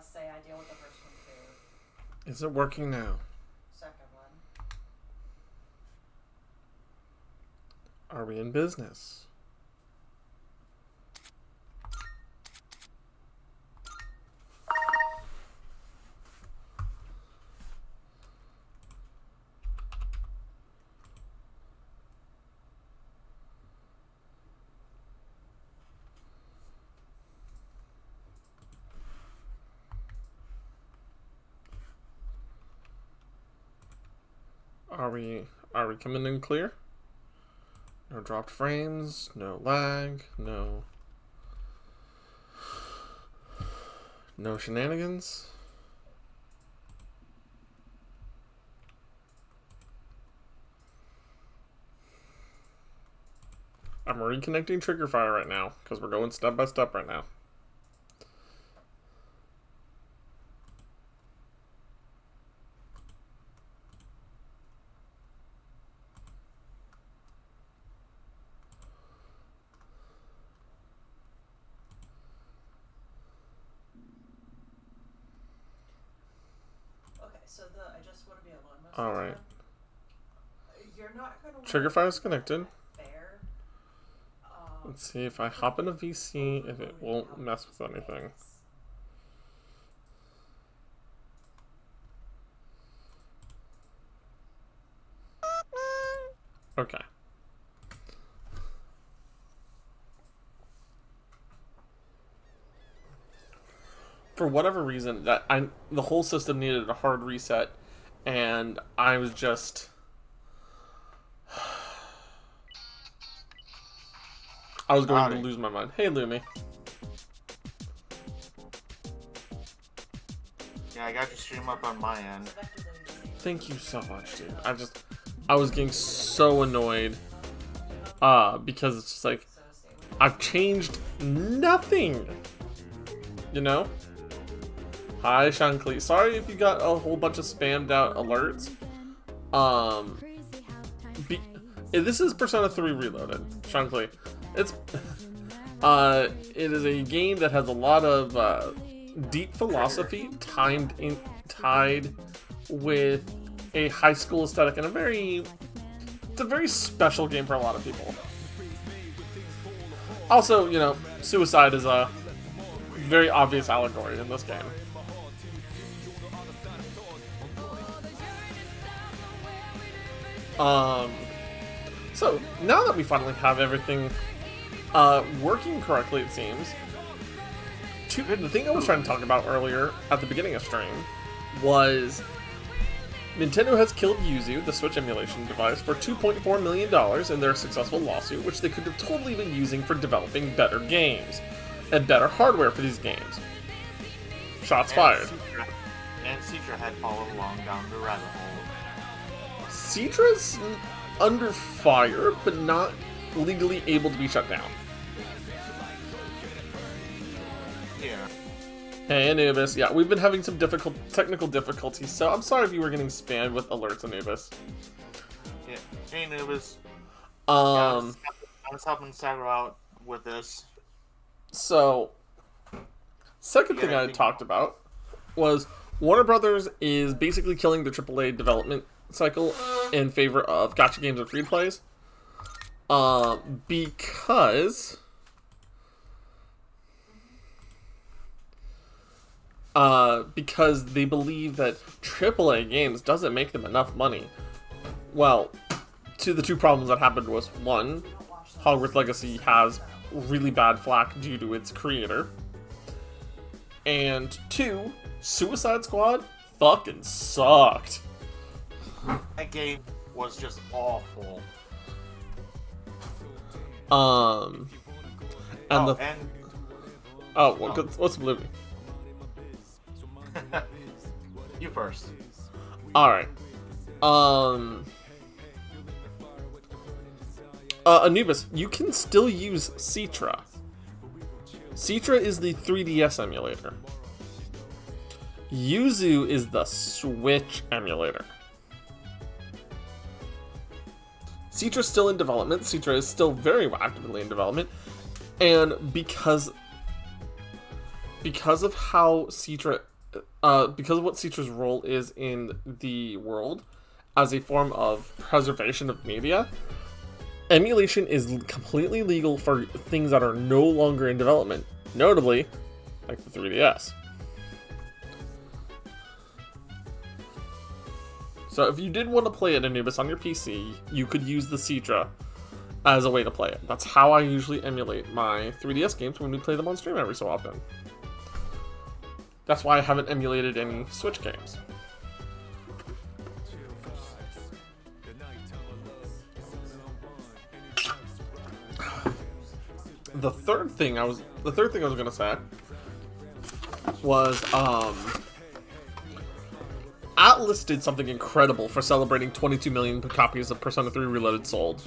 say I deal with the first one too. Is it working now? Second one. Are we in business? Are we coming in clear? No dropped frames, no lag, no shenanigans. I'm reconnecting Triggerfire right now because we're going step by step right now. So I just want to be alone most All of the right. time. You're not going to Triggerfire is connected. fair. Let's see if I hop into VC if it won't mess with anything. Okay. For whatever reason, the whole system needed a hard reset, and I was just I was going to lose my mind. Hey, Lumi. Yeah, I got your stream up on my end. Thank you so much, dude. I was getting so annoyed because it's just like I've changed nothing, you know. Hi, Shankly. Sorry if you got a whole bunch of spammed out alerts. This is Persona 3 Reloaded, Shankly. It is a game that has a lot of deep philosophy tied with a high school aesthetic and it's a very special game for a lot of people. Also, you know, suicide is a very obvious allegory in this game. So now that we finally have everything working correctly, it seems. The thing I was trying to talk about earlier at the beginning of stream was Nintendo has killed Yuzu, the Switch emulation device, for $2.4 million in their successful lawsuit, which they could have totally been using for developing better games and better hardware for these games. Shots fired. And Citra had followed along down the rabbit hole. Citra's under fire, but not legally able to be shut down. Yeah. Hey, Anubis. Yeah, we've been having some technical difficulties, so I'm sorry if you were getting spammed with alerts, Anubis. Yeah. Hey, Anubis. I was helping Sagar out with this. So, second thing I talked about was Warner Brothers is basically killing the AAA development cycle in favor of gacha games and free plays. Because they believe that AAA games doesn't make them enough money. Well, the two problems that happened was, one, Hogwarts Legacy has really bad flack due to its creator. And two, Suicide Squad fucking sucked. That game was just awful. What's Blue? You first. Alright. Anubis, you can still use Citra. Citra is the 3DS emulator. Yuzu is the Switch emulator. Citra's still in development. Citra is still very actively in development. And because because of how Citra, because of what Citra's role is in the world as a form of preservation of media, emulation is completely legal for things that are no longer in development, notably, like the 3DS. So if you did want to play it, Anubis, on your PC, you could use the Citra as a way to play it. That's how I usually emulate my 3DS games when we play them on stream every so often. That's why I haven't emulated any Switch games. The third thing I was gonna say was Atlas did something incredible for celebrating 22 million copies of Persona 3 Reloaded sold.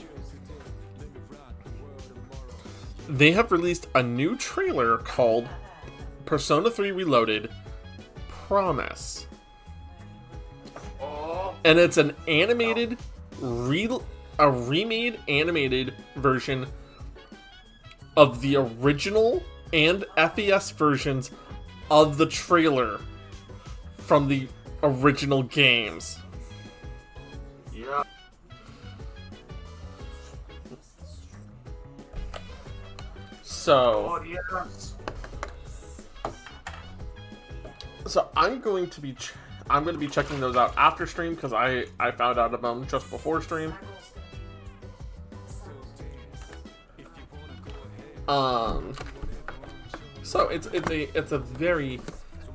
They have released a new trailer called Persona 3 Reloaded Promise. And it's an animated, a remade animated version of the original and FES versions of the trailer from the original games. Yeah. So, Oh, yes. so I'm going to be checking those out after stream because I found out about them just before stream. So it's a very,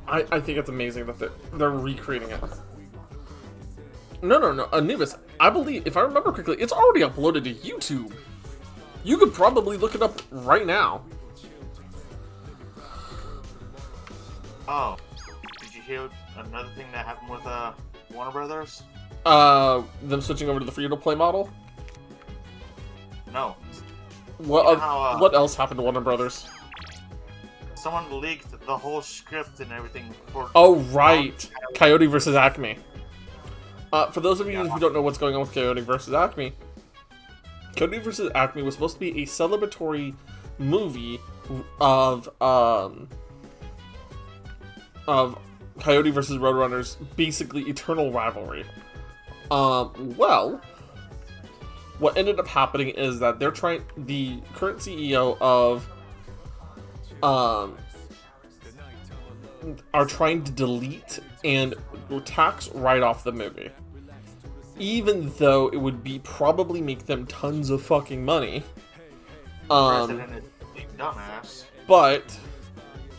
I think it's amazing that they're recreating it. No, Anubis, I believe, if I remember correctly, it's already uploaded to YouTube. You could probably look it up right now. Oh, did you hear another thing that happened with Warner Brothers? Them switching over to the free-to-play model? No. What, You know how, what else happened to Warner Brothers? Someone leaked the whole script and everything for. Oh, right. Coyote vs. Acme. For those of you who don't know what's going on with Coyote vs. Acme, Coyote vs. Acme was supposed to be a celebratory movie of Coyote vs. Roadrunner's basically eternal rivalry. Well, what ended up happening is that the current CEO of are trying to delete and tax write off the movie, even though it would probably make them tons of fucking money. President is a dumbass. But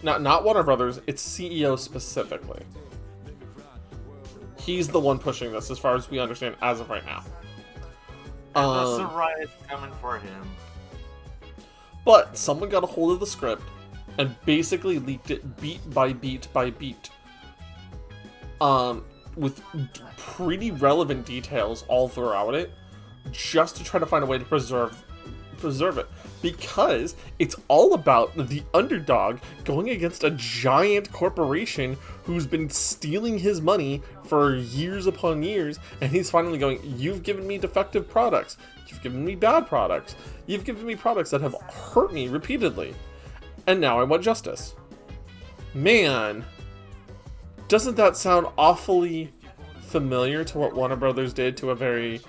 not Warner Brothers. It's CEO specifically. He's the one pushing this, as far as we understand, as of right now. Unless the riot's coming for him. But someone got a hold of the script and basically leaked it beat by beat by beat. With pretty relevant details all throughout it, just to try to find a way to preserve it. Because it's all about the underdog going against a giant corporation who's been stealing his money for years upon years, and he's finally going, you've given me defective products, you've given me bad products, you've given me products that have hurt me repeatedly, and now I want justice. Man, doesn't that sound awfully familiar to what Warner Brothers did to a very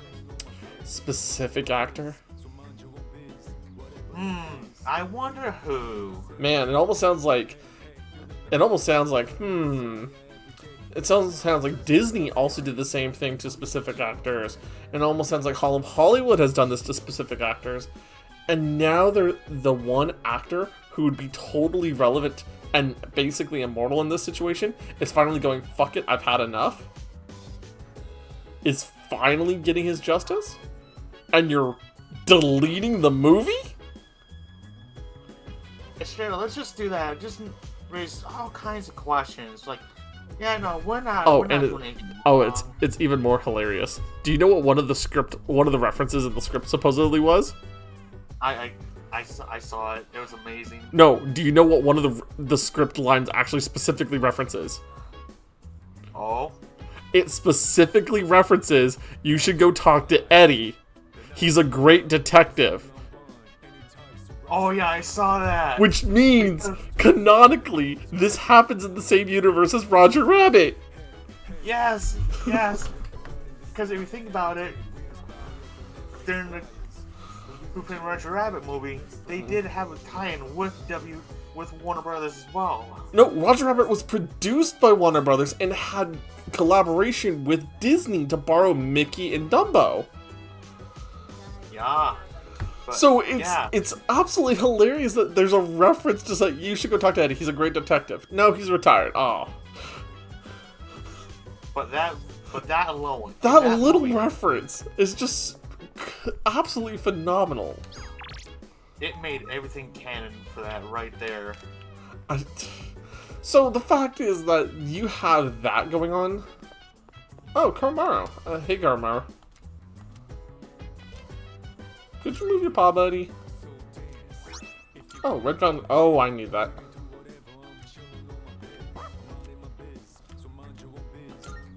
specific actor? I wonder who. Man, it almost sounds like it sounds like Disney also did the same thing to specific actors. And it almost sounds like Hollywood has done this to specific actors. And now they're the one actor who would be totally relevant and basically immortal in this situation is finally going, fuck it, I've had enough. Is finally getting his justice? And you're deleting the movie? Sure, let's just do that. Just raise all kinds of questions. Like, yeah, no, we're not. Oh, we're not and doing anything it's even more hilarious. Do you know what one of the references in the script supposedly was? I saw it. It was amazing. No, do you know what one of the script lines actually specifically references? Oh? It specifically references, you should go talk to Eddie. He's a great detective. Oh yeah, I saw that. Which means, canonically, this happens in the same universe as Roger Rabbit. Yes, yes. Because if you think about it, during the Who Framed Roger Rabbit movie, they did have a tie-in with Warner Brothers as well. No, Roger Rabbit was produced by Warner Brothers and had collaboration with Disney to borrow Mickey and Dumbo. Yeah. But, So yeah. it's absolutely hilarious that there's a reference to say, you should go talk to Eddie, he's a great detective. No, he's retired. Oh. But that alone. That little movie, reference is just absolutely phenomenal. it made everything canon for that right there. So the fact is that you have that going on. Oh, Carmaro. Hey, Carmaro. Could you move your paw, buddy? Oh, Red Fountain. Oh, I need that.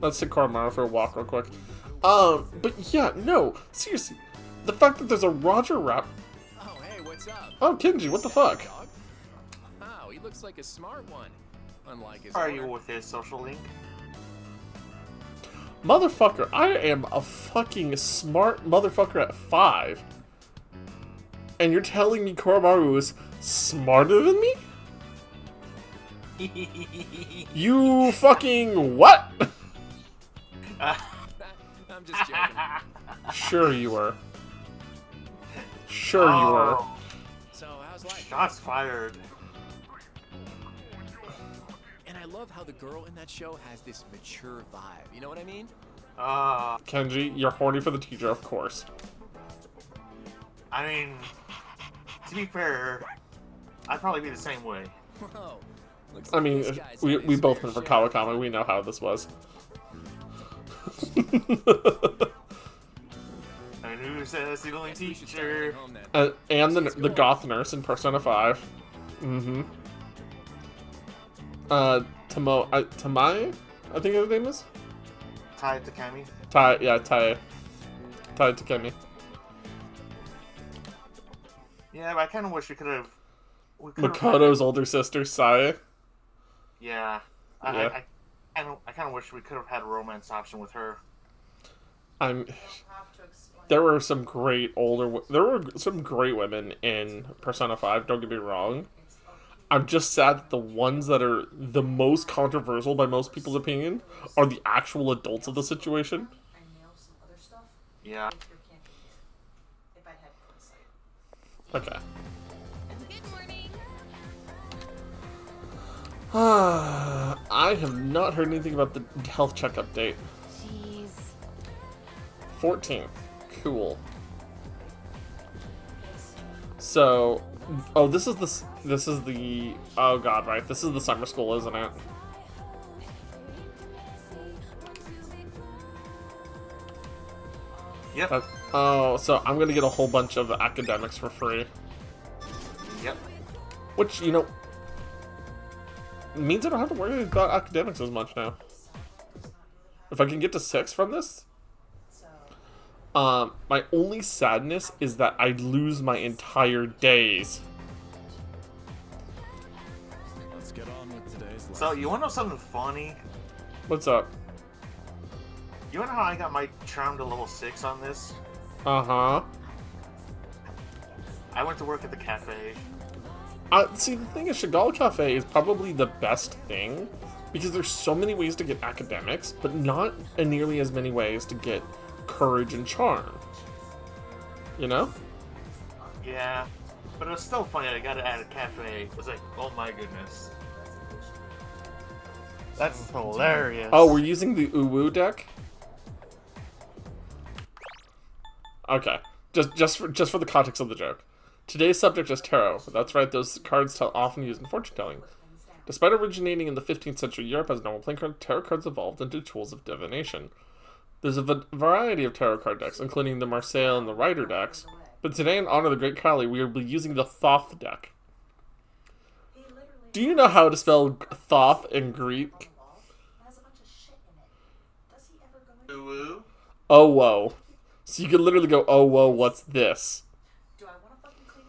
Let's take Carmaro for a walk real quick. But yeah, no. Seriously. The fact that there's a Roger Rabbit. Oh, hey, what's up? Oh, Kenji, what the fuck? Dog? Wow, he looks like a smart one. Unlike his Are owner. you with his social link? Motherfucker, I am a fucking smart motherfucker at 5. And you're telling me Koromaru is smarter than me? You fucking what? I'm just joking. Sure you were. Sure you were. Oh, So, how's life? shots fired. And I love how the girl in that show has this mature vibe. You know what I mean? Kenji, you're horny for the teacher, of course. I mean, to be fair, I'd probably be the same way. Whoa. Looks I like mean, this guy's we had his both fair went for share. Kawakami, we know how this was. I mean, who says the only Guess we should start heading teacher? home then. And the goth nurse in Persona 5. Mm-hmm. Tamai? I think his name is? Tied to Kami. Tai Takemi. Yeah, but I kind of wish we could have. Makoto's older sister, Sae. Yeah. Yeah. I kind of wish we could have had a romance option with her. I'm. You'll have to explain. There were some great there were some great women in Persona 5, don't get me wrong. It's okay. I'm just sad that the ones that are the most controversial by most people's opinion are the actual adults of the situation. I nail some other stuff. Yeah. If there can't be here. If I had insight. Okay. Good morning. I have not heard anything about the health check update. Jeez. 14th. Cool. So, oh, this is the, oh god, right, this is the summer school, isn't it? Yep. Oh, so I'm gonna get a whole bunch of academics for free. Yep. Which, you know, means I don't have to worry about academics as much now. If I can get to 6 from this, So, my only sadness is that I lose my entire days. Let's get on with today's So you want to know something funny? What's up? You want to know how I got my charm to level 6 on this? Uh-huh. I went to work at the cafe. See, the thing is, Chagall Cafe is probably the best thing, because there's so many ways to get academics, but not nearly as many ways to get courage and charm. You know? Yeah. But it was still funny. I got it at a cafe. It was like, oh my goodness. That's hilarious. Oh, we're using the Uwu deck? Okay. Just for the context of the joke. Today's subject is tarot. That's right, those cards often used in fortune telling. Despite originating in the 15th century Europe as normal playing card, tarot cards evolved into tools of divination. There's a variety of tarot card decks, including the Marseille and the Rider decks, but today in honor of the Great Kali, we will be using the Thoth deck. he literally Do you know how to spell Thoth in Greek? on the wall. It has a bunch of shit in it. Does he ever go in? Ooh. Oh, whoa. So you can literally go, oh, whoa, what's this? Do I want to fucking clean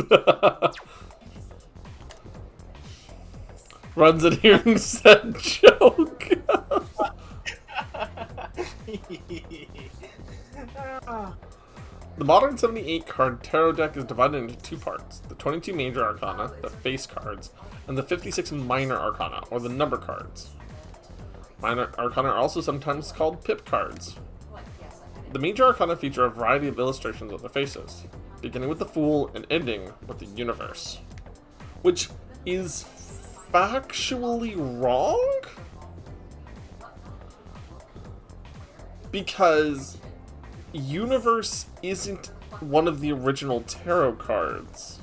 it up? Ooh. runs in hearing said joke. The modern 78 card tarot deck is divided into two parts: the 22 major arcana, the face cards, and the 56 minor arcana, or the number cards. Minor arcana are also sometimes called pip cards. The major arcana feature a variety of illustrations of the faces, beginning with the Fool and ending with the Universe. Which is factually wrong? Because Universe isn't one of the original tarot cards.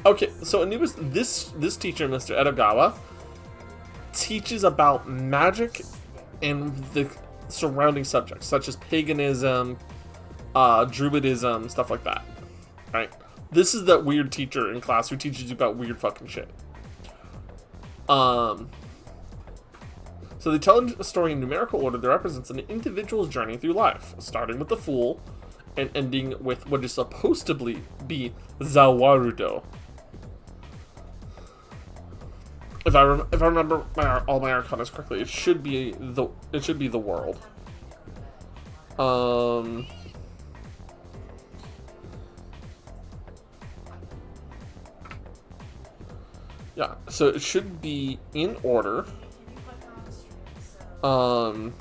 Okay, so Anubis, this teacher, Mr. Edogawa, teaches about magic and the surrounding subjects, such as paganism, druidism, stuff like that. Right? This is that weird teacher in class who teaches you about weird fucking shit. So they tell a story in numerical order that represents an individual's journey through life, starting with the Fool and ending with what is supposed to be Zawarudo. If I remember all my arcanas correctly, it should be the world. Yeah, so it should be in order. The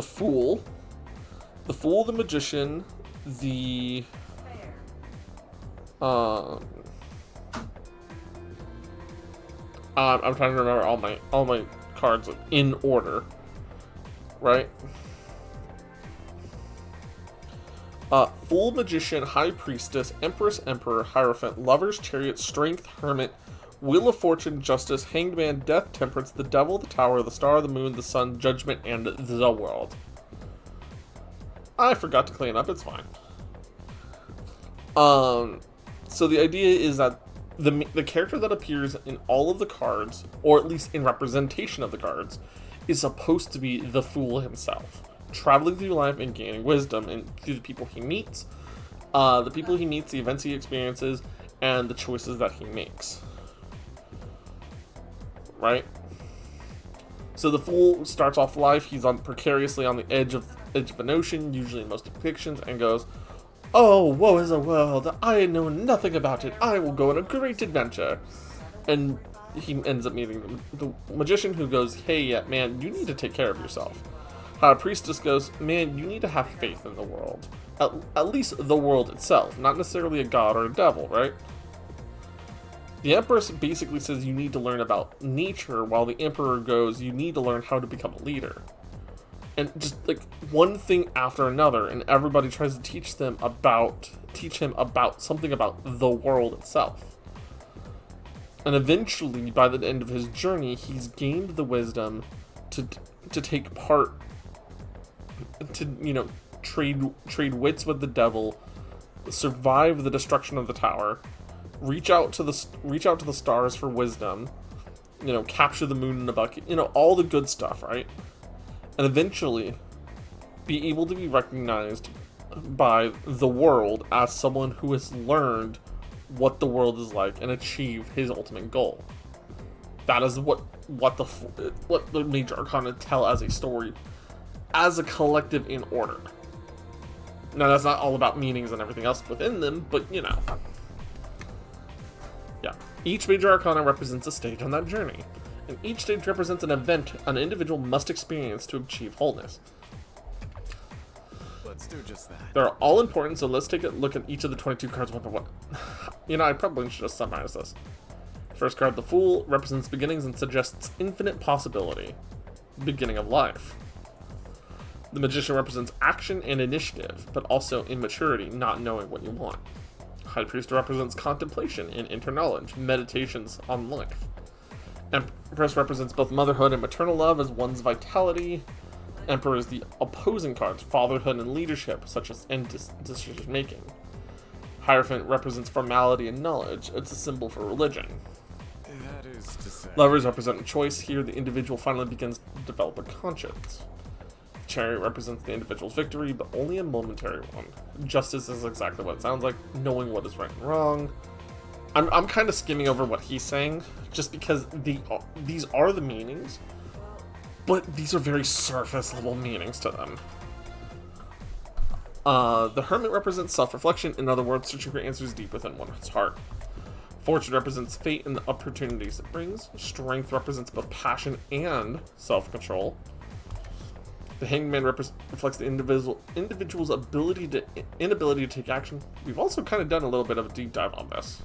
Fool, the Magician, the I'm trying to remember all my cards in order, right? Fool, Magician, High Priestess, Empress, Emperor, Hierophant, Lovers, Chariot, Strength, Hermit, Wheel of Fortune, Justice, Hanged Man, Death, Temperance, the Devil, the Tower, the Star, the Moon, the Sun, Judgment, and the World. I forgot to clean up, it's fine. So the idea is that the character that appears in all of the cards, or at least in representation of the cards, is supposed to be the Fool himself, traveling through life and gaining wisdom and through the people he meets, the events he experiences, and the choices that he makes. Right? So the Fool starts off life, he's precariously on the edge of an ocean, usually in most depictions, and goes, "Oh, woe is a world, I know nothing about it, I will go on a great adventure." And he ends up meeting the Magician, who goes, "Hey, man, you need to take care of yourself." Priestess goes, "Man, you need to have faith in the world. At least the world itself, not necessarily a god or a devil, right?" The Empress basically says you need to learn about nature, while the Emperor goes, you need to learn how to become a leader. And just like one thing after another, and everybody tries to teach him about something about the world itself. And eventually, by the end of his journey, he's gained the wisdom to take part, to trade wits with the devil, survive the destruction of the tower, reach out to the stars for wisdom, capture the moon in a bucket, all the good stuff, right? And eventually be able to be recognized by the world as someone who has learned what the world is like and achieve his ultimate goal. That is what the major arcana tell as a story, as a collective in order. Now that's not all about meanings and everything else within them, but Yeah. Each major arcana represents a stage on that journey, and each stage represents an event an individual must experience to achieve wholeness. Let's do just that. They're all important, so let's take a look at each of the 22 cards one by one. I probably should just summarize this. First card, the Fool, represents beginnings and suggests infinite possibility. Beginning of life. The Magician represents action and initiative, but also immaturity, not knowing what you want. High Priest represents contemplation and inner knowledge, meditations on life. Empress represents both motherhood and maternal love as one's vitality. Emperor is the opposing cards, fatherhood and leadership, such as decision making. Hierophant represents formality and knowledge. It's a symbol for religion. That is to say. Lovers represent choice. Here, the individual finally begins to develop a conscience. chariot represents the individual's victory, but only a momentary one. Justice is exactly what it sounds like, knowing what is right and wrong. I'm kind of skimming over what he's saying, just because these are the meanings, but these are very surface level meanings to them. The hermit represents self-reflection, in other words, searching for answers deep within one's heart. Fortune represents fate and the opportunities it brings. Strength represents both passion and self-control. The hanged man reflects the individual's inability to take action. We've also kind of done a little bit of a deep dive on this.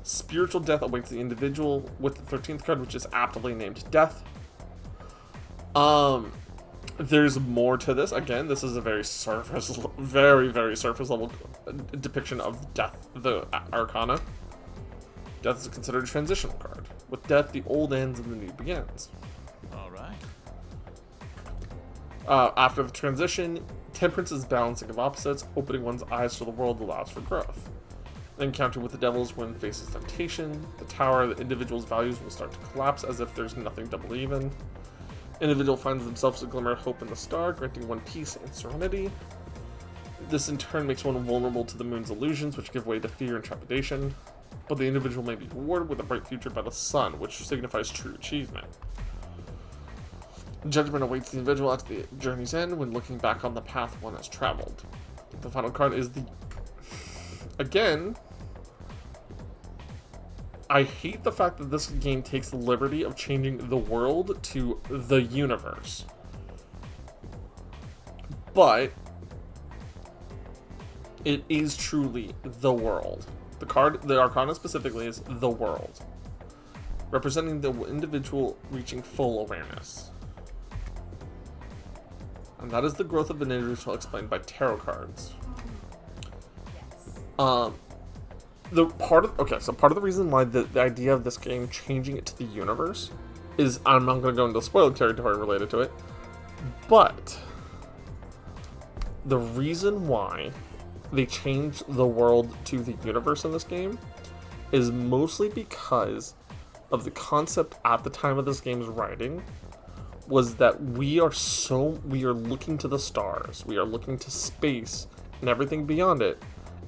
Spiritual death awaits the individual with the 13th card, which is aptly named Death. There's more to this. Again, this is a very very surface level depiction of Death, the Arcana. Death is considered a transitional card. With Death, the old ends and the new begins. All right. After the transition, Temperance is balancing of opposites. Opening one's eyes to the world allows for growth. The encounter with the devils when faces temptation. The tower, the individual's values will start to collapse as if there's nothing to believe in. Individual finds themselves a glimmer of hope in the star, granting one peace and serenity. This in turn makes one vulnerable to the moon's illusions, which give way to fear and trepidation. But the individual may be rewarded with a bright future by the sun, which signifies true achievement. Judgment awaits the individual at the journey's end when looking back on the path one has traveled. The final card is the... Again, I hate the fact that this game takes the liberty of changing the world to the universe. But it is truly the world. The Arcana specifically is the world, representing the individual reaching full awareness. And that is the growth of an individual explained by tarot cards. Part of the reason why the idea of this game changing it to the universe is, I'm not going to go into spoiled territory related to it, but the reason why they changed the world to the universe in this game is mostly because of the concept at the time of this game's writing was that we are looking to the stars, we are looking to space and everything beyond it,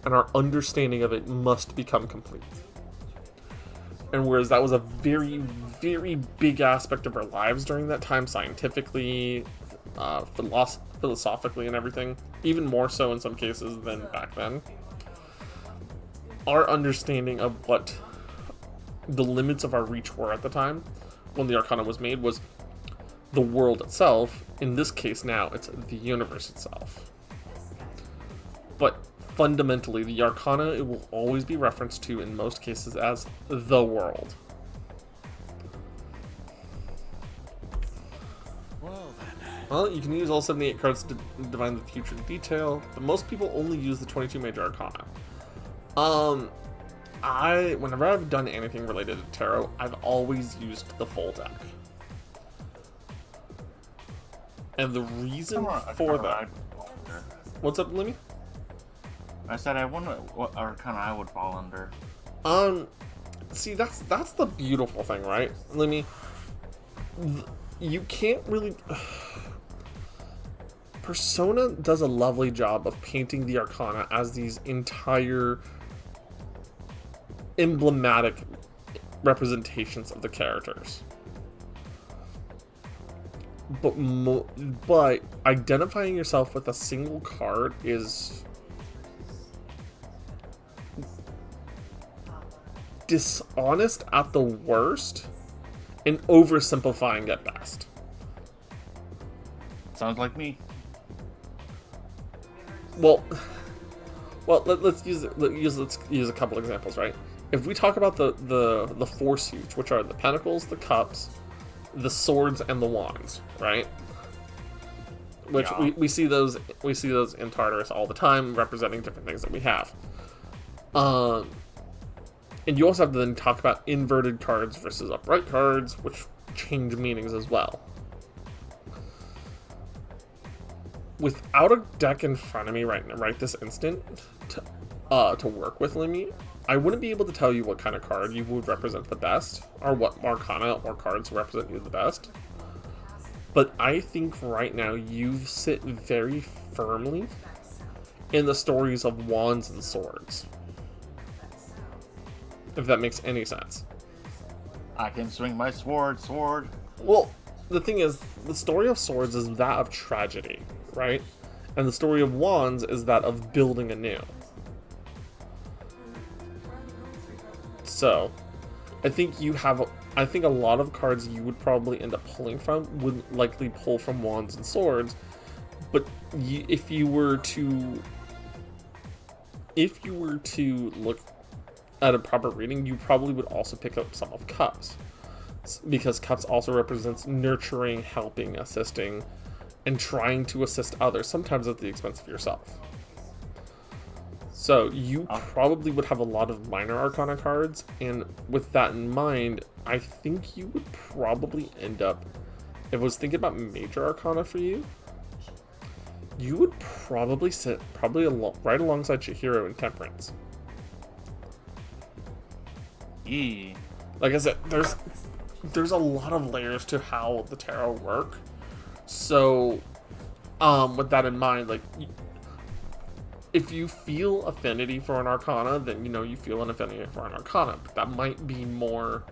and our understanding of it must become complete. And whereas that was a very, very big aspect of our lives during that time, scientifically, philosophically and everything, even more so in some cases than back then, our understanding of what the limits of our reach were at the time, when the Arcana was made, was the world itself. In this case now, it's the universe itself. But fundamentally, the Arcana, it will always be referenced to in most cases as the world. Well, you can use all 78 cards to divine the future in detail, but most people only use the 22 major Arcana. Whenever I've done anything related to tarot, I've always used the full deck. And the reason for that... What's up, Lemmy? I said I wonder what Arcana I would fall under. See, that's the beautiful thing, right, Lemmy? You can't really... Persona does a lovely job of painting the Arcana as these entire emblematic representations of the characters. But identifying yourself with a single card is dishonest at the worst and oversimplifying at best. Sounds like me. Well, let's use a couple examples, right? If we talk about the four suits, which are the pentacles, the cups, the swords, and the wands, right? Which yeah. we see those in Tartarus all the time, representing different things that we have. And you also have to then talk about inverted cards versus upright cards, which change meanings as well. Without a deck in front of me right this instant to work with, Lemmy, I wouldn't be able to tell you what kind of card you would represent the best, or what Arcana or cards represent you the best. But I think right now you sit very firmly in the stories of wands and swords. If that makes any sense. I can swing my sword. Well, the thing is, the story of swords is that of tragedy, right? And the story of wands is that of building anew. So, I think a lot of cards you would probably end up pulling from would likely pull from wands and swords, but if you were to look at a proper reading, you probably would also pick up some of cups, because cups also represents nurturing, helping, assisting, and trying to assist others, sometimes at the expense of yourself. So you probably would have a lot of minor arcana cards, and with that in mind, I think you would probably end up, if I was thinking about major arcana for you, you would probably sit right alongside Chihiro in Temperance. Yeah. Like I said, there's a lot of layers to how the tarot work. So, with that in mind, like, if you feel affinity for an arcana, then you feel an affinity for an arcana. But that might be more.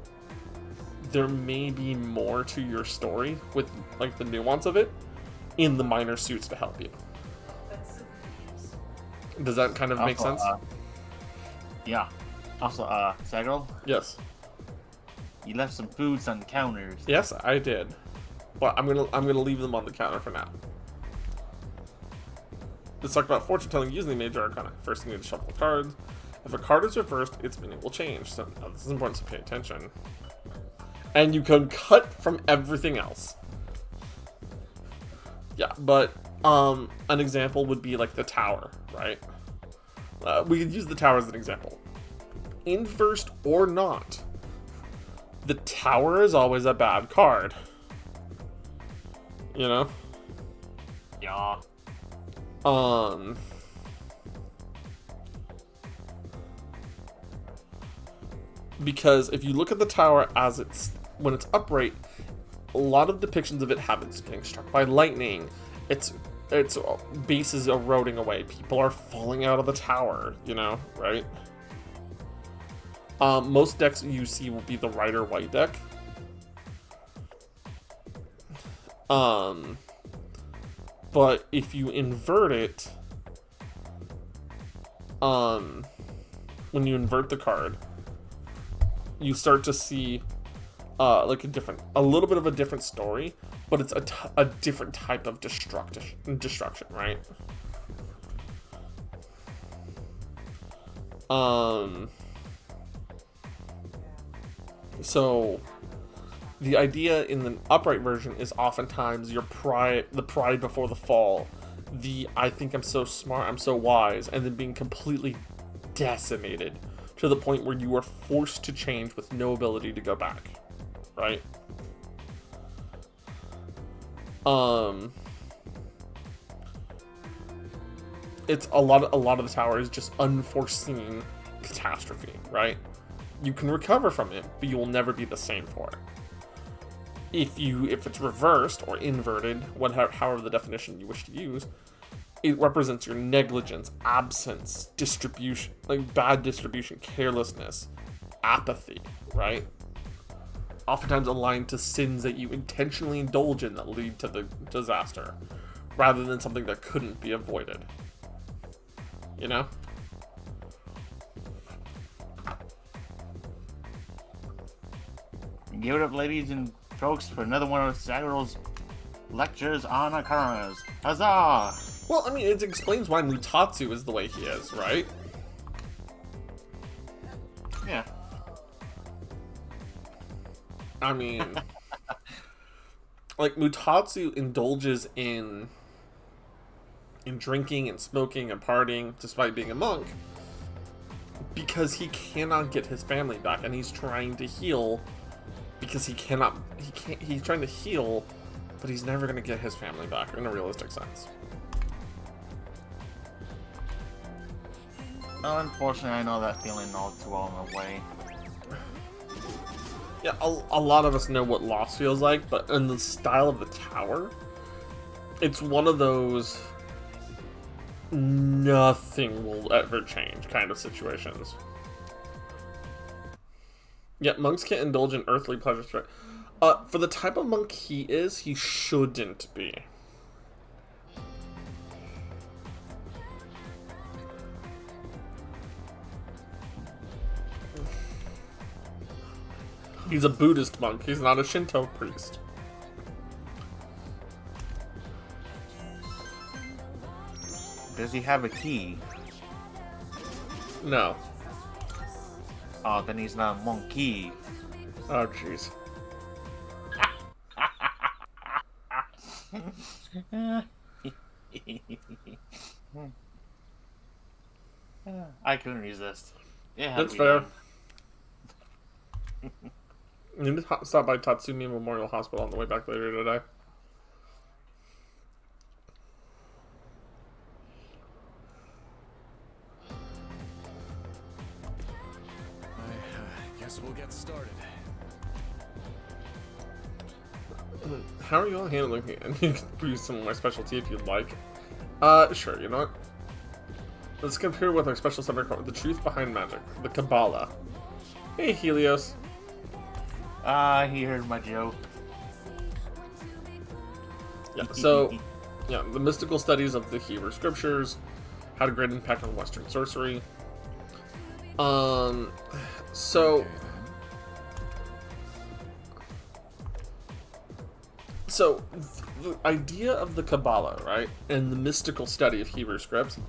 There may be more to your story with like the nuance of it in the minor suits to help you. Does that kind of make sense? Yeah. Also, Sagro, Yes. you left some foods on the counters. Yes, I did. But I'm gonna leave them on the counter for now. Let's talk about fortune telling using the major arcana. First, you need to shuffle the cards. If a card is reversed, its meaning will change. So this is important, so pay attention. And you can cut from everything else. Yeah, but an example would be like the tower, right? We could use the tower as an example. Inversed or not, the tower is always a bad card. You know? Yeah. Because if you look at the tower as when it's upright, a lot of depictions of it have it getting struck by lightning. Its base is eroding away. People are falling out of the tower, right? Most decks you see will be the Rider White deck. But if you invert it, when you invert the card, you start to see like a little bit of a different story, but it's a different type of destruction, right? So the idea in the upright version is oftentimes the pride before the fall, I think I'm so smart, I'm so wise, and then being completely decimated to the point where you are forced to change with no ability to go back, right? It's a lot of the tower is just unforeseen catastrophe, right? You can recover from it, but you will never be the same for it. If it's reversed or inverted, however the definition you wish to use, it represents your negligence, absence, distribution, like bad distribution, carelessness, apathy, right? Oftentimes aligned to sins that you intentionally indulge in that lead to the disaster, rather than something that couldn't be avoided. You know? Give it up, ladies and folks, for another one of Sagro's lectures on arcanas. Huzzah! Well, I mean, it explains why Mutatsu is the way he is, right? Yeah. I mean, like, Mutatsu indulges in drinking and smoking and partying despite being a monk because he cannot get his family back, and he's trying to heal because he's trying to heal, but he's never going to get his family back in a realistic sense. Well, unfortunately, I know that feeling all too well in a way. Yeah, a lot of us know what Lost feels like, but in the style of the tower, it's one of those nothing will ever change kind of situations. Yet monks can't indulge in earthly pleasures. For the type of monk he is, he shouldn't be. He's a Buddhist monk. He's not a Shinto priest. Does he have a key? No. Oh, then he's not a monkey. Oh, jeez. I couldn't resist. Yeah, That's fair. I need to stop by Tatsumi Memorial Hospital on the way back later today. I guess we'll get started. How are you all handling it? And you can use some of my specialty if you'd like. Sure, you know what? Let's compare with our special subject, the truth behind magic, the Kabbalah. Hey, Helios. He heard my joke. Yeah, so, yeah, the mystical studies of the Hebrew scriptures had a great impact on Western sorcery. So the idea of the Kabbalah, right, and the mystical study of Hebrew scripts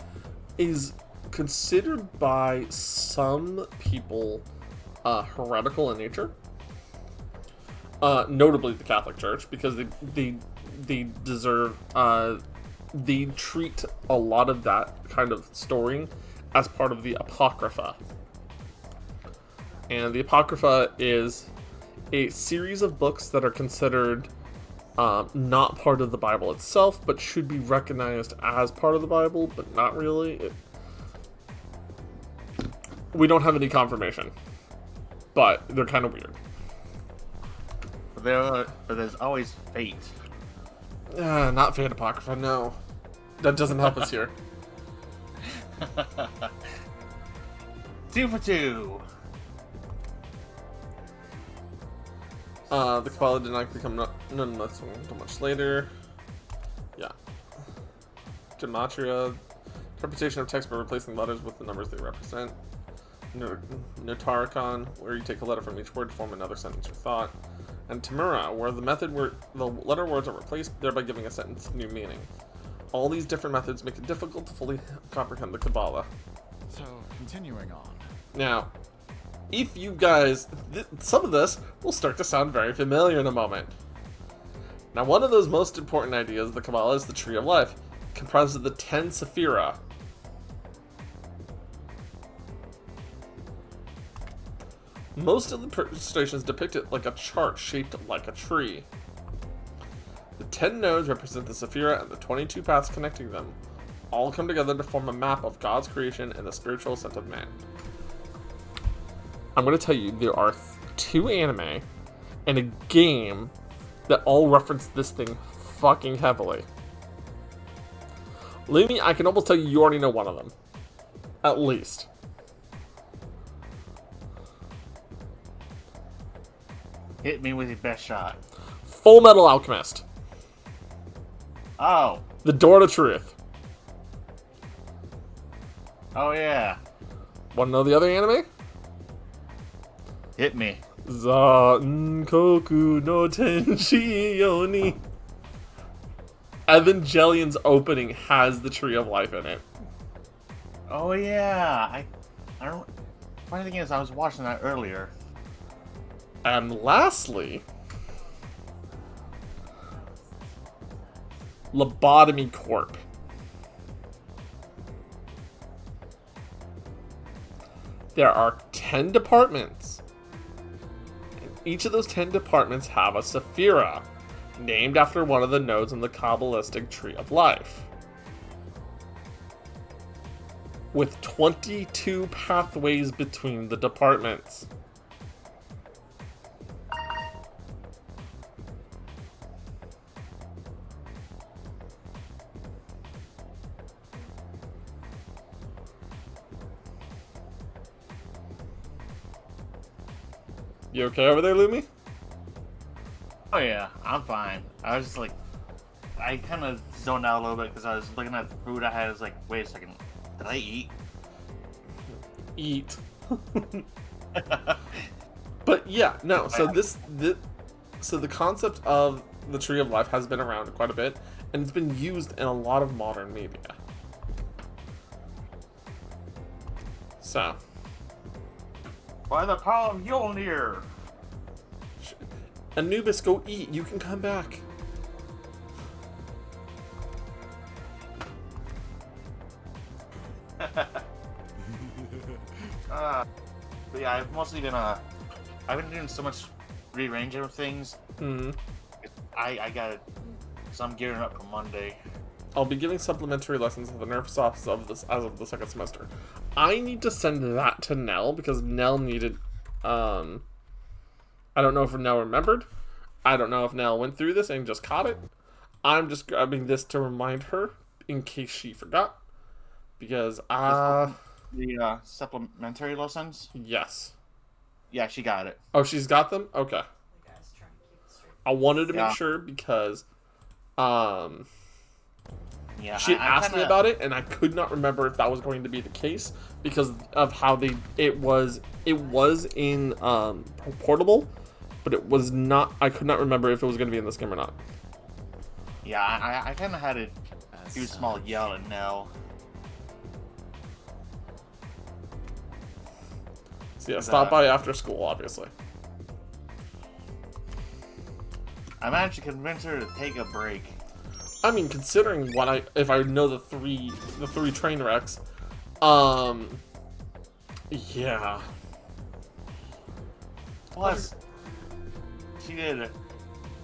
is considered by some people heretical in nature. Notably the Catholic Church, because they deserve they treat a lot of that kind of story as part of the Apocrypha. And the Apocrypha is a series of books that are considered not part of the Bible itself, but should be recognized as part of the Bible, but not really. We don't have any confirmation, but they're kind of weird. But there's always fate. Not Fate Apocrypha, no. That doesn't help us here. 2 for 2. The Kabbalah did not become none less until much later. Yeah. Gematria, interpretation of text by replacing letters with the numbers they represent. Notarikon, where you take a letter from each word to form another sentence or thought. And Tamura, where the letter words are replaced, thereby giving a sentence new meaning. All these different methods make it difficult to fully comprehend the Kabbalah. So, continuing on. Now, if you guys, some of this will start to sound very familiar in a moment. Now, one of those most important ideas of the Kabbalah is the Tree of Life, comprised of the 10 Sephira. Most of the illustrations depict it like a chart shaped like a tree. The 10 nodes represent the Sephira and the 22 paths connecting them, all come together to form a map of God's creation and the spiritual ascent of man. I'm going to tell you, there are 2 anime and a game that all reference this thing fucking heavily. Lumi, I can almost tell you already know one of them. At least. Hit me with your best shot. Full Metal Alchemist. Oh. The Door to Truth. Oh, yeah. Want to know the other anime? Hit me. Zankoku no Tenshi Yoni. Evangelion's opening has the Tree of Life in it. Oh, yeah. I don't... Funny thing is, I was watching that earlier. And lastly, Lobotomy Corp. There are 10 departments. And each of those 10 departments have a Sephira, named after one of the nodes in the Kabbalistic Tree of Life. With 22 pathways between the departments. You okay over there, Lumi? Oh yeah, I'm fine. I was just like, I kind of zoned out a little bit because I was looking at the food I had. I was like, wait a second, did I eat? Eat. But yeah, no. So so the concept of the Tree of Life has been around quite a bit, and it's been used in a lot of modern media. So, By the power of Mjolnir. Anubis, go eat. You can come back. But yeah, I've mostly been I've been doing so much rearranging of things. Hmm. I got it. So I'm gearing up for Monday. I'll be giving supplementary lessons at the nurse office of this as of the second semester. I need to send that to Nell because Nell needed. I don't know if Nell remembered. I don't know if Nell went through this and just caught it. I'm just grabbing this to remind her in case she forgot. Because The supplementary lessons. yes. Yeah, she got it. Oh, she's got them? Okay. The guy's trying to keep it straight. I wanted to Yeah. make sure because Yeah, she I asked me kinda- about it and I could not remember if that was going to be the case because of how it was in portable, but it was not. I could not remember if it was going to be in this game or not. Yeah, I kind of had to do a small yell at Nell. So yeah, stop by after school, obviously. I managed to convince her to take a break. I mean, considering if I know the three train wrecks, yeah. Plus, she did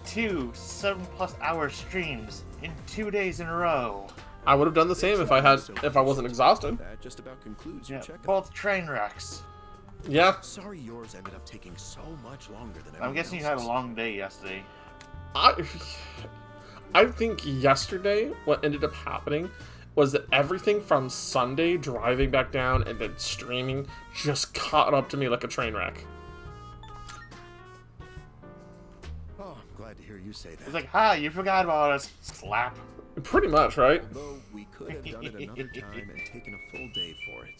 2 7+ hour streams in 2 days in a row. I would have done the same if I wasn't exhausted. That just about concludes your Yeah, checkup. both train wrecks. Yeah, Sorry yours ended up taking so much longer than I'm guessing you had a long day yesterday. I think yesterday what ended up happening was that everything from Sunday driving back down and then streaming just caught up to me like a train wreck. Oh, I'm glad to hear you say that. It's like, ha, you forgot about us. Slap. Pretty much, right? Although we could have done it another time and taken a full day for it.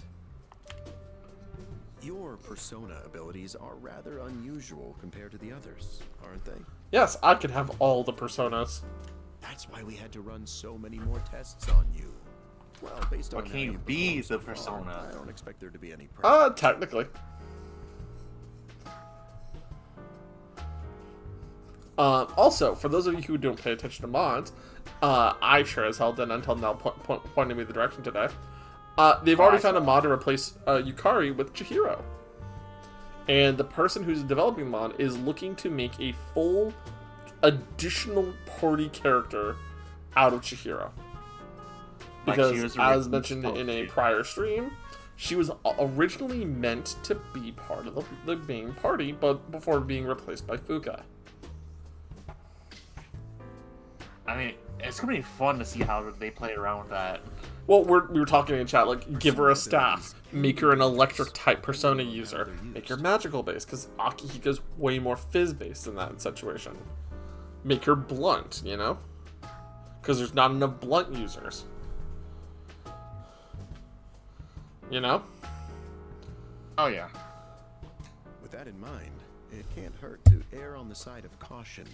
Your persona abilities are rather unusual compared to the others, aren't they? Yes, I could have all the personas. That's why we had to run so many more tests on you. Well, based on But how can you you've be performed the so far, persona? I don't expect there to be any problem. Technically. Also, for those of you who don't pay attention to mods, I sure as hell didn't until Nell pointed me the direction today. They've already found a mod to replace Yukari with Chihiro. And the person who's developing the mod is looking to make a full additional party character out of Chihiro. Like she Because, was as originally mentioned in a supposed to be. prior stream, she was originally meant to be part of the main party, but before being replaced by Fuka. I mean, it's gonna be fun to see how they play around with that. Well, we were talking in chat, like, give her a staff, make her an electric type persona user, make her magical based, because Akihiko's way more fizz based in that situation. Make her blunt, you know? Because there's not enough blunt users. You know? Oh yeah. With that in mind, it can't hurt to err on the side of caution.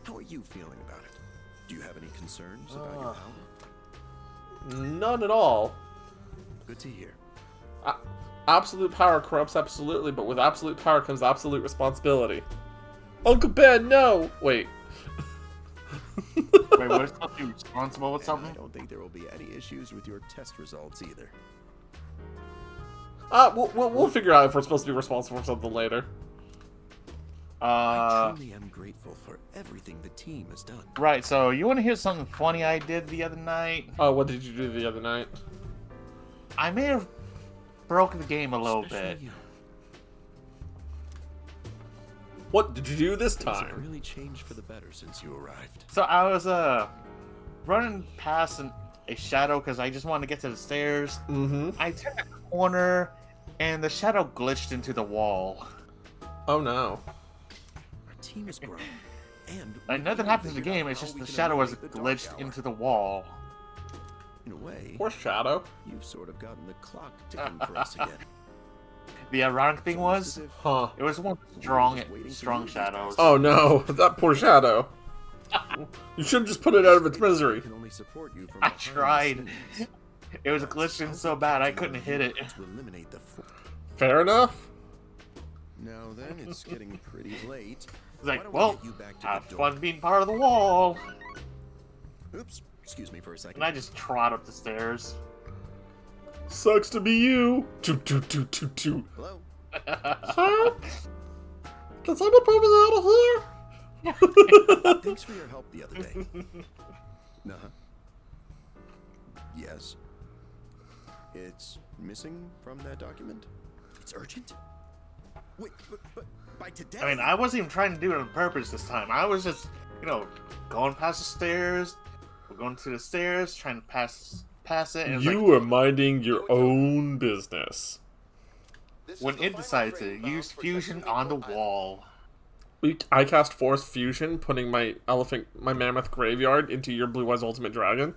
How are you feeling about it? Do you have any concerns about your power? None at all. Good to hear. Absolute power corrupts absolutely, but with absolute power comes absolute responsibility. Uncle Ben, no! Wait. Wait, what is supposed to be responsible with I something? don't think there will be any issues with your test results either. We'll figure out if we're supposed to be responsible for something later. I truly am grateful for everything the team has done. Right, so you want to hear something funny I did the other night? What did you do the other night? I may have broke the game a little Especially bit. you. What did you do this Things have time? really changed for the better since you arrived. So I was running past a shadow because I just wanted to get to the stairs. Mm-hmm. I turned a corner and the shadow glitched into the wall. Oh no. Our team has grown. And Like, nothing happens in the game, it's just the shadow was glitched into the wall. In a way, Poor Shadow. you've sort of gotten the clock ticking for us again. The ironic thing It's was, as if Huh. it was one strong shadows. Oh no, that poor Shadow. You should have just put it out of its misery. we can only support you from I behind the tried. scenes. It was glitched in so bad I couldn't hit it. To eliminate the Fair enough. Now then, it's getting pretty late. It's Why like, don't we well, get you back to have the door? fun being part of the wall. Oops, excuse me for a second. And I just trot up the stairs. Sucks to be you. Toot toot toot toot toot. Hello? Sir? Can someone put me out of here? Thanks for your help the other day. Uh-huh. Yes. It's missing from that document? It's urgent? Wait, but by today? I mean, I wasn't even trying to do it on purpose this time. I was just, going past the stairs. We're going to the stairs, trying to pass it. And You are minding your own business. when it decided to use fusion on the wall. I cast Force Fusion, putting my mammoth graveyard into your Blue Eyes Ultimate Dragon.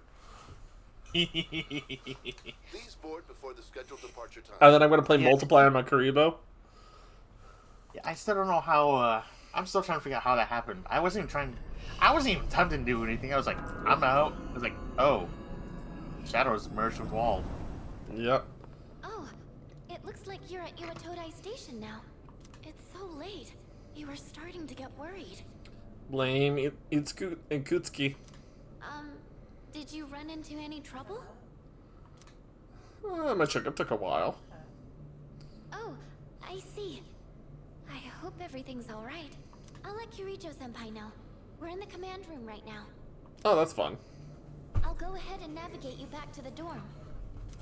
Please board before the scheduled departure time. And then I'm going to play Yeah. Multiply on my Karibo. Yeah, I still don't know how. I'm still trying to figure out how that happened. I wasn't even attempting to do anything. I was like, I'm out. I was like, oh, shadows merged with wall. Yep. Oh, it looks like you're at Iwatodai Station now. It's so late. You were starting to get worried. Blame Itsuku and Kutsuki. Did you run into any trouble? My checkup took a while. Oh, I see. I hope everything's alright. I'll let Kirijo-senpai know. We're in the command room right now. Oh, that's fun. I'll go ahead and navigate you back to the dorm.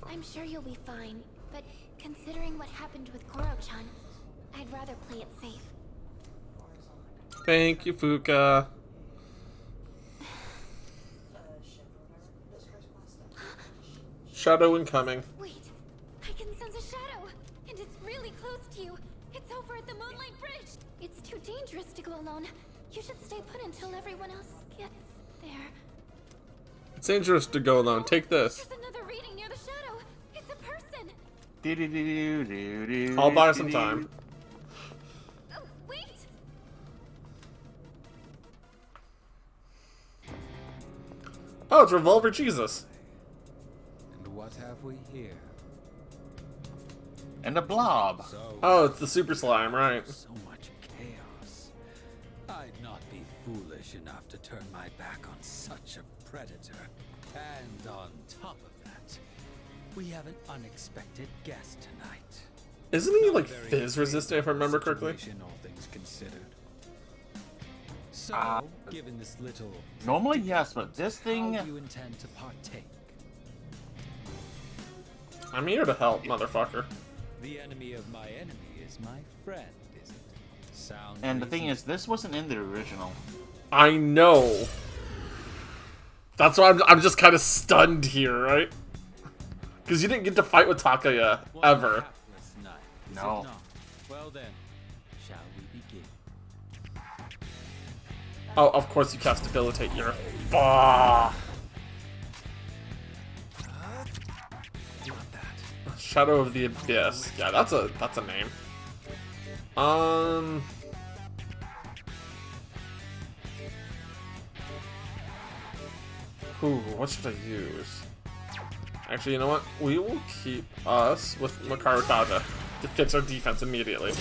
I'm sure you'll be fine, but considering what happened with Koro-chan, I'd rather play it safe. Thank you, Fuka. Shadow incoming. Wait, I can sense a shadow, and it's really close to you. It's over at the Moonlight Bridge. It's too dangerous to go alone. You should stay put until everyone else gets there. It's dangerous to go alone. Take this. There's another reading near the shadow. It's a person. Do-do-do-do-do-do. I'll buy some time. Oh, wait. Oh, it's Revolver Jesus. And what have we here? And a blob. So, Oh, it's the Super Slime, right? so much chaos. I'd not be foolish enough to turn my back on such a predator. And on top of that, we have an unexpected guest tonight. Isn't he like Very fizz resistant, if I remember correctly? situation, all things considered. So, given this little Normally, yes, but this how thing. do you intend to partake? I'm here to help, motherfucker. The enemy of my enemy is my friend, is it? Sound And the thing reasonable? is, this wasn't in the original. I know. That's why I'm just kind of stunned here, right? Because you didn't get to fight with Takaya What a ever. hapless night, is No. it not? Well then, shall we begin? Oh, of course you cast Debilitate. You're a bah. Not that. Shadow of the Abyss. Yeah, that's a name. Ooh, what should I use? Actually, you know what? We will keep us with Makaru Kaja to fix our defense immediately.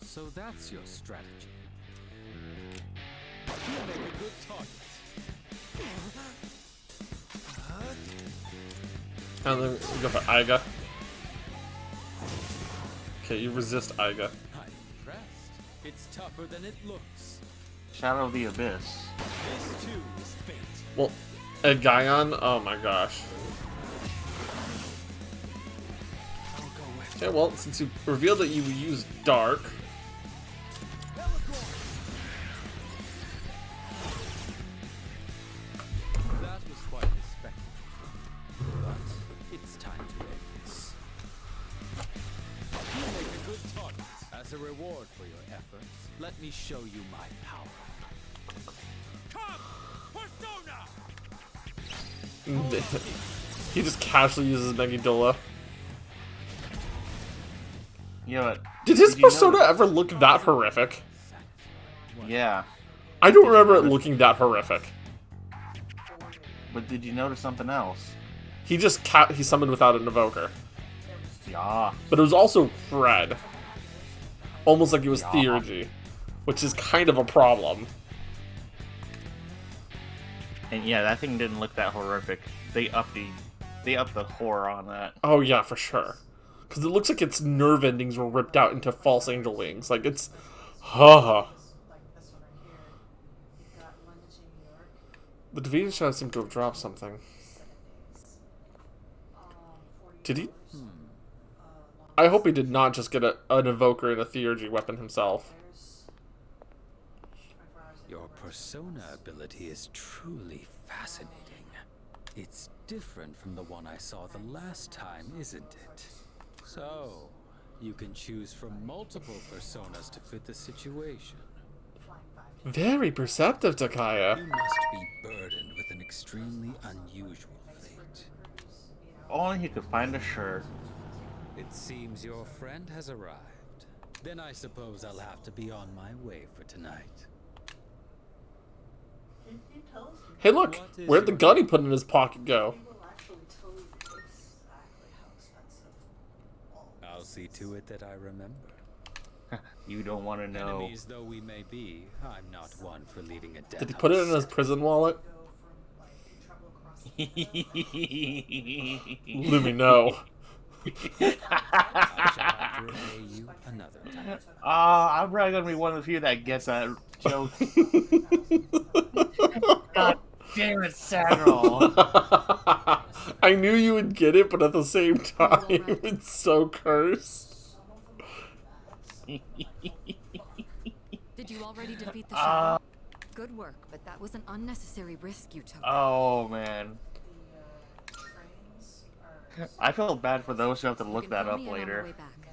So that's your strategy. You make a good target. And then we go for Aiga. Okay, you resist Aiga. I'm impressed. It's tougher than it looks. Shadow of the Abyss. This too is fate. Well, a Gaion? Oh my gosh. Okay, well, since you revealed that you use Dark, That was quite a spectacle. But it's time to end this. You make a good target, As a reward for your efforts, let me show you my power. Come, Persona! He just casually uses Megidula. You know what? Did his you know persona that- ever look that horrific? Yeah. I don't remember it looking that horrific. But did you notice something else? He just he summoned without an evoker. Yeah. But it was also Fred. Almost like it was Yeah. Theurgy. Which is kind of a problem. And yeah, that thing didn't look that horrific. They upped the horror on that. Oh yeah, for sure. Because it looks like its nerve endings were ripped out into false angel wings. Like it's... Huh. Like this one right here. You've got London to New York, The Davida Shadow seemed to have dropped something. 7 days. 40 Did he? hours. I hope he did not just get an evoker and a Theurgy weapon himself. There's 24 hours in Your the persona ability is truly fascinating. It's different from the one I saw the last time, isn't it? So, you can choose from multiple personas to fit the situation. flying 5 Very perceptive, Takaya. You must be burdened with an extremely unusual fate. Only he could find a shirt. It seems your friend has arrived. Then I suppose I'll have to be on my way for tonight. Hey look, What is where'd the your gun he put in his pocket go? will actually tell you exactly how expensive all I'll see to it that I remember. You don't want to know. Enemies though we may be, I'm not one for leaving a dead Did he put it in his prison wallet? go from like you travel across the Let me know. I shall have to repay you another time. I'm probably gonna be one of the few that gets that joke. God damn it, Samuel. I knew you would get it, but at the same time, it's so cursed. Did you already defeat the shadow? Good work, but that was an unnecessary risk you took. Oh man, trains are I feel bad for those who have to You look can that fill up me in on the later. way back.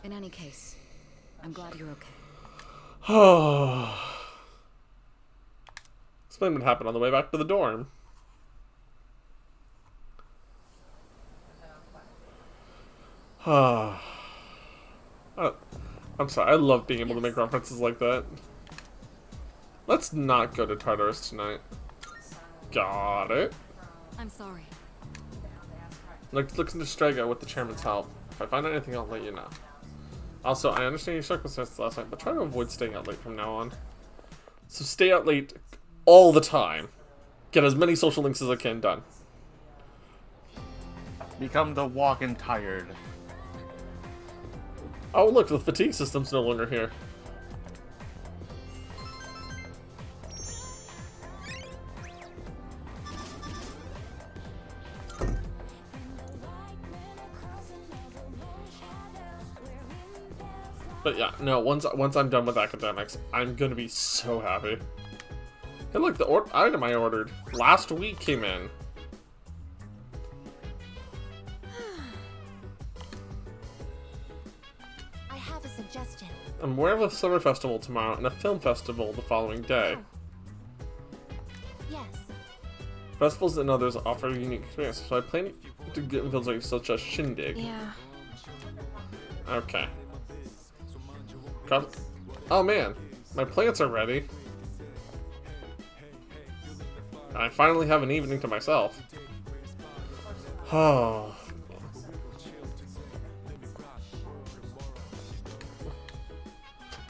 In any case, I'm glad you're okay. Explain what happened on the way back to the dorm. I'm sorry, I love being able to make references like that. Let's not go to Tartarus tonight. Got it. I'm sorry. Let's look into Strega with the chairman's help. If I find anything, I'll let you know. Also, I understand your circumstances last night, but try to avoid staying out late from now on. So stay out late all the time. Get as many social links as I can done. Become the walking tired. Oh, look, the fatigue system's no longer here. But yeah, no, once I'm done with academics, I'm gonna be so happy. Hey look, the item I ordered last week came in. I have a suggestion. I'm aware of a summer festival tomorrow and a film festival the following day. Yes. Festivals and others offer unique experiences, so I plan to get involved like such as Shindig. Yeah. Okay. Oh man, my plants are ready. I finally have an evening to myself. Oh.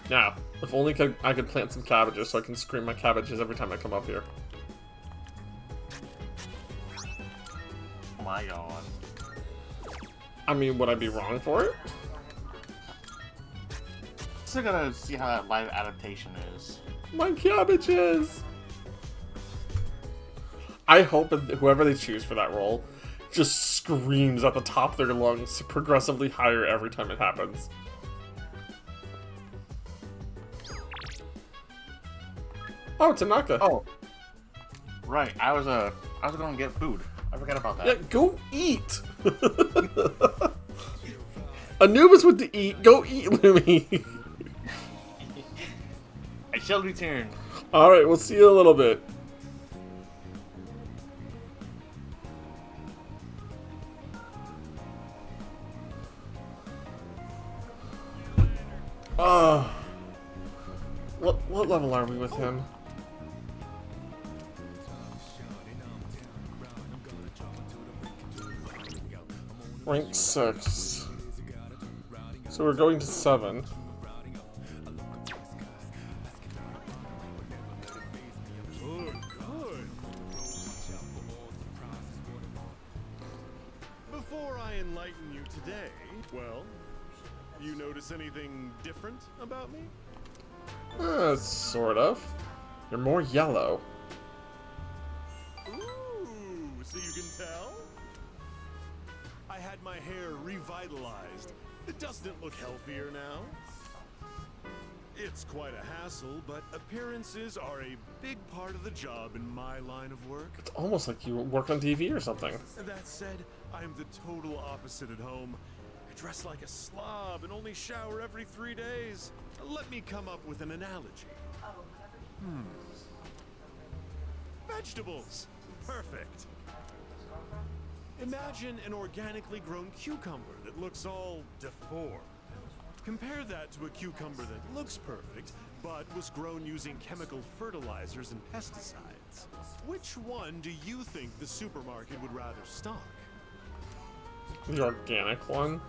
Now, if only I could plant some cabbages so I can scream my cabbages every time I come up here. Oh my god. I mean, would I be wrong for it? Still gotta see how that live adaptation is. My cabbages! I hope that whoever they choose for that role just screams at the top of their lungs progressively higher every time it happens. Oh, Tanaka. Oh, right. I was gonna get food. I forgot about that. Yeah, go eat! Anubis went to eat. Go eat, Lumi! shall return. Alright, we'll see you in a little bit. What level are we with him? Rank 6. So we're going to 7. Before I enlighten you today, well, you notice anything different about me? Sort of. You're more yellow. Ooh, so you can tell? I had my hair revitalized. Doesn't it look healthier now? It's quite a hassle, but appearances are a big part of the job in my line of work. It's almost like you work on TV or something. That said, I'm the total opposite at home. I dress like a slob and only shower every 3 days. Let me come up with an analogy. Vegetables. Perfect. Imagine an organically grown cucumber that looks all deformed. Compare that to a cucumber that looks perfect, but was grown using chemical fertilizers and pesticides. Which one do you think the supermarket would rather stock? The organic one?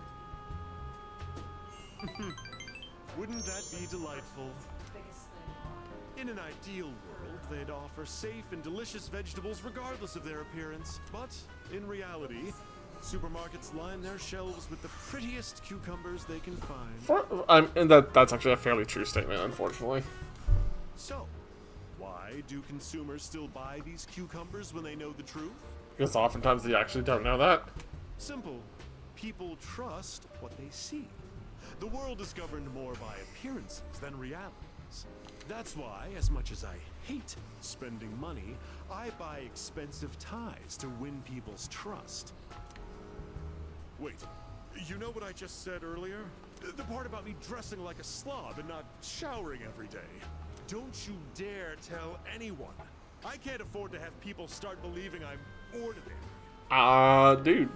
Wouldn't that be delightful? In an ideal world, they'd offer safe and delicious vegetables regardless of their appearance. But in reality, supermarkets line their shelves with the prettiest cucumbers they can find. And that's actually a fairly true statement, unfortunately. So, why do consumers still buy these cucumbers when they know the truth? Because oftentimes they actually don't know that. Simple. People trust what they see. The world is governed more by appearances than realities. That's why, as much as I hate spending money, I buy expensive ties to win people's trust. Wait, you know what I just said earlier? The part about me dressing like a slob and not showering every day. Don't you dare tell anyone. I can't afford to have people start believing I'm ordinary. Dude.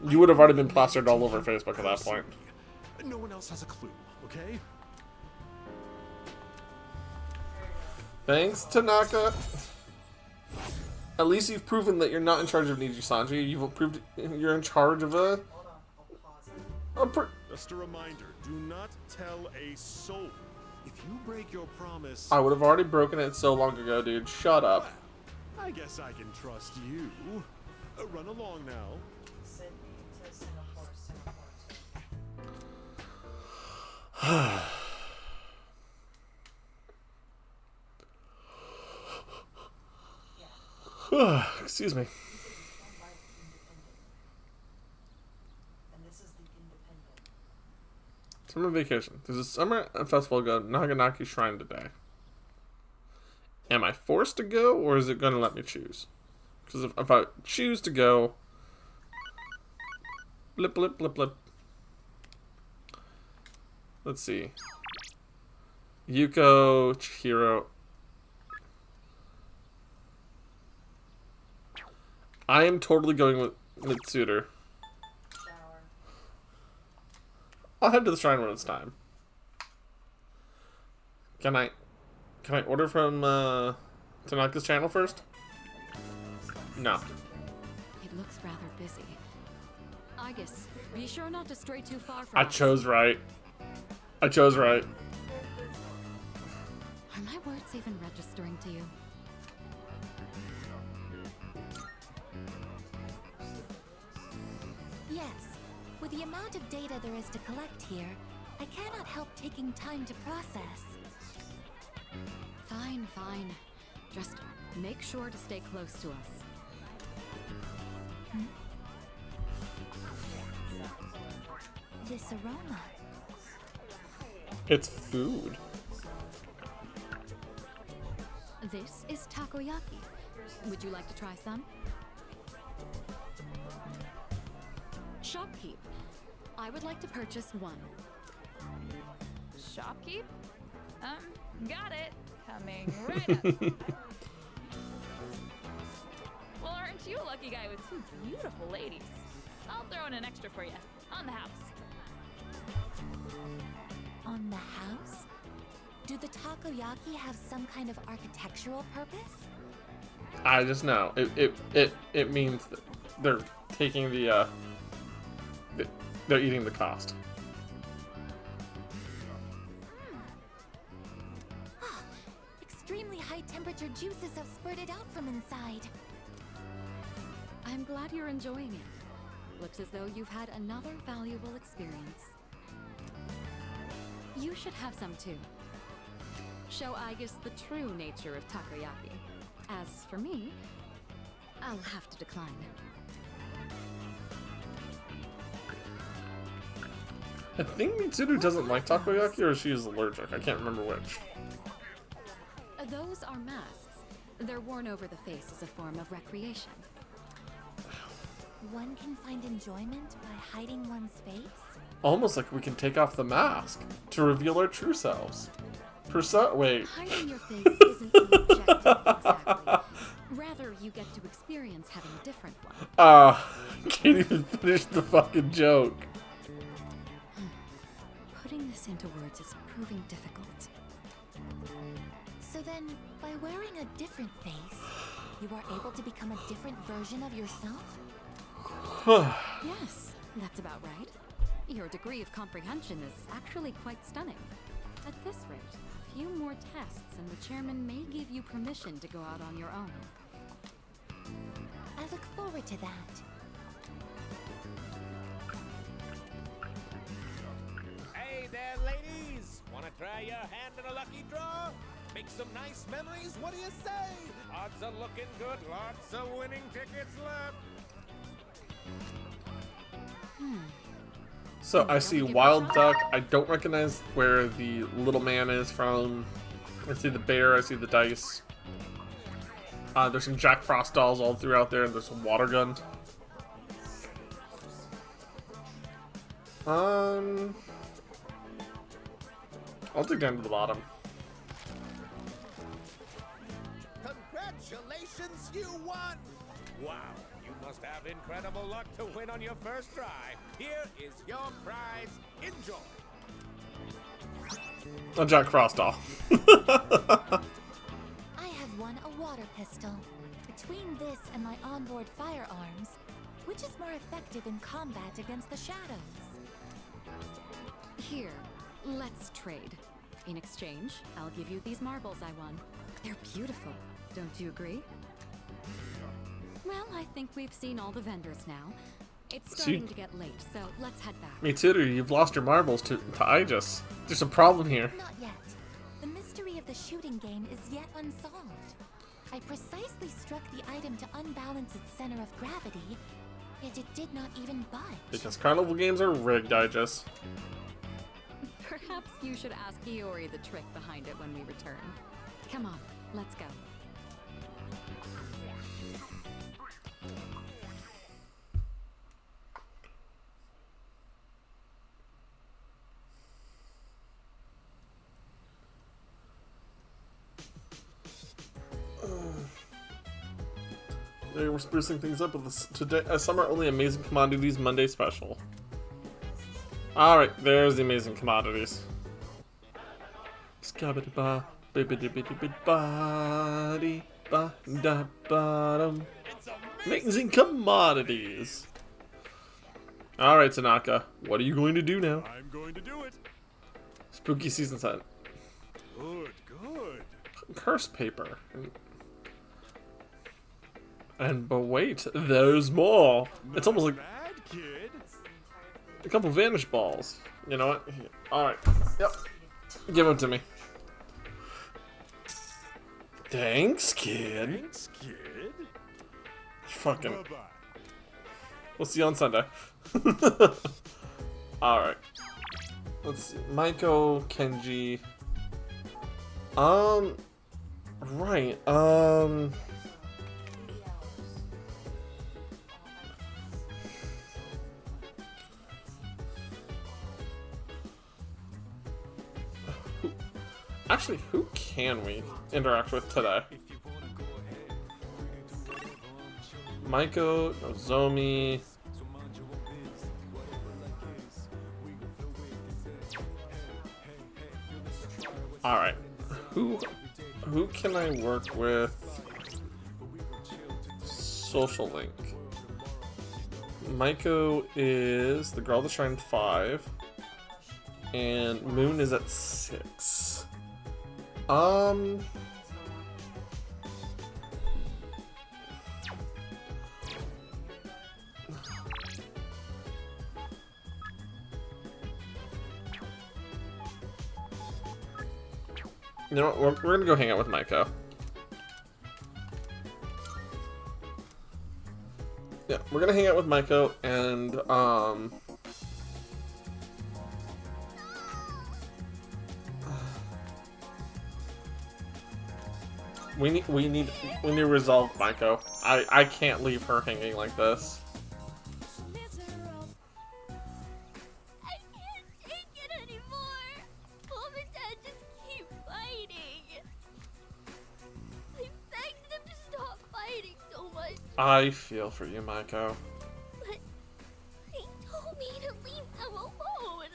You would have already been plastered all over Facebook at that point. No one else has a clue, okay? Thanks, Tanaka. At least you've proven that you're not in charge of Niji Sanji. You've proved you're in charge of a Just a reminder, do not tell a soul. If you break your promise... I would have already broken it so long ago, dude. Shut up. Well, I guess I can trust you. Run along now. Sydney to Singapore, Excuse me. and this is the Independent. Summer vacation. There's a summer festival go Naganaki Shrine today. Am I forced to go, or is it going to let me choose? Because if I choose to go... Blip, blip, blip, blip. Let's see. Yuko, Chihiro. I am totally going with Mitsuda. Shower. I'll head to the shrine when it's time. Can I order from Tanaka's channel first? No. It looks rather busy. I guess be sure not to stray too far from I us. chose right. I chose right. Are my words even registering to you? Yes. With the amount of data there is to collect here, I cannot help taking time to process. Fine, fine. Just make sure to stay close to us. This aroma. It's food. This is takoyaki. Would you like to try some? Shopkeep. I would like to purchase one. Shopkeep? Got it. Coming right up. Well, aren't you a lucky guy with two beautiful ladies? I'll throw in an extra for you. On the house. On the house? Do the takoyaki have some kind of architectural purpose? I just know it means that they're taking they're eating the cost. Extremely high temperature juices have spurted out from inside. I'm glad you're enjoying it. Looks as though you've had another valuable experience. You should have some too. Show Aigis the true nature of takoyaki. As for me, I'll have to decline. I think Mitsuru doesn't like takoyaki, or she is allergic. I can't remember which. Those are masks. They're worn over the face as a form of recreation. One can find enjoyment by hiding one's face? Almost like we can take off the mask to reveal our true selves. Wait. Hiding your face isn't the objective, exactly. Rather, you get to experience having a different one. Can't even finish the fucking joke. Putting this into words is proving difficult. So then, by wearing a different face, you are able to become a different version of yourself? Yes, that's about right. Your degree of comprehension is actually quite stunning. At this rate, a few more tests and the chairman may give you permission to go out on your own. I look forward to that. Hey there, ladies! Wanna try your hand in a lucky draw? Make some nice memories? What do you say? Odds are looking good. Lots of winning tickets left. So I see Wild Duck. I don't recognize where the little man is from. I see the bear. I see the dice. There's some Jack Frost dolls all throughout there, and there's some water gun. I'll dig down to the bottom. Congratulations, you won! Wow, you must have incredible luck to win on your first try. Here is your prize. Enjoy. A Jack Frost doll. I have won a water pistol. Between this and my onboard firearms, which is more effective in combat against the shadows? Here, let's trade. In exchange, I'll give you these marbles I won. They're beautiful, don't you agree? Well, I think we've seen all the vendors now. It's starting to get late, so let's head back. Mitsuru, you've lost your marbles to Aegis. There's a problem here. Not yet. The mystery of the shooting game is yet unsolved. I precisely struck the item to unbalance its center of gravity, yet it did not even budge. Because carnival games are rigged, Aegis. Perhaps you should ask Iori the trick behind it when we return. Come on, let's go. They were sprucing things up with this today. A summer only amazing commodities Monday special. Alright, there's the amazing commodities. Scabba-da-ba, bibba-dibba-dibba-ba-dee, ba-da-ba-dum. Amazing commodities. Alright, Tanaka, what are you going to do now? I'm going to do it. Spooky season set. Good, good. Curse paper. But wait, there's more. It's almost like Bad kid. a couple vanish balls. You know what? Alright. Yep. Give them to me. Thanks, kid. Thanks, kid. Fucking. Bye-bye. We'll see you on Sunday. Alright. Let's see. Maiko, Kenji. Right. Actually, who can we interact with today? Maiko, Nozomi. Alright. Who can I work with? Social Link. Maiko is the girl that's Shrine 5. And Moon is at 6. You know what? We're gonna go hang out with Maiko. Yeah, we're gonna hang out with Maiko and we need to resolve Maiko. I can't leave her hanging like this. I can't take it anymore. Mom and Dad just keep fighting. I begged them to stop fighting so much, I feel for you, Maiko. but they told me to leave them alone.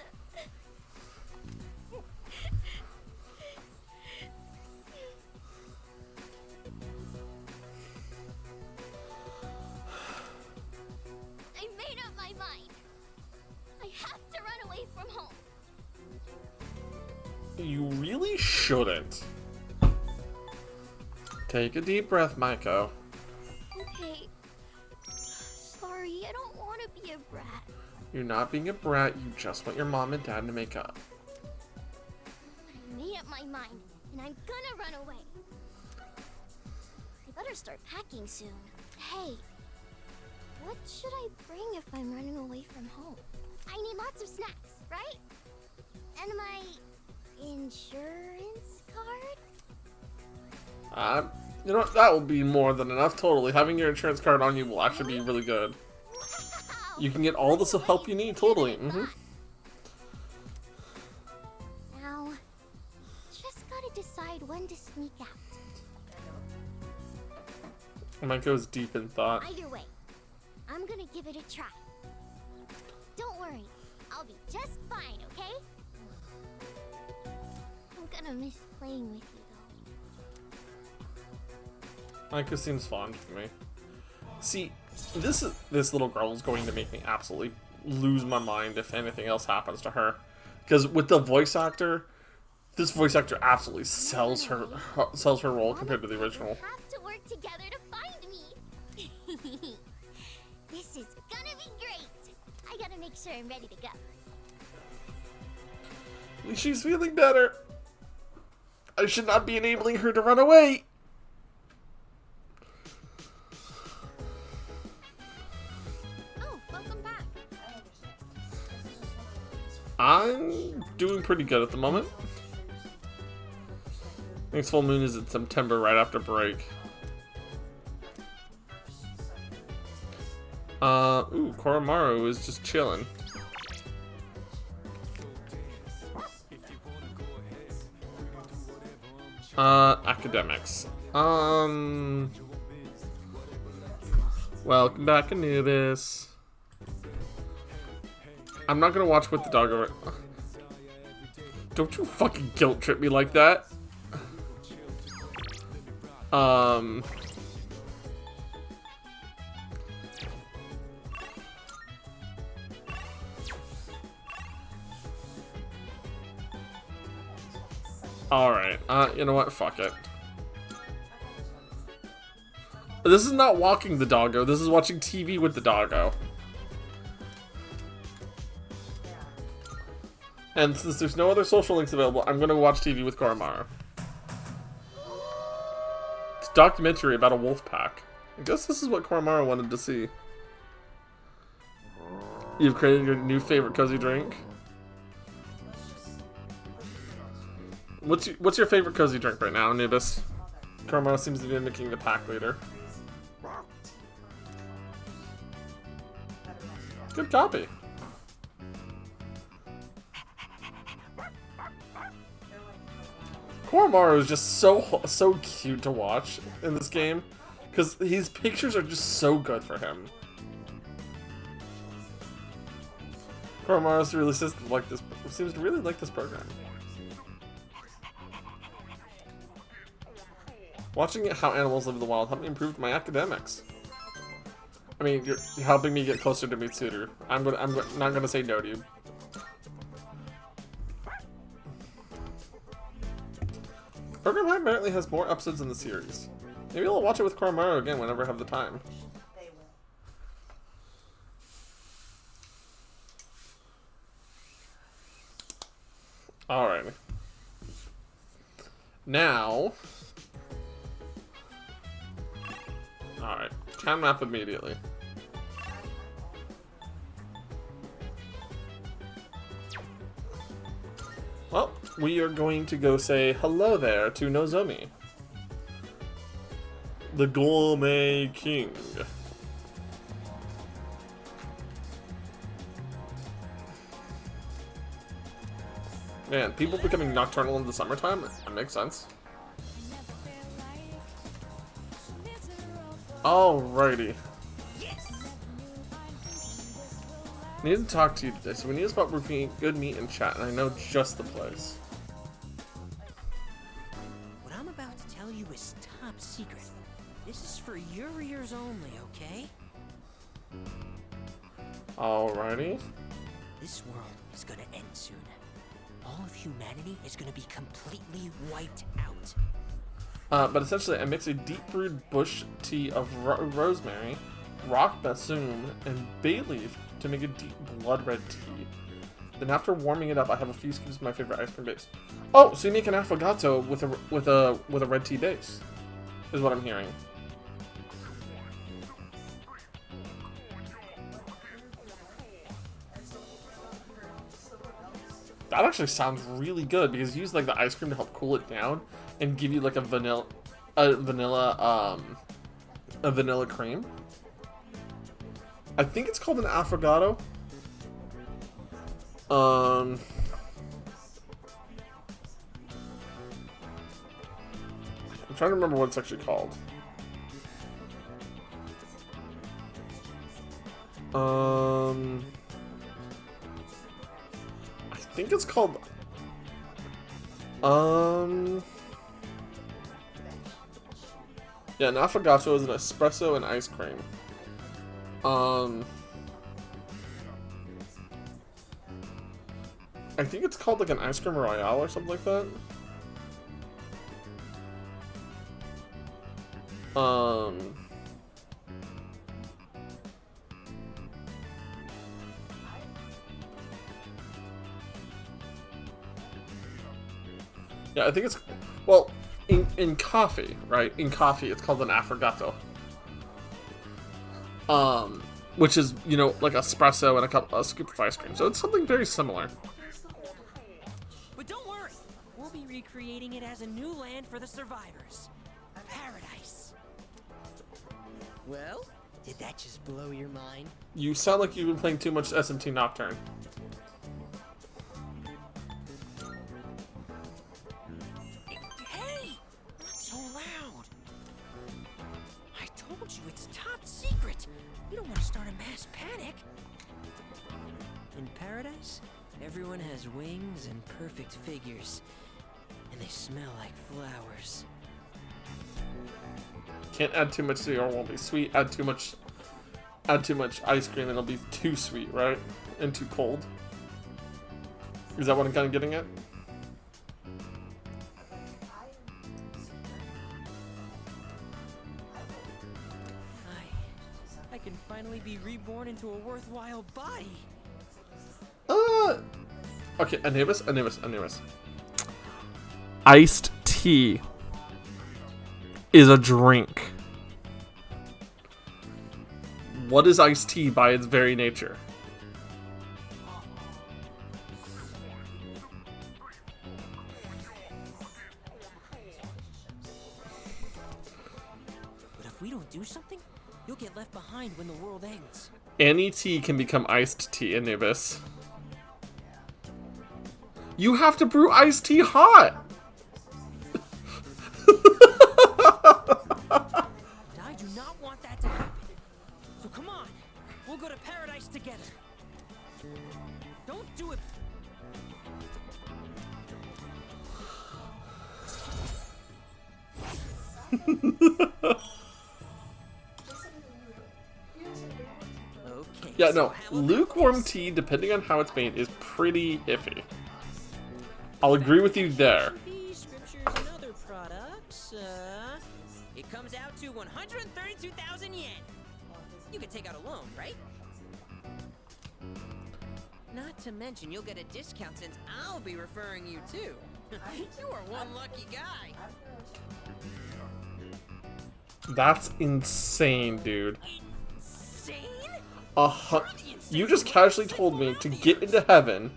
I made up my mind. I have to run away from home. You really shouldn't. Take a deep breath, Maiko. Okay. Sorry, I don't want to be a brat. You're not being a brat, you just want your mom and dad to make up. I made up my mind, and I'm gonna run away. I better start packing soon. Hey, what should I bring if I'm running away from home? I need lots of snacks, right? And my insurance card? You know what? That will be more than enough, totally. Having your insurance card on you will actually be really good. Wow! You can get all the help you need, totally. Now, just gotta decide when to sneak out. Maiko's deep in thought. Either way, I'm gonna give it a try. Don't worry, I'll be just fine, okay? I'm gonna miss playing with you, though. Maiko seems fond of me. See, this little girl is going to make me absolutely lose my mind if anything else happens to her. Because with the voice actor, this voice actor absolutely sells her role compared to the original. We have to work together to find me. This is gonna be great. I gotta make sure I'm ready to go. At least she's feeling better. I should not be enabling her to run away. Oh, welcome back. I'm doing pretty good at the moment. Next full moon is in September, right after break. Ooh, Koromaru is just chilling. Academics. Welcome back, Anubis. I'm not gonna watch with the dog over. Don't you fucking guilt trip me like that. Alright, you know what? Fuck it. This is not walking the doggo, this is watching TV with the doggo. And since there's no other social links available, I'm gonna watch TV with Koromaru. It's a documentary about a wolf pack. I guess this is what Koromaru wanted to see. You've created your new favorite cozy drink? What's your favorite cozy drink right now, Anubis? Koromaru seems to be mimicking the pack leader. Good copy. Koromaru is just so cute to watch in this game, because his pictures are just so good for him. Koromaru really seems to really like this program. Watching how animals live in the wild helped me improve my academics. I mean, you're helping me get closer to Mitsuru. I'm not gonna say no to you. Program High apparently has more episodes in the series. Maybe I'll watch it with Koromaru again whenever I have the time. They will. Alright. Now... Alright. Town map immediately. Well, we are going to go say hello there to Nozomi, the Gourmet King. Man, people becoming nocturnal in the summertime? That makes sense. Alrighty. I need to talk to you today, so we need to spot roofing good meat and chat, and I know just the place. What I'm about to tell you is top secret. This is for your ears only, okay? Alrighty. This world is gonna end soon. All of humanity is gonna be completely wiped out. But essentially, I mix a deep brewed bush tea of rosemary, rock bassoon, and bay leaf to make a deep blood red tea. Then after warming it up, I have a few scoops of my favorite ice cream base. Oh, so you make an affogato with a red tea base, is what I'm hearing. That actually sounds really good because you use like the ice cream to help cool it down and give you like a vanilla cream. I think it's called an affogato. I'm trying to remember what it's actually called. I think it's called yeah, an affogato is an espresso and ice cream. I think it's called like an ice cream royale or something like that. Yeah, I think it's, well, in coffee, right? In coffee, it's called an affogato. Which is, you know, like espresso and a scoop of ice cream. So it's something very similar. But don't worry, we'll be recreating it as a new land for the survivors. Paradise. Well, did that just blow your mind? You sound like you've been playing too much SMT Nocturne. Hey! Not so loud! I told you it's top secret! You don't want to start a mass panic! In paradise, everyone has wings and perfect figures. And they smell like flowers. Can't add too much so it won't be sweet. Add too much ice cream and it'll be too sweet, right? And too cold. Is that what I'm kind of getting at? I can finally be reborn into a worthwhile body. Okay, Anubis. Iced tea is a drink. What is iced tea by its very nature? But if we don't do something, you'll get left behind when the world ends. Any tea can become iced tea, Anubis. You have to brew iced tea hot! want that to happen. So come on, we'll go to paradise together. Don't do it. Okay. Yeah, so no, how about lukewarm this? tea, depending on how it's made, is pretty iffy. I'll agree with you there. These scriptures and other products, it comes out to 132,000 yen. You could take out a loan, right? Not to mention, you'll get a discount since I'll be referring you too. You are one lucky guy. That's insane, dude. Insane? You just casually told me to get into heaven,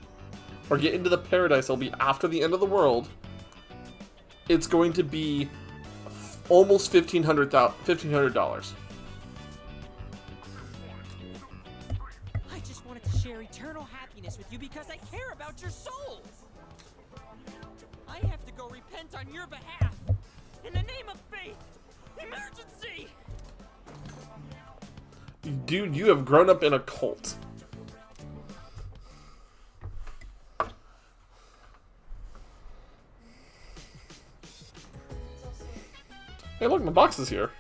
or get into the paradise it'll be after the end of the world. It's going to be almost $1,500. I just wanted to share eternal happiness with you because I care about your soul. I have to go repent on your behalf. In the name of faith. Emergency! Dude, you have grown up in a cult. Hey, look, my box is here.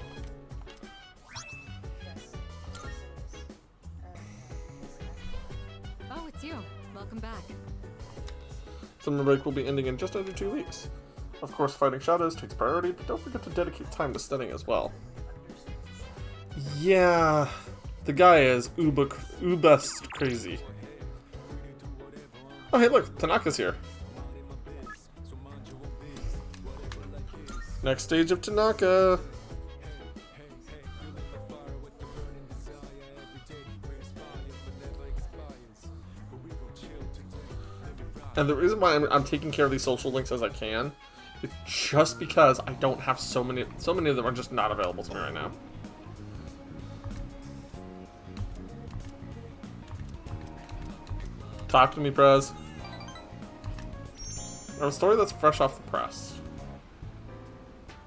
Oh, it's you. Welcome back. Summer break will be ending in just under 2 weeks. Of course, fighting shadows takes priority, but don't forget to dedicate time to studying as well. Yeah, the guy is ubest crazy. Oh, hey, look, Tanaka's here. Next stage of Tanaka. And the reason why I'm taking care of these social links as I can is just because I don't have so many of them are just not available to me right now. Talk to me, Prez. Or a story that's fresh off the press.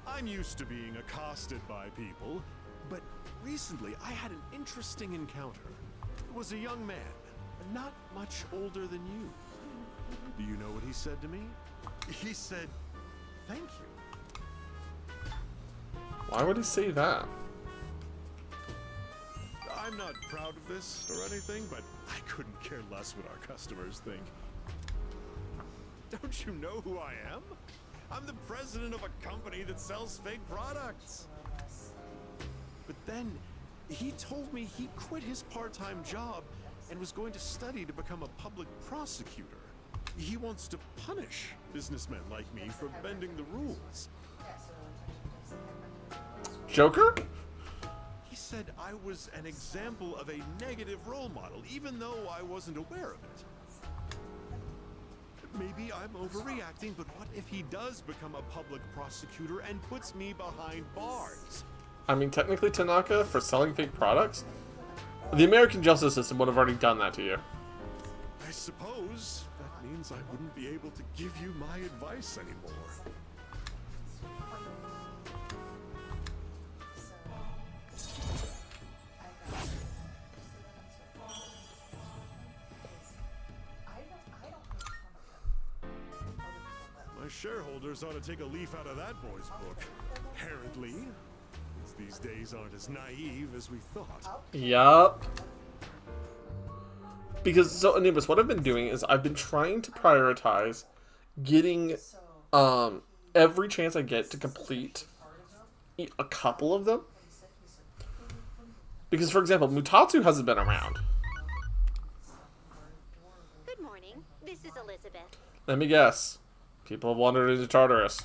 I'm used to being accosted by people, but recently I had an interesting encounter. It was a young man, not much older than you. Do you know what he said to me? He said, "Thank you." Why would he say that? I'm not proud of this or anything, but I couldn't care less what our customers think. Don't you know who I am? I'm the president of a company that sells fake products. But then, he told me he quit his part-time job and was going to study to become a public prosecutor. He wants to punish businessmen like me for bending the rules. Joker? He said I was an example of a negative role model, even though I wasn't aware of it. Maybe I'm overreacting, but what if he does become a public prosecutor and puts me behind bars? I mean, technically, Tanaka, for selling fake products, the American justice system would have already done that to you. I suppose that means I wouldn't be able to give you my advice anymore. My shareholders ought to take a leaf out of that boy's book. Apparently, since these days aren't as naive as we thought. Yup. Because, so, Anubis, what I've been doing is I've been trying to prioritize getting every chance I get to complete a couple of them. Because, for example, Mutatsu hasn't been around. Good morning. This is Elizabeth. Let me guess. People have wandered into Tartarus.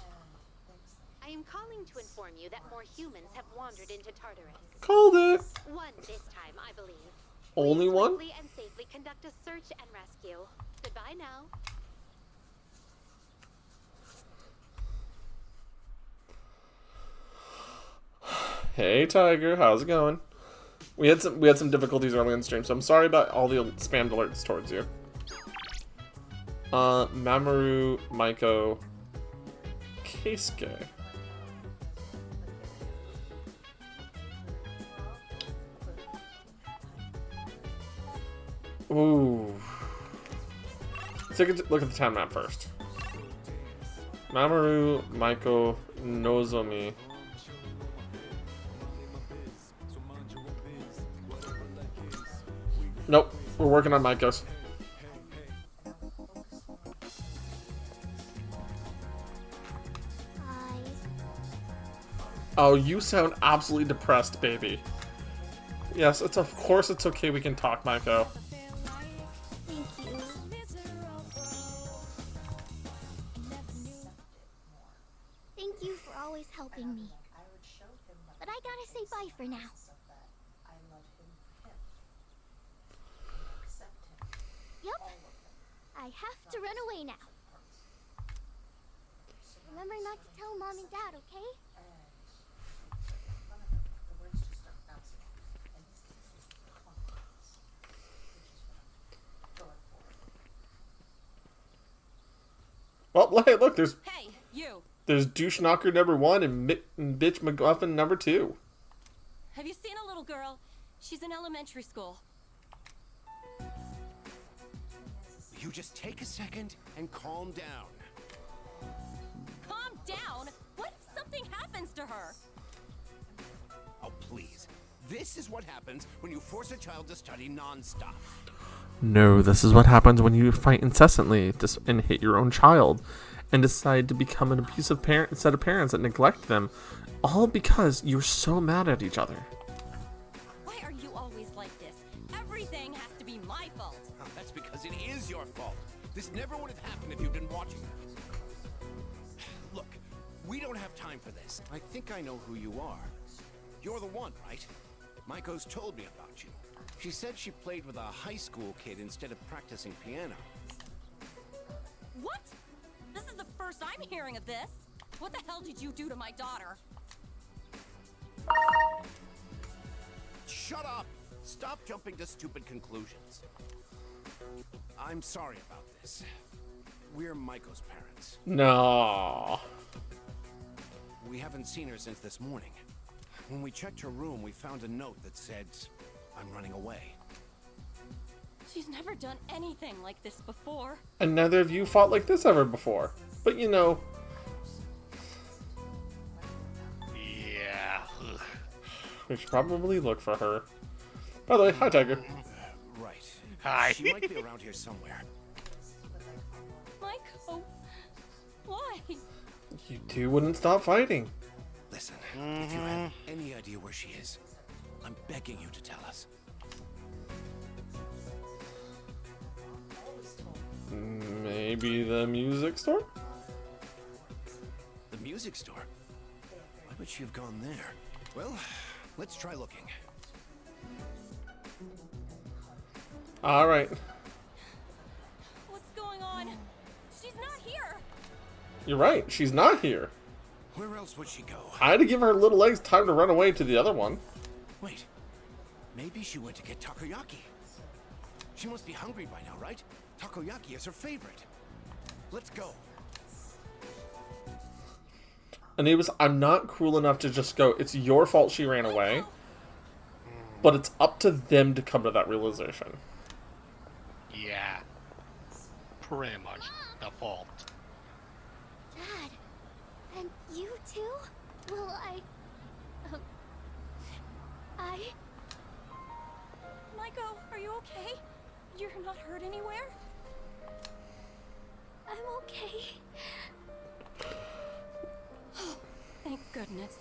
I am calling to inform you that more humans have wandered into Tartarus. Called it. One this time, I believe. Only one? Quickly and safely conduct a search and rescue. Goodbye now. Hey Tiger, how's it going? We had some difficulties early in the stream, so I'm sorry about all the spammed alerts towards you. Mamoru, Maiko, Keisuke. Ooh. Let's take a look at the town map first. Mamoru, Maiko, Nozomi. Nope, we're working on Maiko's. Oh, you sound absolutely depressed, baby. Yes, it's of course it's okay. We can talk, Maiko. Thank you. Thank you for always helping me. But I gotta say bye for now. Yep. I have to run away now. Remember not to tell Mom and Dad, okay? Well, hey, look, there's Hey, you. there's douche knocker number 1 and bitch McGuffin number 2. Have you seen a little girl? She's in elementary school. You just take a second and calm down. Calm down? What if something happens to her? Oh, please. This is what happens when you force a child to study non-stop. No, this is what happens when you fight incessantly and hit your own child and decide to become an abusive set of parents that neglect them, all because you're so mad at each other. Why are you always like this? Everything has to be my fault. Oh, that's because it is your fault. This never would have happened if you'd been watching us. Look, we don't have time for this. I think I know who you are. You're the one, right? Maiko's told me about you. She said she played with a high school kid instead of practicing piano. What? This is the first I'm hearing of this. What the hell did you do to my daughter? Shut up! Stop jumping to stupid conclusions. I'm sorry about this. We're Maiko's parents. No. We haven't seen her since this morning. When we checked her room, we found a note that said, "I'm running away." She's never done anything like this before. And neither of you fought like this ever before. But you know. Yeah. We should probably look for her. By the way, hi Tiger. Right. Hi. She might be around here somewhere. Maiko, why? You two wouldn't stop fighting. Listen, if you have any idea where she is, I'm begging you to tell us. Maybe the music store? The music store? Why would she have gone there? Well, let's try looking. Alright. What's going on? She's not here. You're right, she's not here. Where else would she go? I had to give her little legs time to run away to the other one. Wait, maybe she went to get takoyaki. She must be hungry by now, right? Takoyaki is her favorite. Let's go. Anubis, I'm not cruel enough to just go, it's your fault she ran away. But it's up to them to come to that realization. Yeah. Pretty much the fault. Dad, and you too? Well, Maiko, are you okay? You're not hurt anywhere? I'm okay. Thank goodness.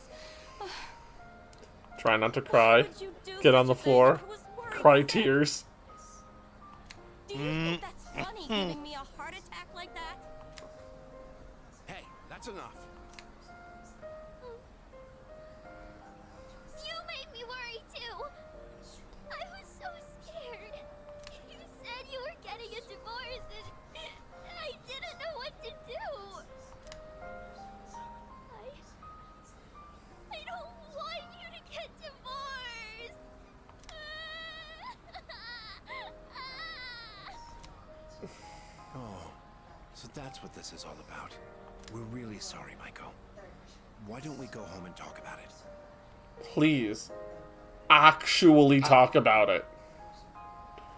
Try not to cry. Get on the floor. Cry tears. Do you think that's funny, giving me a heart attack like that? Hey, that's enough. You made me worry too. I was so scared. You said you were getting a divorce and I didn't know what to do. I don't want you to get divorced. Oh, so that's what this is all about. We're really sorry, Maiko. Why don't we go home and talk about it? Please. Actually talk about it.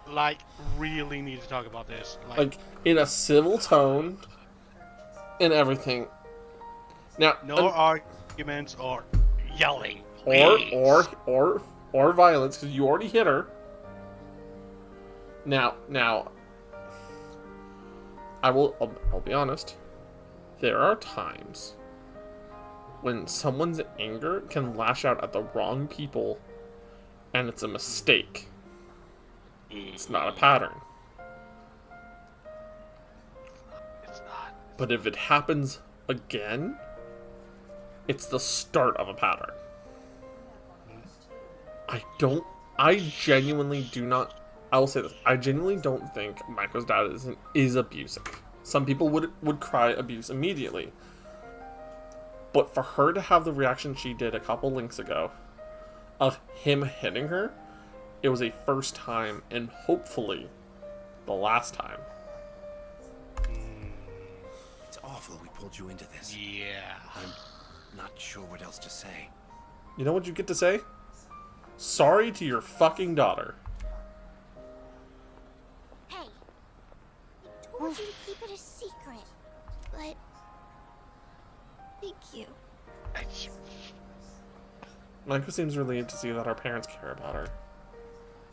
like, really need to talk about this. Like, in a civil tone and everything. Now, no arguments or yelling. Or violence, because you already hit her. Now, I'll be honest. There are times when someone's anger can lash out at the wrong people, and it's a mistake. It's not a pattern. It's not. But if it happens again, it's the start of a pattern. I genuinely do not, I will say this, I genuinely don't think Maiko's dad is abusive. Some people would cry abuse immediately. But for her to have the reaction she did a couple links ago, of him hitting her, it was a first time, and hopefully, the last time. It's awful we pulled you into this. Yeah. I'm not sure what else to say. You know what you get to say? Sorry to your fucking daughter. Hey, I told you to keep it a secret, but thank you. Maiko seems relieved to see that our parents care about her.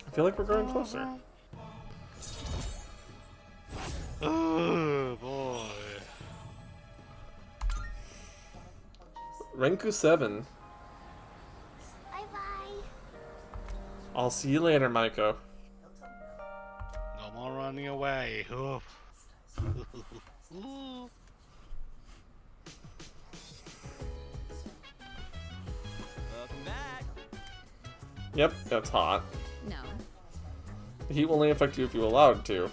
I feel like we're growing closer. Oh boy. Renku 7. I'll see you later, Maiko. No more running away. Oh. Yep, that's hot. No. The heat will only affect you if you allow it to.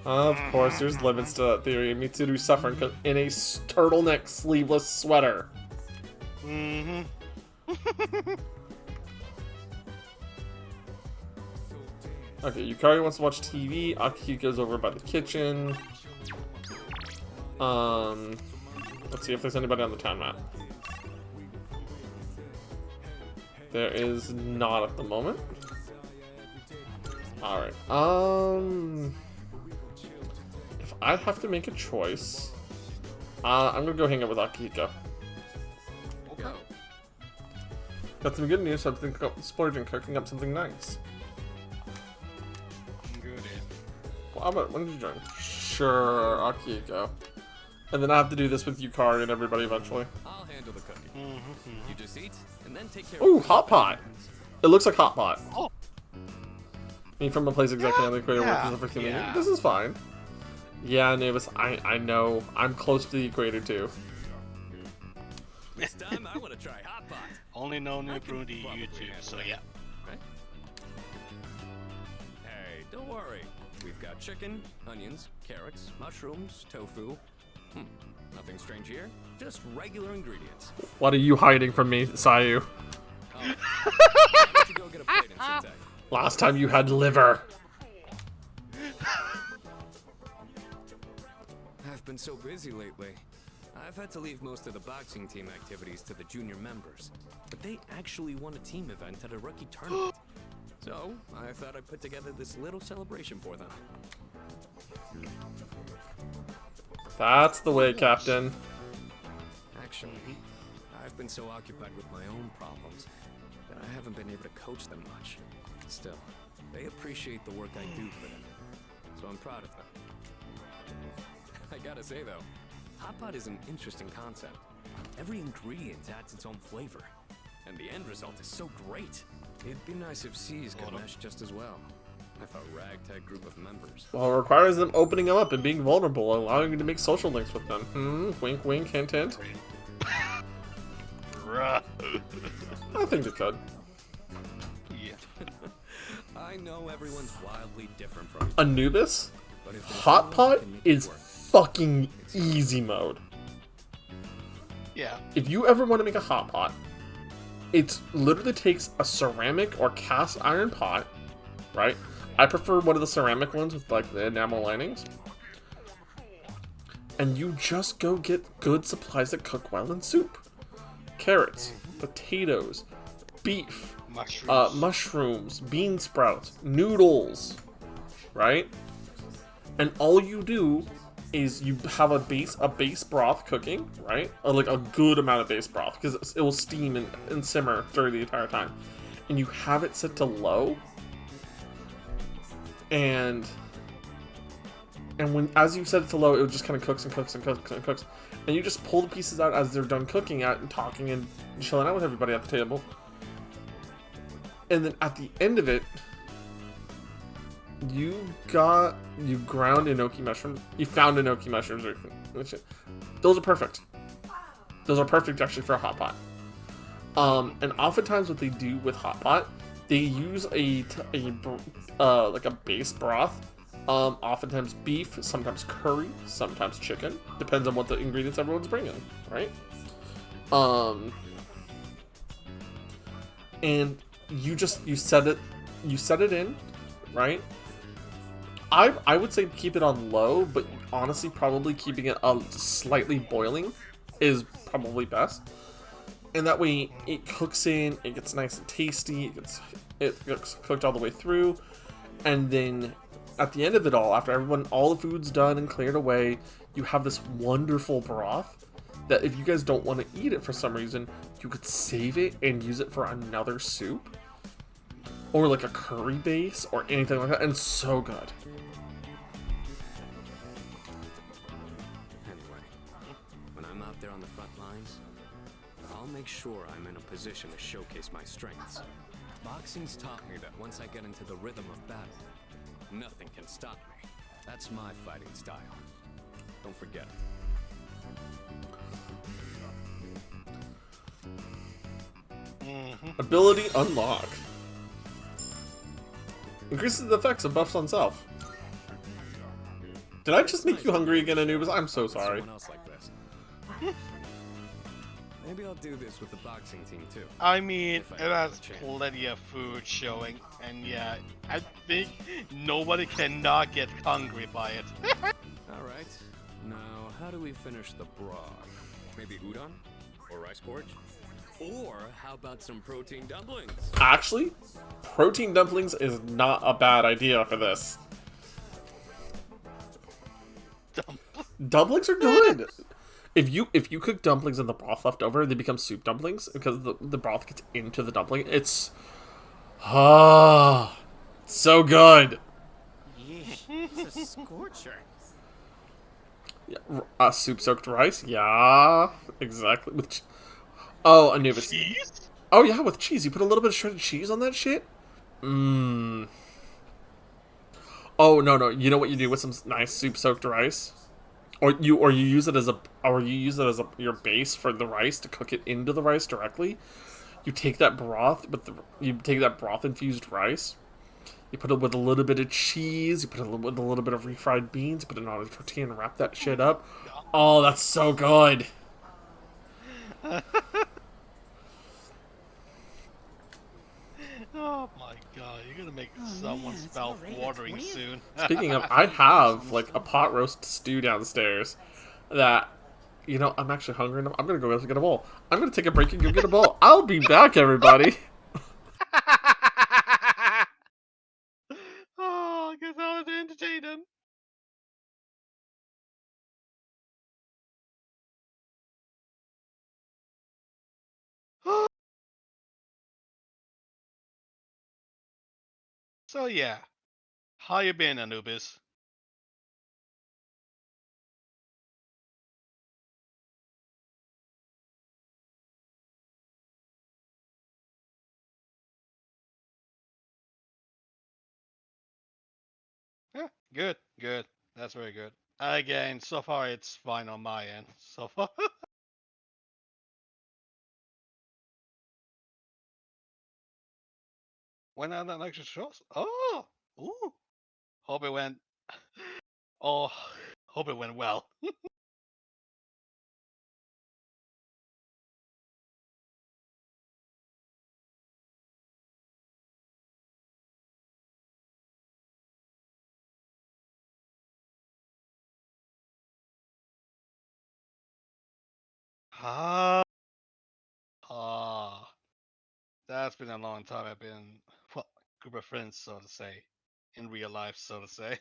Of course, there's limits to that theory. Mitsuru's suffering in a turtleneck sleeveless sweater. Mm-hmm. Okay, Yukari wants to watch TV. Akihiko's over by the kitchen. Let's see if there's anybody on the town map. There is not at the moment. Alright, if I have to make a choice, I'm gonna go hang out with Akihiko. Got some good news, so I'm thinking of splurging, cooking up something nice. Good. Well, how about, when did you join? Sure, Akihiko. And then I have to do this with Yukari and everybody eventually. I'll handle the cooking. Mm-hmm. You just eat, and then take care Ooh, of hot pot! It looks like hot pot. Oh. Me from a place exactly on the equator Yeah, working for humanity. yeah. This is fine. Yeah, Navis, I know. I'm close to the equator too. This time I want to try hot pot. Only known through the YouTube, so yeah. Right? Hey, don't worry. We've got chicken, onions, carrots, mushrooms, tofu. Nothing strange here. Just regular ingredients. What are you hiding from me, Sayu? Why don't you go get a plate and sit tight? Last time you had liver. I've been so busy lately. I've had to leave most of the boxing team activities to the junior members. But they actually won a team event at a rookie tournament. So, I thought I'd put together this little celebration for them. That's the way, Captain. Actually, I've been so occupied with my own problems that I haven't been able to coach them much. Still, they appreciate the work I do for them, so I'm proud of them. I gotta say though, hot pot is an interesting concept. Every ingredient adds its own flavor, and the end result is so great. It'd be nice if C's could mesh just as well. With a ragtag group of members. Well, it requires them opening them up and being vulnerable, allowing you to make social links with them. Wink, wink, hint, hint. I think they could. Yeah. I know everyone's wildly different from Anubis? but if there's Hot no one who pot can make it is work, fucking easy mode. Yeah. If you ever want to make a hot pot, it literally takes a ceramic or cast iron pot, right? I prefer one of the ceramic ones with like the enamel linings. And you just go get good supplies that cook well in soup. Carrots, potatoes, beef, mushrooms, bean sprouts, noodles, right? And all you do is you have a base broth cooking, right? Or like a good amount of base broth, because it will steam and simmer during the entire time. And you have it set to low. And when as you set it to low, it just kind of cooks and cooks and cooks and cooks. And you just pull the pieces out as they're done cooking out and talking and chilling out with everybody at the table. And then at the end of it, you ground enoki mushrooms. You found enoki mushrooms. Those are perfect. Those are perfect actually for a hot pot. And oftentimes what they do with hot pot, they use like a base broth. Oftentimes beef, sometimes curry, sometimes chicken. Depends on what the ingredients everyone's bringing, right? And you set it in, right? I would say keep it on low, but honestly, probably keeping it slightly boiling is probably best. And that way, it cooks in, it gets nice and tasty, it gets cooked all the way through, and then at the end of it all, after all the food's done and cleared away, you have this wonderful broth that if you guys don't want to eat it for some reason, you could save it and use it for another soup. Or like a curry base or anything like that, and it's so good. Anyway, when I'm out there on the front lines, I'll make sure I'm in a position to showcase my strengths. Boxing's taught me that once I get into the rhythm of battle, nothing can stop me. That's my fighting style. Don't forget it. Ability unlock. Increases the effects of buffs on self. Did I just make you hungry again, Anubis? I'm so sorry. Someone else like this. Maybe I'll do this with the boxing team too. I mean, it has plenty of food showing, and yeah, I think nobody cannot get hungry by it. Alright, now how do we finish the broth? Maybe udon? Or rice porridge? Or how about some protein dumplings? Actually, protein dumplings is not a bad idea for this. Dumplings are good. If you cook dumplings and the broth left over, they become soup dumplings because the broth gets into the dumpling. It's so good. Yeah, it's a scorcher. Yeah, soup soaked rice. Yeah, exactly. With oh, Anubis. Cheese? Oh yeah, with cheese. You put a little bit of shredded cheese on that shit. Mmm. Oh no. You know what you do with some nice soup soaked rice? Or you use it as your base for the rice to cook it into the rice directly. You take that broth infused rice. You put it with a little bit of cheese. You put it with a little bit of refried beans. You put it on a tortilla and wrap that shit up. Oh, that's so good. Oh my god, you're gonna make someone's mouth watering soon. Speaking of, I have like a pot roast stew downstairs that, you know, I'm actually hungry enough. I'm gonna go get a bowl. I'm gonna take a break and go get a bowl. I'll be back, everybody. Oh, I guess I was entertaining. So yeah, how you been, Anubis? Yeah, good. That's very good. Again, so far it's fine on my end. So far. When are the next shows? Oh, ooh. Hope it went. Oh, hope it went well. Ah, that's been a long time. I've been, well, group of friends, so to say. in real life, so to say.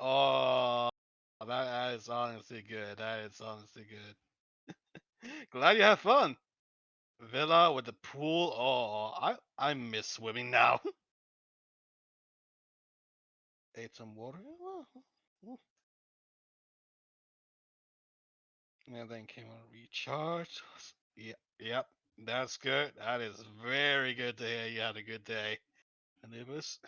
Oh, that is honestly good. That is honestly good. Glad you had fun. Villa with the pool. Oh, I miss swimming now. Ate some water. And then came on recharge. Yep, that's good. That is very good to hear. You had a good day, Anubis.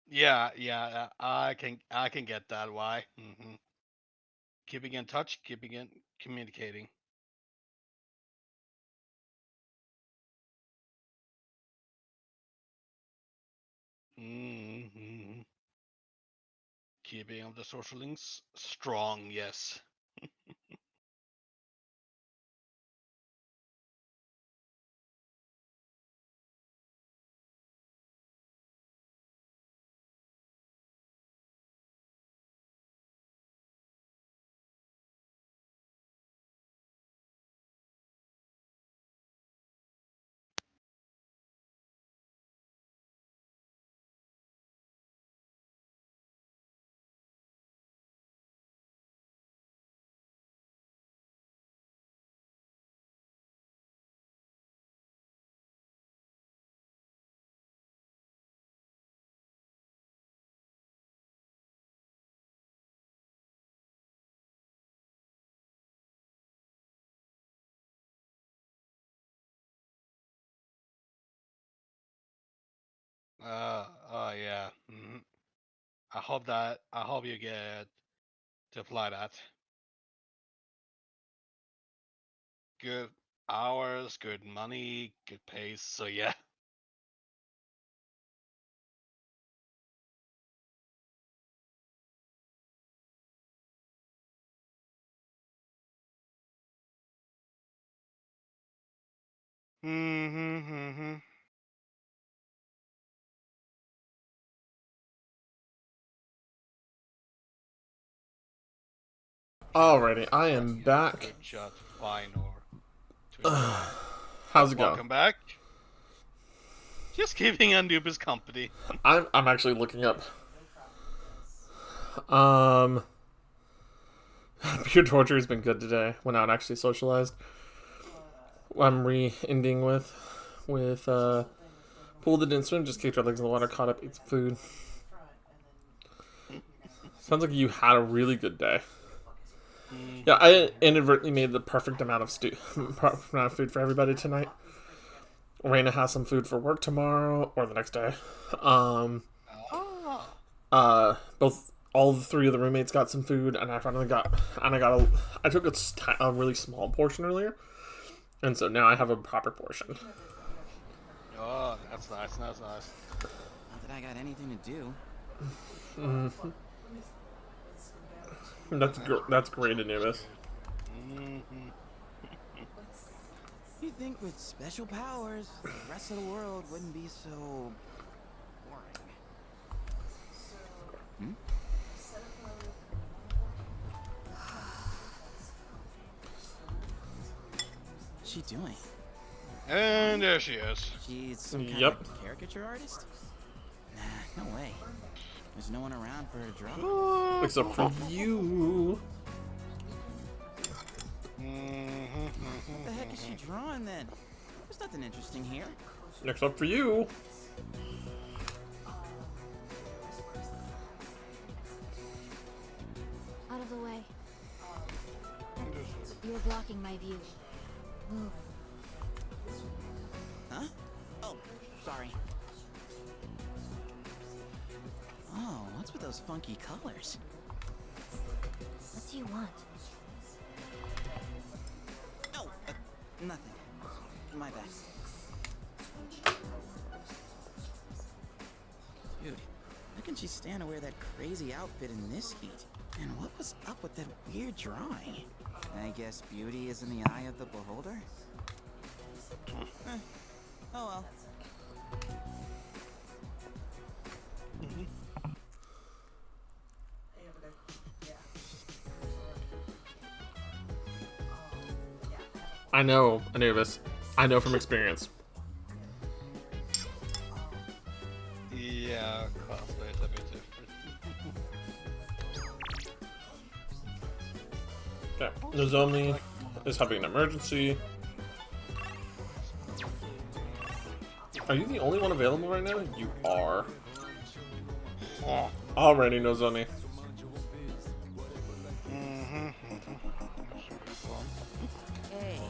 Yeah, I can get that. Why? Keeping in touch, keeping in communicating. Keeping up the social links strong. Yes. Oh yeah. I hope you get to apply that. Good hours, good money, good pace. So yeah. Alrighty, I am back. Good shot, fine or. How's it going? Welcome back. Just keeping Anubis company. I'm actually looking up. Pure torture has been good today. Went out and actually socialized. I'm re-ending with pool that didn't swim, just kicked our legs in the water, caught up, ate some food. Sounds like you had a really good day. Yeah, I inadvertently made the perfect amount of food for everybody tonight. Raina has some food for work tomorrow or the next day. All the three of the roommates got some food, and I took a really small portion earlier, and so now I have a proper portion. Oh, that's nice. That's nice. Not that I got anything to do. That's great, Anubis. You think with special powers, the rest of the world wouldn't be so boring? What's she doing? And there she is. She's some kind of caricature artist? Nah, no way. There's no one around for her to draw. Except for you. What the heck is she drawing then? There's nothing interesting here. Except for you. Out of the way. You're blocking my view. Move. Huh? Oh, sorry. Oh, what's with those funky colors? What do you want? Oh, nothing. My bad. Dude, how can she stand to wear that crazy outfit in this heat? And what was up with that weird drawing? I guess beauty is in the eye of the beholder? Oh well. I know, Anubis. I know from experience. Yeah, cosplay is a bit different. Okay, Nozomi is having an emergency. Are you the only one available right now? You are. Oh. Already, Nozomi. Hey.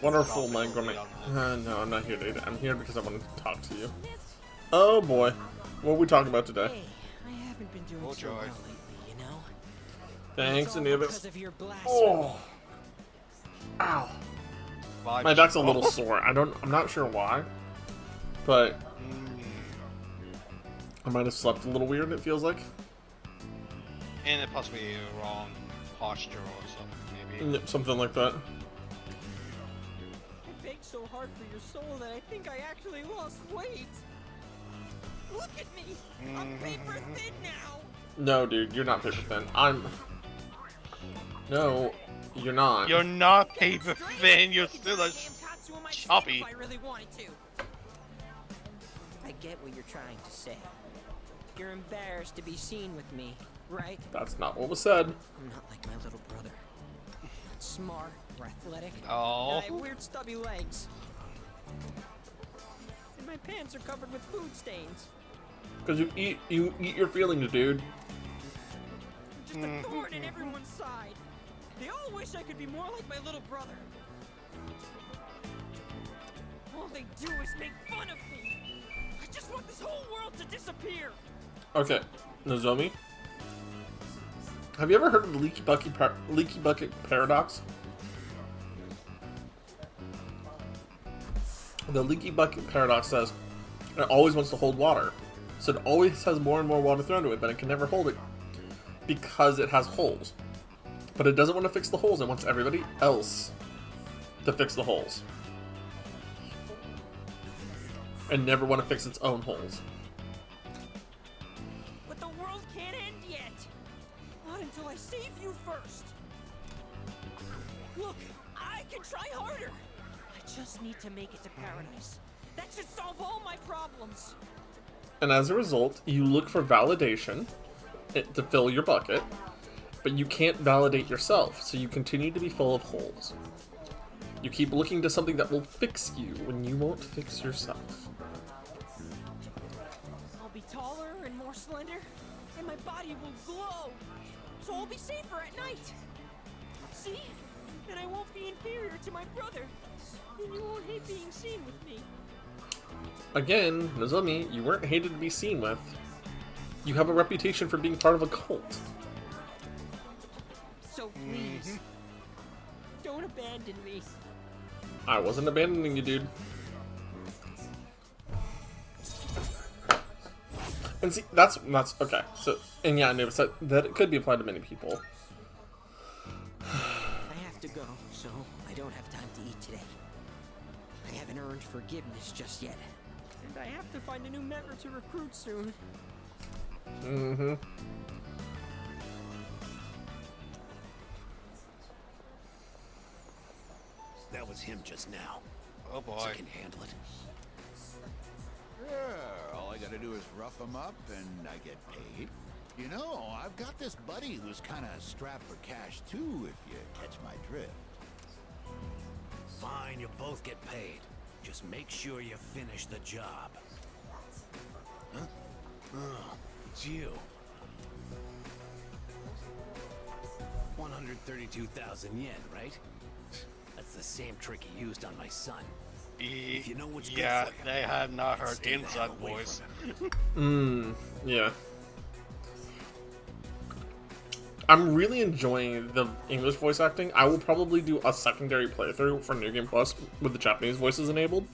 Wonderful, my gourmet. No, I'm not here to eat it. I'm here because I wanted to talk to you. Oh boy. What are we talking about today? Hey, I haven't been doing so well lately, you know? Thanks, Anubis. Because of your blasphemy. Oh. Ow. My back's a little sore. I'm not sure why. But I might have slept a little weird, it feels like. And it possibly wrong posture or something, maybe. Something like that. I baked so hard for your soul that I think I actually lost weight. Look at me! I'm paper thin now! No, dude, you're not paper thin. No, you're not. You're not paper thin, you're still a choppy. I really wanted to. I get what you're trying to say. You're embarrassed to be seen with me, right? That's not what was said. I'm not like my little brother. Not smart or athletic. Oh. And I have weird stubby legs. And my pants are covered with food stains. Because you eat your feelings, dude. Just a thorn in everyone's side. They all wish I could be more like my little brother. All they do is make fun of me. I just want this whole world to disappear. Okay, Nozomi. Have you ever heard of the leaky bucket paradox? The leaky bucket paradox says it always wants to hold water. So it always has more and more water thrown to it, but it can never hold it because it has holes. But it doesn't want to fix the holes, it wants everybody else to fix the holes. And never want to fix its own holes. But the world can't end yet. Not until I save you first. Look, I can try harder. I just need to make it to paradise. That should solve all my problems. And as a result, you look for validation to fill your bucket, but you can't validate yourself, so you continue to be full of holes. You keep looking to something that will fix you when you won't fix yourself. I'll be taller and more slender, and my body will glow, so I'll be safer at night. See? And I won't be inferior to my brother, and you won't hate being seen with me. Again, Nozomi, you weren't hated to be seen with. You have a reputation for being part of a cult. So please, don't abandon me. I wasn't abandoning you, dude. And see, that's okay. So, and yeah, Anubis, that it could be applied to many people. I have to go, so I don't have time to eat today. I haven't earned forgiveness just yet. And I have to find a new member to recruit soon. Mm-hmm. That was him just now. Oh boy. So I can handle it. Yeah, all I gotta do is rough them up and I get paid. You know, I've got this buddy who's kind of strapped for cash too, if you catch my drift. Fine, you both get paid. Just make sure you finish the job. Huh? Oh, it's you. 132,000 yen, right? That's the same trick he used on my son. If you know what's good Yeah, for you, they have not heard stay the inside hell away voice. Yeah. I'm really enjoying the English voice acting. I will probably do a secondary playthrough for New Game Plus with the Japanese voices enabled,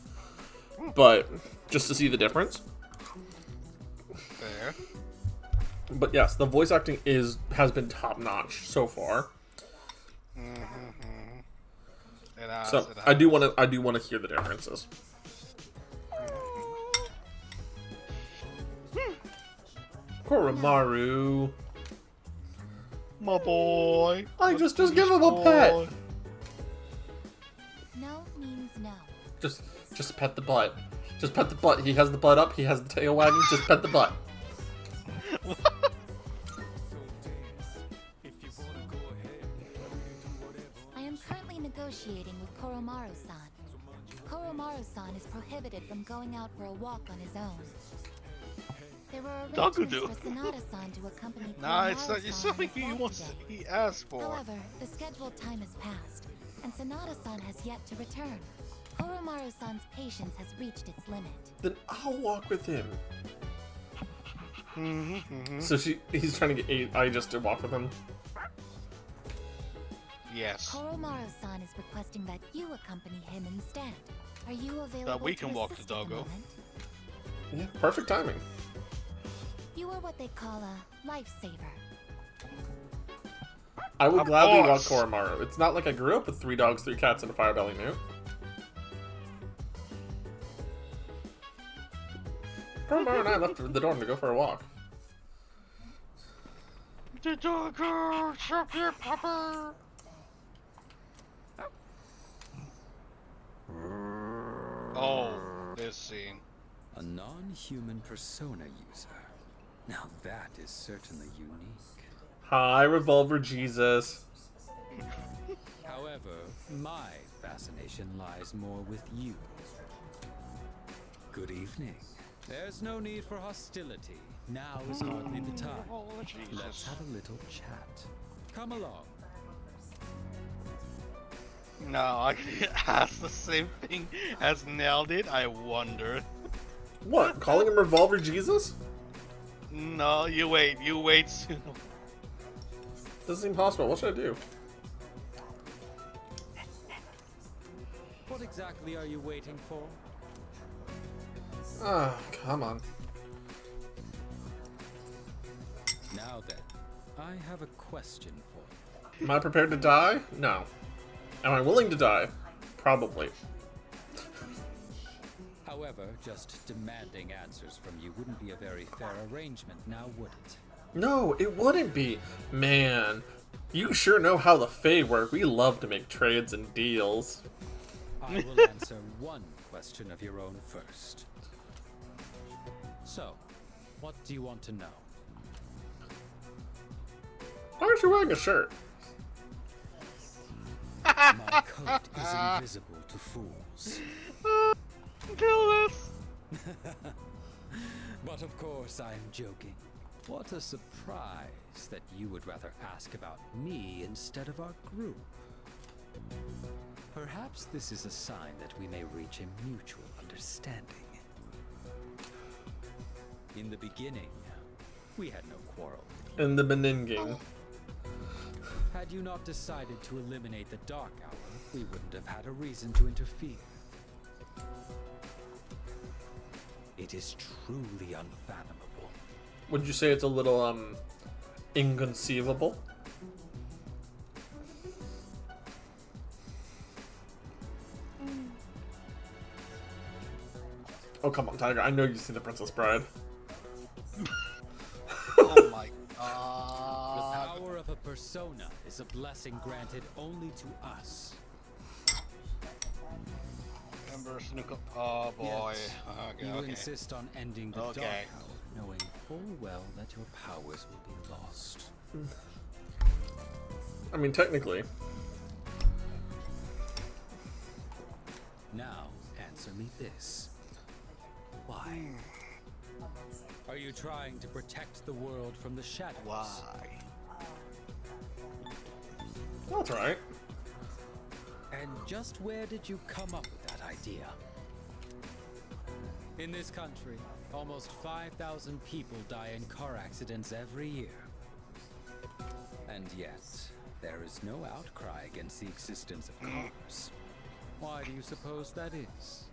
but just to see the difference. Fair. But yes, the voice acting has been top notch so far. It has, So it I do has. want to hear the differences. Koromaru. My boy. Just give him a pet. No means no. Just pet the butt. Just pet the butt. He has the butt up. He has the tail wagging. Just pet the butt. I am currently negotiating with Koromaru-san. Koromaru-san is prohibited from going out for a walk on his own. There were arrangements Dakudu. for Sanada-san to accompany Nah, it's not. Koromaru-san It's on something his he walk wants. today. He asked for. However, the scheduled time has passed, and Sanada-san has yet to return. Koromaru-san's patience has reached its limit. Then I'll walk with him. So he's trying to get just to walk with him. Yes. Koromaru-san is requesting that you accompany him instead. Are you available That we to can walk the assist at doggo. moment? Yeah, perfect timing. You are what they call a lifesaver. I would Of gladly walk course. Koromaru. It's not like I grew up with 3 dogs, 3 cats, and a fire belly newt. Koromaru and I left the dorm to go for a walk. The doggo, shop your pupper. Oh, this scene. A non-human persona user. Now that is certainly unique. Hi, Revolver Jesus. However, my fascination lies more with you. Good evening. There's no need for hostility. Now is hardly the time. Let's have a little chat. Come along. No, I asked the same thing as nailed it. I wonder. What? Calling him Revolver Jesus? No, you wait soon. Doesn't seem possible. What should I do? What exactly are you waiting for? Ah, come on. Now then, I have a question for you. Am I prepared to die? No. Am I willing to die? Probably. However, just demanding answers from you wouldn't be a very fair arrangement, now would it? No, it wouldn't be. Man, you sure know how the Fae work. We love to make trades and deals. I will answer one question of your own first. So, what do you want to know? Why aren't you wearing a shirt? My coat is invisible to fools. Kill this! But of course I'm joking. What a surprise that you would rather ask about me instead of our group. Perhaps this is a sign that we may reach a mutual understanding. In the beginning, we had no quarrel. In the Beninging. Had you not decided to eliminate the Dark Hour, we wouldn't have had a reason to interfere. It is truly unfathomable. Would you say it's a little, inconceivable? Oh, come on, Tiger. I know you've seen The Princess Bride. Oh my The god. power of a persona is a blessing granted only to us. Ember Snooker. Oh boy. Yes, Okay, you okay. insist on ending the Okay. Dark Hour, knowing full well that your powers will be lost. I mean, technically. Now, answer me this. Why? Are you trying to protect the world from the shadows? Why? That's right. And just where did you come up with that idea? In this country, almost 5,000 people die in car accidents every year. And yet, there is no outcry against the existence of cars. Why do you suppose that is?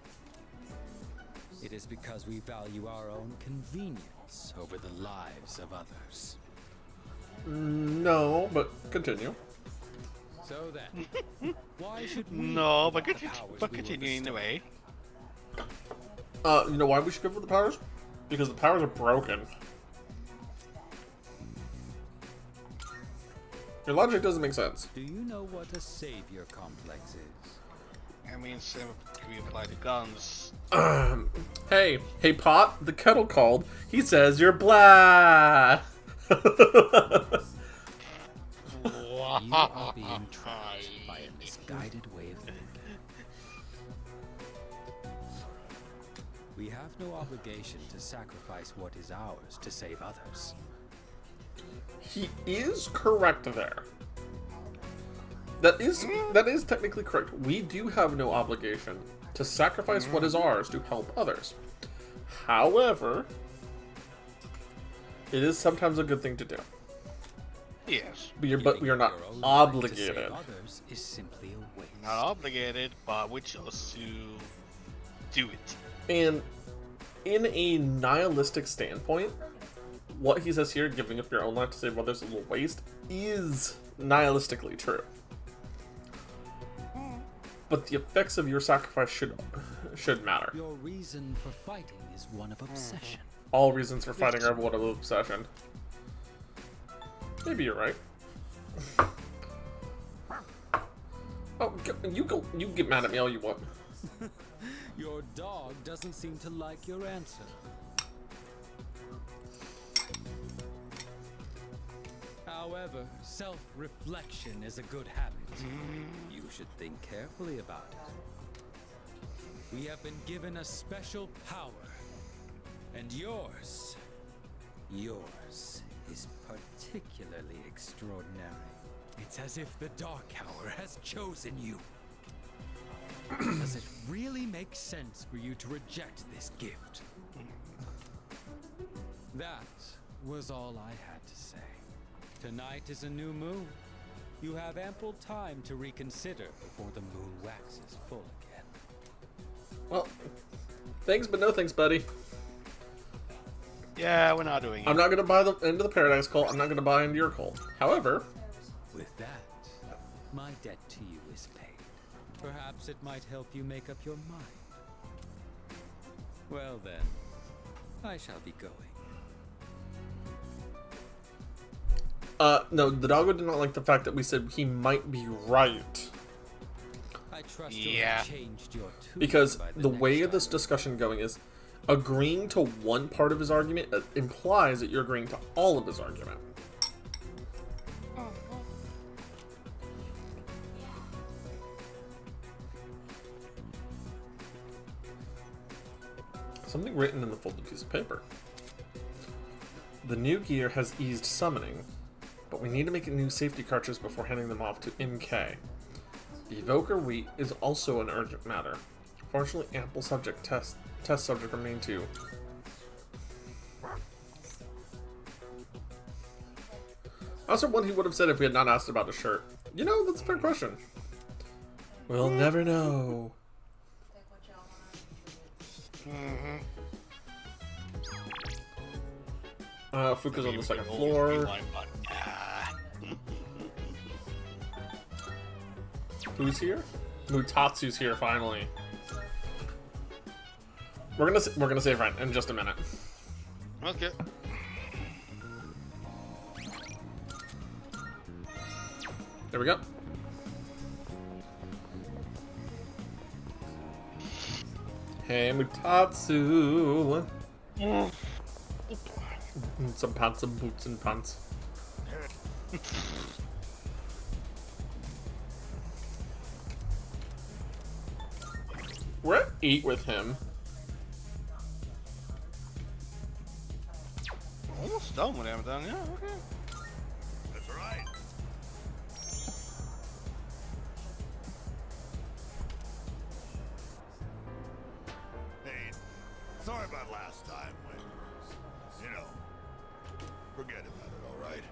It is because we value our own convenience over the lives of others. No, but continue. So then, why should we No, give but up the powers we were continuing bestowed? anyway. You know why we should go for the powers? Because the powers are broken. Your logic doesn't make sense. Do you know what a savior complex is? I mean, same can be applied to guns. Hey, Pot, the kettle called. He says you're blah. You are being trapped by a misguided way of thinking. We have no obligation to sacrifice what is ours to save others. He is correct there. That is technically correct. We do have no obligation to sacrifice what is ours to help others. However, it is sometimes a good thing to do. Yes. But we are not Your own right obligated. To save others is simply a waste. Not obligated, but we chose to do it. And in a nihilistic standpoint, what he says here, giving up your own life to save others is a little waste, is nihilistically true. But the effects of your sacrifice should matter. Your reason for fighting is one of obsession. All reasons for fighting are one of obsession. Maybe you're right. Oh, you get mad at me all you want. Your dog doesn't seem to like your answer. However, self-reflection is a good habit. You should think carefully about it. We have been given a special power. And yours is particularly extraordinary. It's as if the Dark Hour has chosen you. Does it really make sense for you to reject this gift? That was all I had to say. Tonight is a new moon. You have ample time to reconsider before the moon waxes full again. Well, thanks, but no thanks, buddy. Yeah, we're not doing it. I'm not going to buy into the Paradise Cult. I'm not going to buy into your cult. However, with that, my debt to you is paid. Perhaps it might help you make up your mind. Well then, I shall be going. No, the doggo did not like the fact that we said he might be right. I trust you have changed your tune Because by the way next this discussion going is, agreeing to one part of his argument implies that you're agreeing to all of his argument. Something written in the folded piece of paper. The new gear has eased summoning, but we need to make a new safety cartridge before handing them off to MK. The evoker wheat is also an urgent matter. Fortunately, ample test subject remain too. Also, one he would have said if we had not asked about the shirt. You know, that's a fair question. We'll never know. Fuka's on the second floor. Who's here? Mutatsu's here finally. We're gonna save Rent in just a minute. Okay. There we go. Hey, Mutatsu. Some pants, some boots and pants. We're at 8 with him. done with Amazon. Yeah, okay. That's right. Hey, sorry about last time when, you know, forget about it, all right?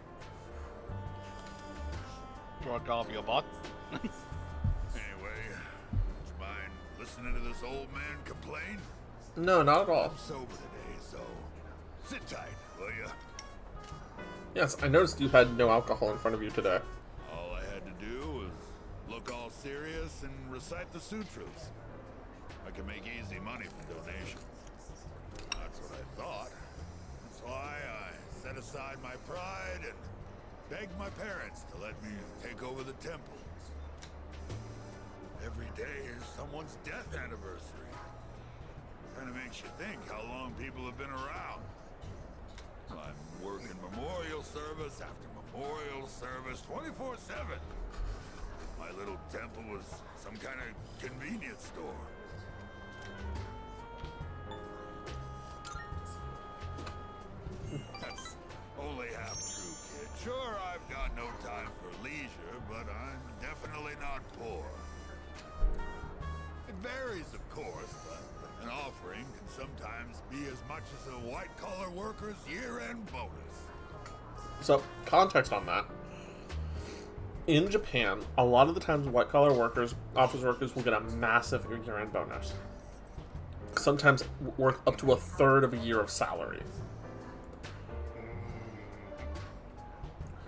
Drug off your butt. Anyway, would you mind listening to this old man complain? No, not at all. I'm sober today, so sit tight, will ya? Yes, I noticed you had no alcohol in front of you today. All I had to do was look all serious and recite the sutras. I can make easy money from donations. That's what I thought. That's why I set aside my pride and begged my parents to let me take over the temple. Every day is someone's death anniversary. Kind of makes you think how long people have been around. I'm working memorial service after memorial service 24/7. My little temple was some kind of convenience store. That's only half true, kid. Sure, I've got no time for leisure, but I'm definitely not poor. It varies, of course, but an offering can sometimes be as much as a white-collar worker's year-end bonus. So, context on that. In Japan, a lot of the times white-collar workers, office workers, will get a massive year-end bonus. Sometimes worth up to a third of a year of salary.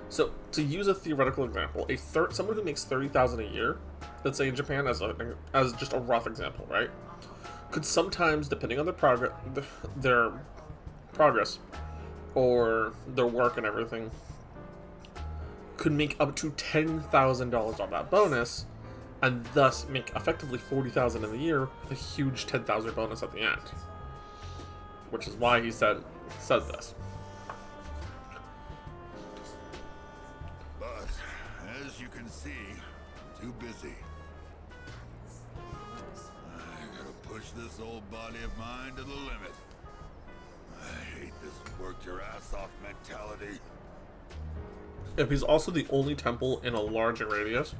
So, to use a theoretical example, someone who makes $30,000 a year, let's say in Japan, as just a rough example, right, could sometimes, depending on their progress or their work and everything, could make up to $10,000 on that bonus, and thus make effectively $40,000 in the year with a huge $10,000 bonus at the end. Which is why he says this. But, as you can see, I'm too busy. I gotta push this old body of mine to the limit. I hate this work your ass off mentality. If he's also the only temple in a large radius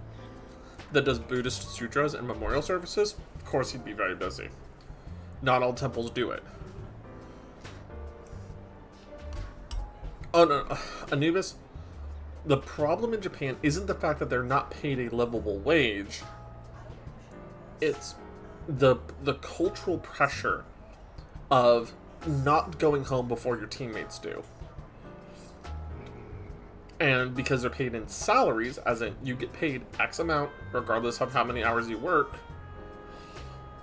that does Buddhist sutras and memorial services, of course he'd be very busy. Not all temples do it. Oh no, Anubis, the problem in Japan isn't the fact that they're not paid a livable wage. It's the cultural pressure of not going home before your teammates do. And because they're paid in salaries, as in you get paid X amount regardless of how many hours you work,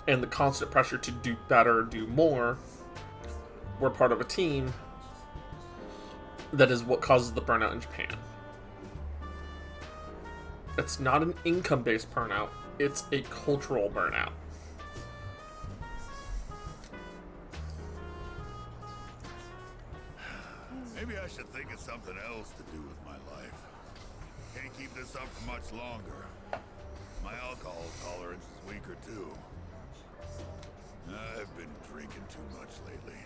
and the constant pressure to do better, do more, we're part of a team, that is what causes the burnout in Japan. It's not an income-based burnout, it's a cultural burnout. Maybe I should think of something else to do with my life. Can't keep this up for much longer. My alcohol tolerance is weaker too. I've been drinking too much lately.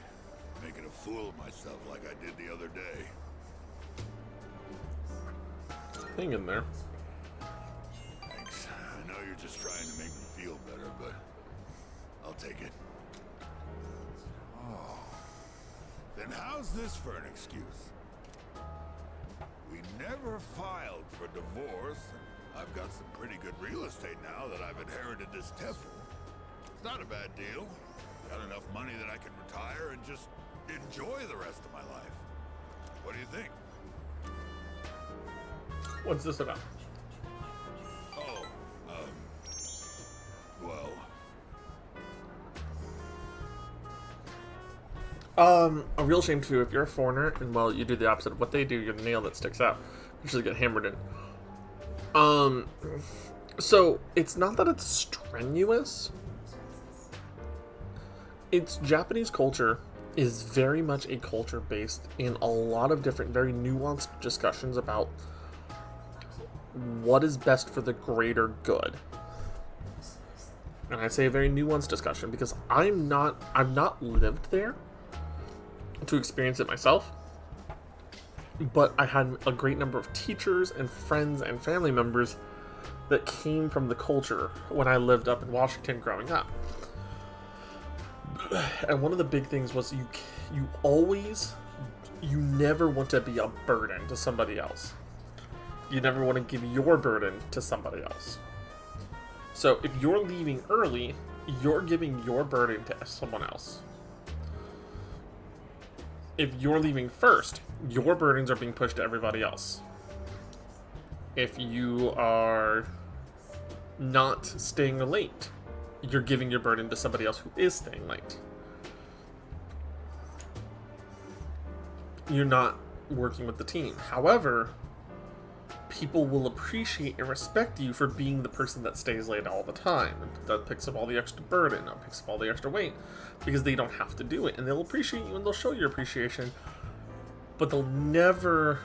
Making a fool of myself like I did the other day. Hang in there. Thanks. I know you're just trying to make me feel better, but I'll take it. Oh. Then how's this for an excuse? We never filed for divorce, and I've got some pretty good real estate now that I've inherited this temple. It's not a bad deal. Got enough money that I can retire and just enjoy the rest of my life. What do you think? What's this about? Oh, well... A real shame too, if you're a foreigner and, well, you do the opposite of what they do, you're the nail that sticks out. You usually get hammered in. So, it's not that it's strenuous. It's Japanese culture is very much a culture based in a lot of different, very nuanced discussions about what is best for the greater good. And I say a very nuanced discussion because I've not lived there to experience it myself. but I had a great number of teachers and friends and family members that came from the culture when I lived up in Washington growing up. And one of the big things was you never want to be a burden to somebody else. You never want to give your burden to somebody else. So if you're leaving early, you're giving your burden to someone else. If you're leaving first, your burdens are being pushed to everybody else. If you are not staying late, you're giving your burden to somebody else who is staying late. You're not working with the team. However, people will appreciate and respect you for being the person that stays late all the time, and that picks up all the extra burden, that picks up all the extra weight, because they don't have to do it, and they'll appreciate you and they'll show your appreciation, but they'll never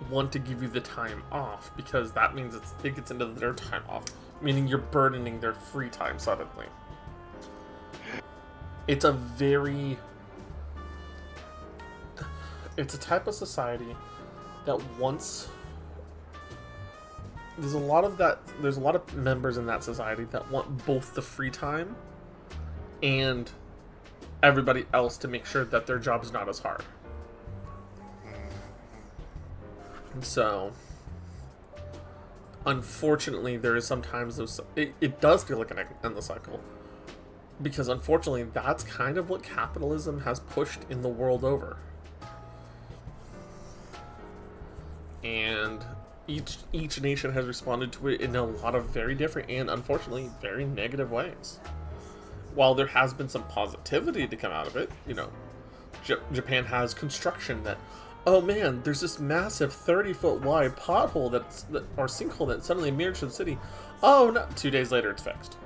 want to give you the time off, because that means it gets into their time off, meaning you're burdening their free time suddenly. It's a type of society that wants... There's a lot of members in that society that want both the free time and everybody else to make sure that their job's not as hard. And so, unfortunately, there is sometimes it does feel like an endless cycle, because unfortunately that's kind of what capitalism has pushed in the world over. And each nation has responded to it in a lot of very different and unfortunately very negative ways. While there has been some positivity to come out of it, you know, Japan has construction that, oh man, there's this massive 30-foot wide pothole or sinkhole that suddenly emerged in the city. Oh no, 2 days later it's fixed.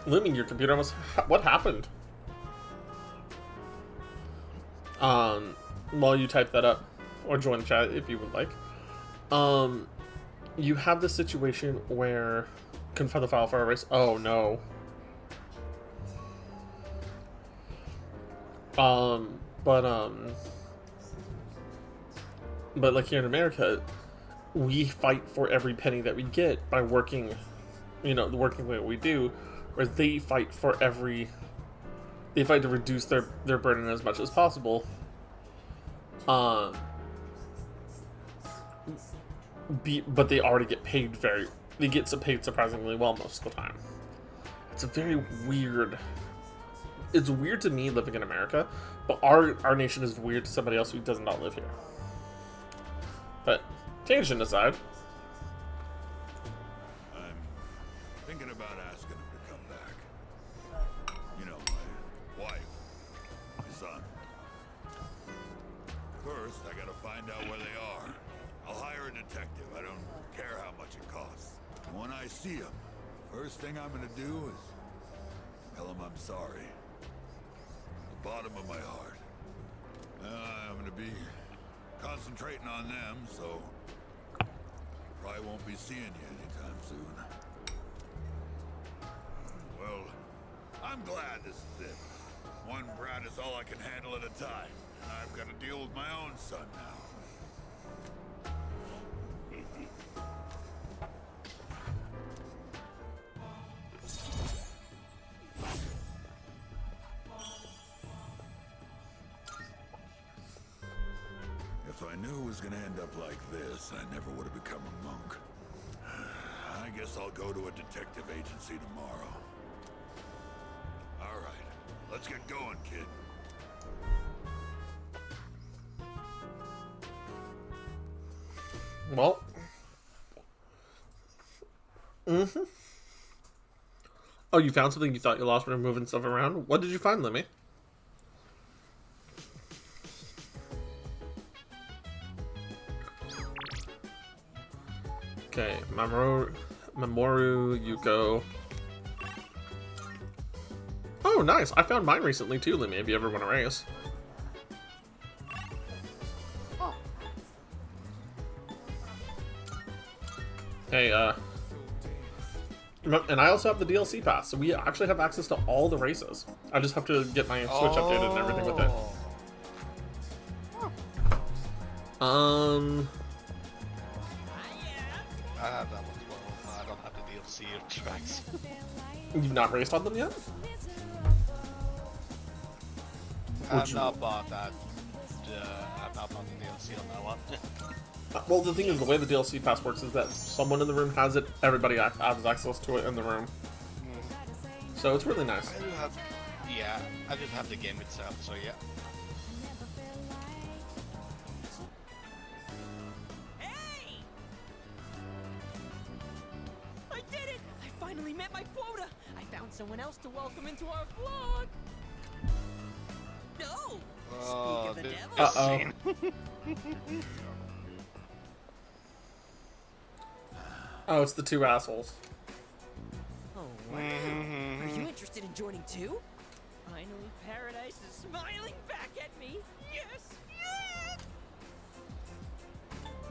Looming, your computer almost, what happened? While you type that up, or join the chat if you would like, you have this situation where confirm the file for erase. Oh no. But like here in America, we fight for every penny that we get by working, you know, the working way we do, whereas they fight to reduce their burden as much as possible. But they already get paid paid surprisingly well most of the time. It's a very weird. It's weird to me living in America, but our nation is weird to somebody else who does not live here. But tangent aside, I'm thinking about asking him to come back. You know, my wife, my son. First, I gotta find out where they are. I'll hire a detective. I don't care how much it costs. When I see him, first thing I'm gonna do is tell him I'm sorry. The bottom of my heart. I'm gonna be concentrating on them, so probably won't be seeing you anytime soon. Well, I'm glad this is it. One brat is all I can handle at a time. And I've got to deal with my own son now. If I knew it was gonna end up like this, I never would have become a monk. I guess I'll go to a detective agency tomorrow. All right, let's get going, kid. well, oh, you found something you thought you lost when moving stuff around? What did you find, Lemmy? Okay, Mamoru, Yuko. Oh, nice. I found mine recently too, Lemmy, if you ever want to race. Hey, And I also have the DLC pass, so we actually have access to all the races. I just have to get my Switch updated and everything with it. I have that one as well. I don't have the DLC tracks. You've not raced on them yet? I've not bought that. I've not bought the DLC on that one. Well, the thing is, the way the DLC pass works is that someone in the room has it, everybody has access to it in the room. So it's really nice. I just have the game itself, so yeah. I did it! I finally met my quota! I found someone else to welcome into our vlog! No! Oh, Speak of the devil. Uh-oh. Oh, it's the two assholes. Oh, wow. Are you interested in joining too? Finally, Paradise is smiling back at me! Yes! Yes!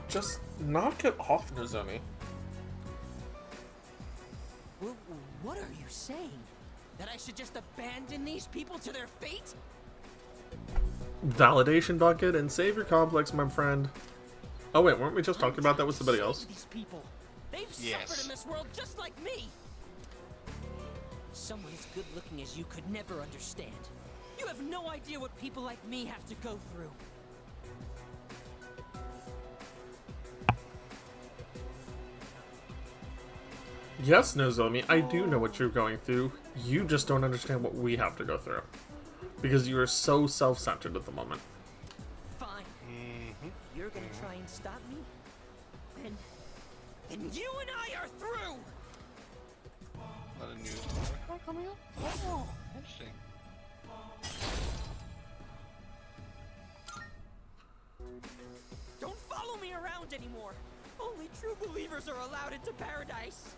Just knock it off, Nozomi. What are you saying? That I should just abandon these people to their fate? Validation bucket and savior complex, my friend. Oh wait, weren't we just talking about that with somebody else? These people, they've suffered in this world just like me. Someone as good looking as you could never understand. You have no idea what people like me have to go through. Yes, Nozomi, I do know what you're going through. You just don't understand what we have to go through. Because you are so self-centered at the moment. Fine. You're gonna try and stop me? Then you and I are through! Not a news coming up? Oh, interesting. Don't follow me around anymore! Only true believers are allowed into paradise!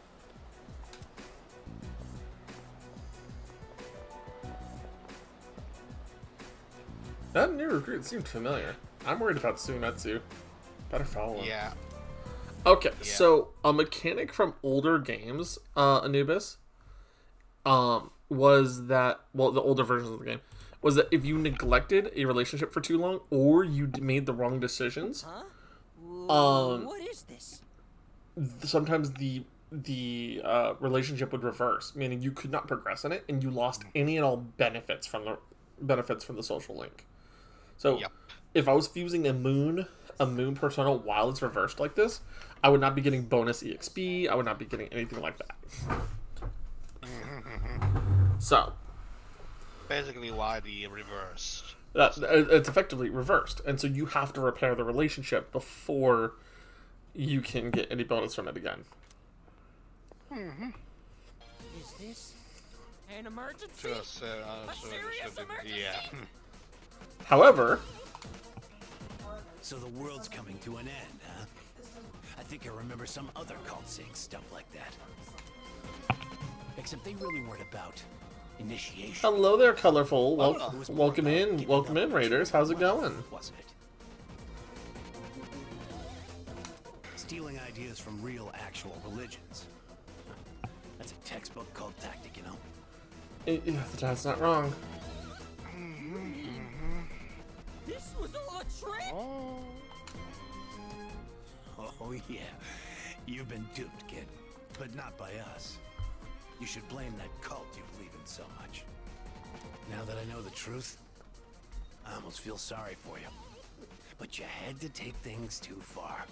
That new recruit seemed familiar. I'm worried about Tsumetsu. Better follow him. Yeah. Okay, so a mechanic from older games, Anubis, was that, well, the older versions of the game, was that if you neglected a relationship for too long, or you made the wrong decisions, what is this? Sometimes the relationship would reverse, meaning you could not progress in it, and you lost any and all benefits from the social link. So, if I was fusing a moon persona while it's reversed like this, I would not be getting bonus EXP. I would not be getting anything like that. So, basically, why the reversed? It's effectively reversed, and so you have to repair the relationship before you can get any bonus from it again. Is this an emergency? A serious emergency? Yeah. However, so the world's coming to an end, huh? I think I remember some other cult saying stuff like that. Except they really weren't about initiation. Hello there, colorful. Welcome in, Raiders. How's it going? Wasn't it? Stealing ideas from real, actual religions. That's a textbook cult tactic, you know. That's not wrong. This was all a trick? Oh yeah, you've been duped, kid. But not by us. You should blame that cult you believe in so much. Now that I know the truth, I almost feel sorry for you. But you had to take things too far.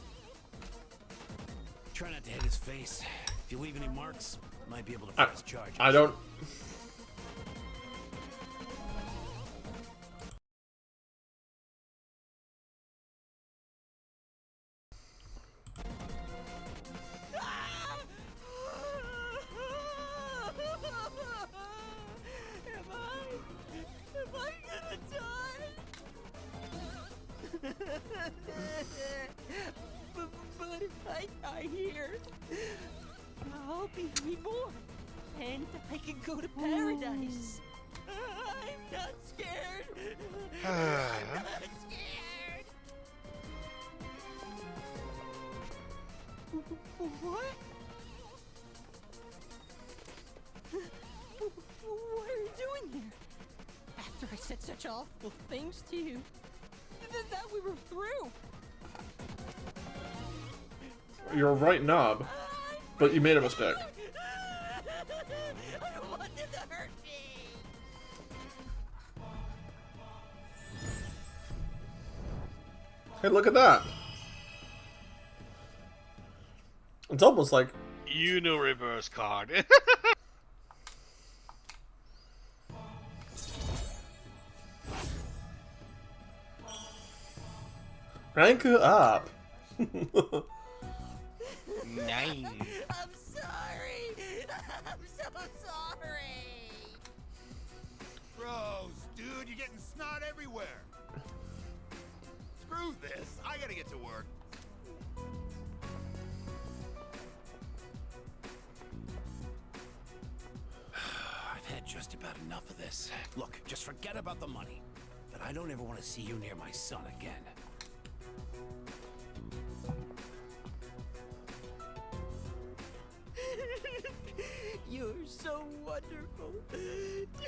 Try not to hit his face. If you leave any marks, might be able to press charges. I don't... Am I gonna die? But if I die here, I'll be reborn, and I can go to paradise. I'm not scared. I'm not scared. What? said such awful things to you. That we were through. You're a right knob, but you made a mistake. I don't want them to hurt me. Hey, look at that. It's almost like Reverse card. rank her up. Nice. I'm sorry. I'm so sorry. Gross, dude, you're getting snot everywhere. Screw this. I gotta get to work. I've had just about enough of this. Look, just forget about the money. But I don't ever want to see you near my son again. You're so wonderful.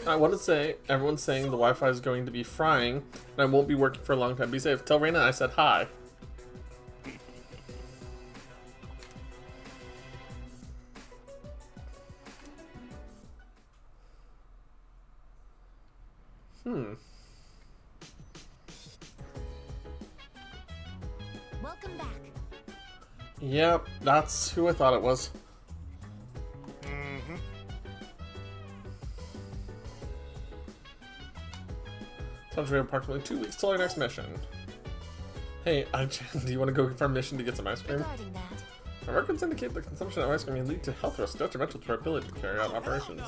I want to say, everyone's saying the Wi-Fi is going to be frying, and I won't be working for a long time. Be safe. Tell Reina I said hi. Welcome back. Yep, that's who I thought it was. Sounds we have approximately 2 weeks till our next mission. Hey, do you want to go for a mission to get some ice cream? Regarding that, Our records indicate the consumption of ice cream may lead to health risks detrimental to our ability to carry out operations.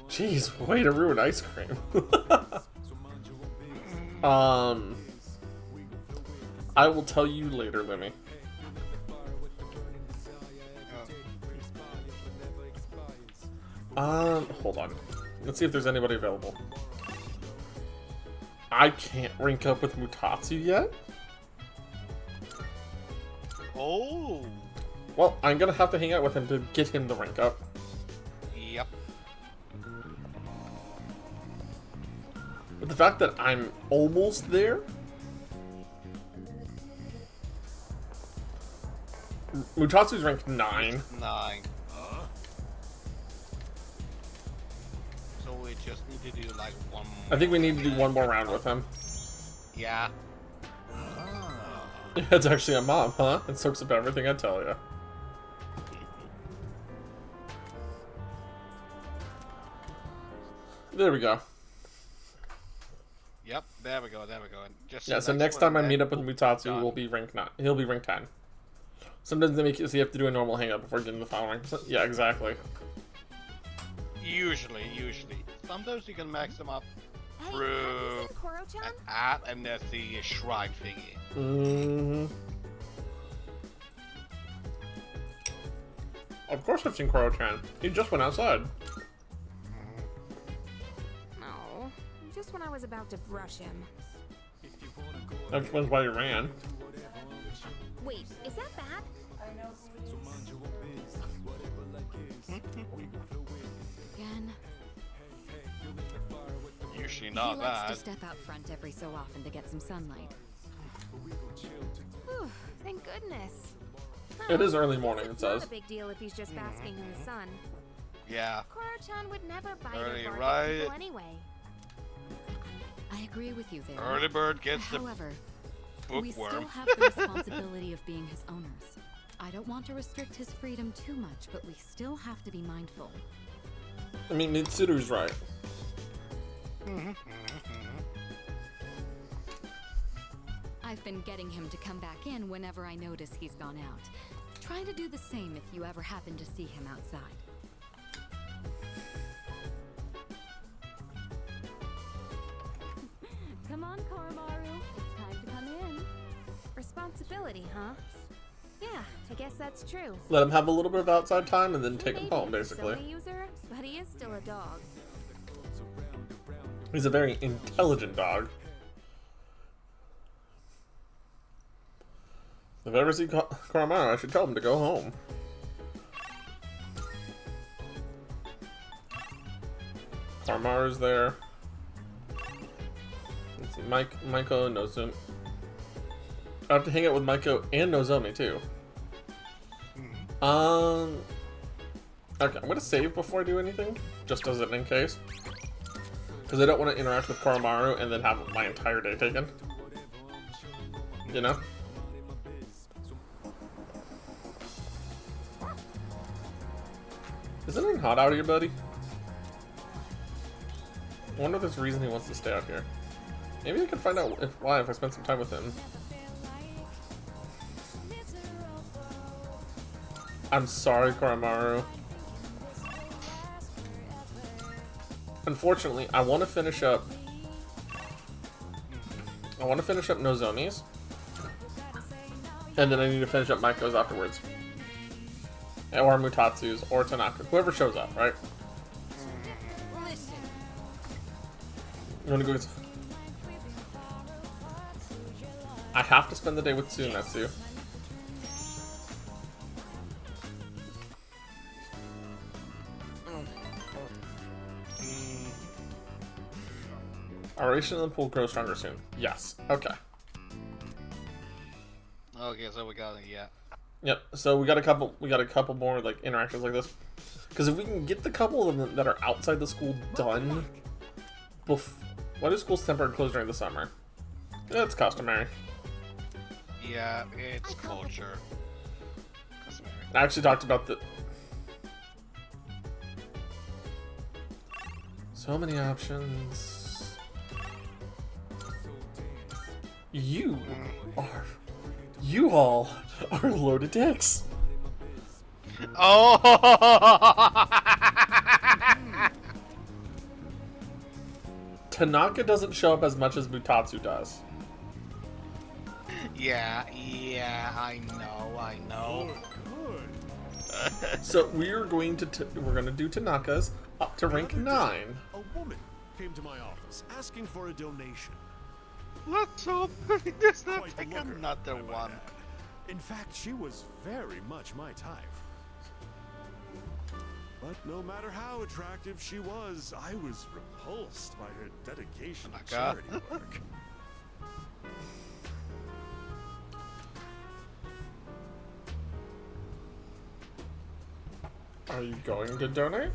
Jeez, way to ruin ice cream. I will tell you later, Lemmy. Hold on. Let's see if there's anybody available. I can't rank up with Mutatsu yet? Oh. Well, I'm gonna have to hang out with him to get him the rank up. Yep. But the fact that I'm almost there... Mutatsu's ranked 9. 9. So we just need to do like one more. I think we need to do one more round with him. Yeah. It's actually a mom, huh? It soaks up everything I tell you. There we go. Yep, there we go, there we go. And just Yeah, so next time I meet up with Mutatsu, we'll be rank 9. He'll be rank 10. Sometimes they make it so you have to do a normal hang up before getting the final rank. So, yeah, exactly. Usually. Sometimes you can max them up hey, through have you seen Koro-chan? an app, and there's the shrine thingy. Mm-hmm. Of course I've seen Koro-chan. He just went outside. No, just when I was about to brush him. That explains why you ran. Wait, is that bad? I know who it is. Again. Usually He not likes to bad. step out front every so often to get some sunlight. Whew, thank goodness. It is early morning, It's it says. not a big deal if he's just basking in the sun. Yeah. Koro-chan would never bite Early or bark right. at people anyway. I agree with you there. Early bird gets the However, we still bookworm. have the responsibility of being his owners. I don't want to restrict his freedom too much, but we still have to be mindful. I mean, Mitsuru's right. I've been getting him to come back in whenever I notice he's gone out. Try to do the same if you ever happen to see him outside. Come on, Koromaru. It's time to come in. Responsibility, huh? Yeah, I guess that's true. Let him have a little bit of outside time and then He take may him be home, a basically. Sony user, but he is still a dog. He's a very intelligent dog. If I ever see Koromaru, I should tell him to go home. Koromaru's there. see, Maiko, Nozomi. I have to hang out with Maiko and Nozomi too. Okay, I'm gonna save before I do anything, just as an in case. Because I don't want to interact with Koromaru and then have my entire day taken. You know? Isn't it hot out here, buddy? I wonder if there's a reason he wants to stay out here. Maybe I can find out why if I spend some time with him. I'm sorry, Koromaru. Unfortunately, I want to finish up Nozomi's. And then I need to finish up Maiko's afterwards. Or Mutatsu's, or Tanaka. Whoever shows up, right? You wanna go get... I have to spend the day with Tsumetsu. Our relation in the pool grows stronger soon. Yes. Okay. Okay, so we got it, yeah. Yep. So we got a couple more like interactions like this. Because if we can get the couple of them that are outside the school done, why do schools temporarily close during the summer? It's customary. Yeah, it's culture. Customary. I actually talked about the. So many options. You all are loaded dicks. Oh! Tanaka doesn't show up as much as Mutatsu does. Yeah, I know. So we're going to do Tanaka's up to rank 9. A woman came to my office asking for a donation. Let's hope there's not Quite like the looker, another I might one. add. In fact, she was very much my type. But no matter how attractive she was, I was repulsed by her dedication to charity work. Are you going to donate?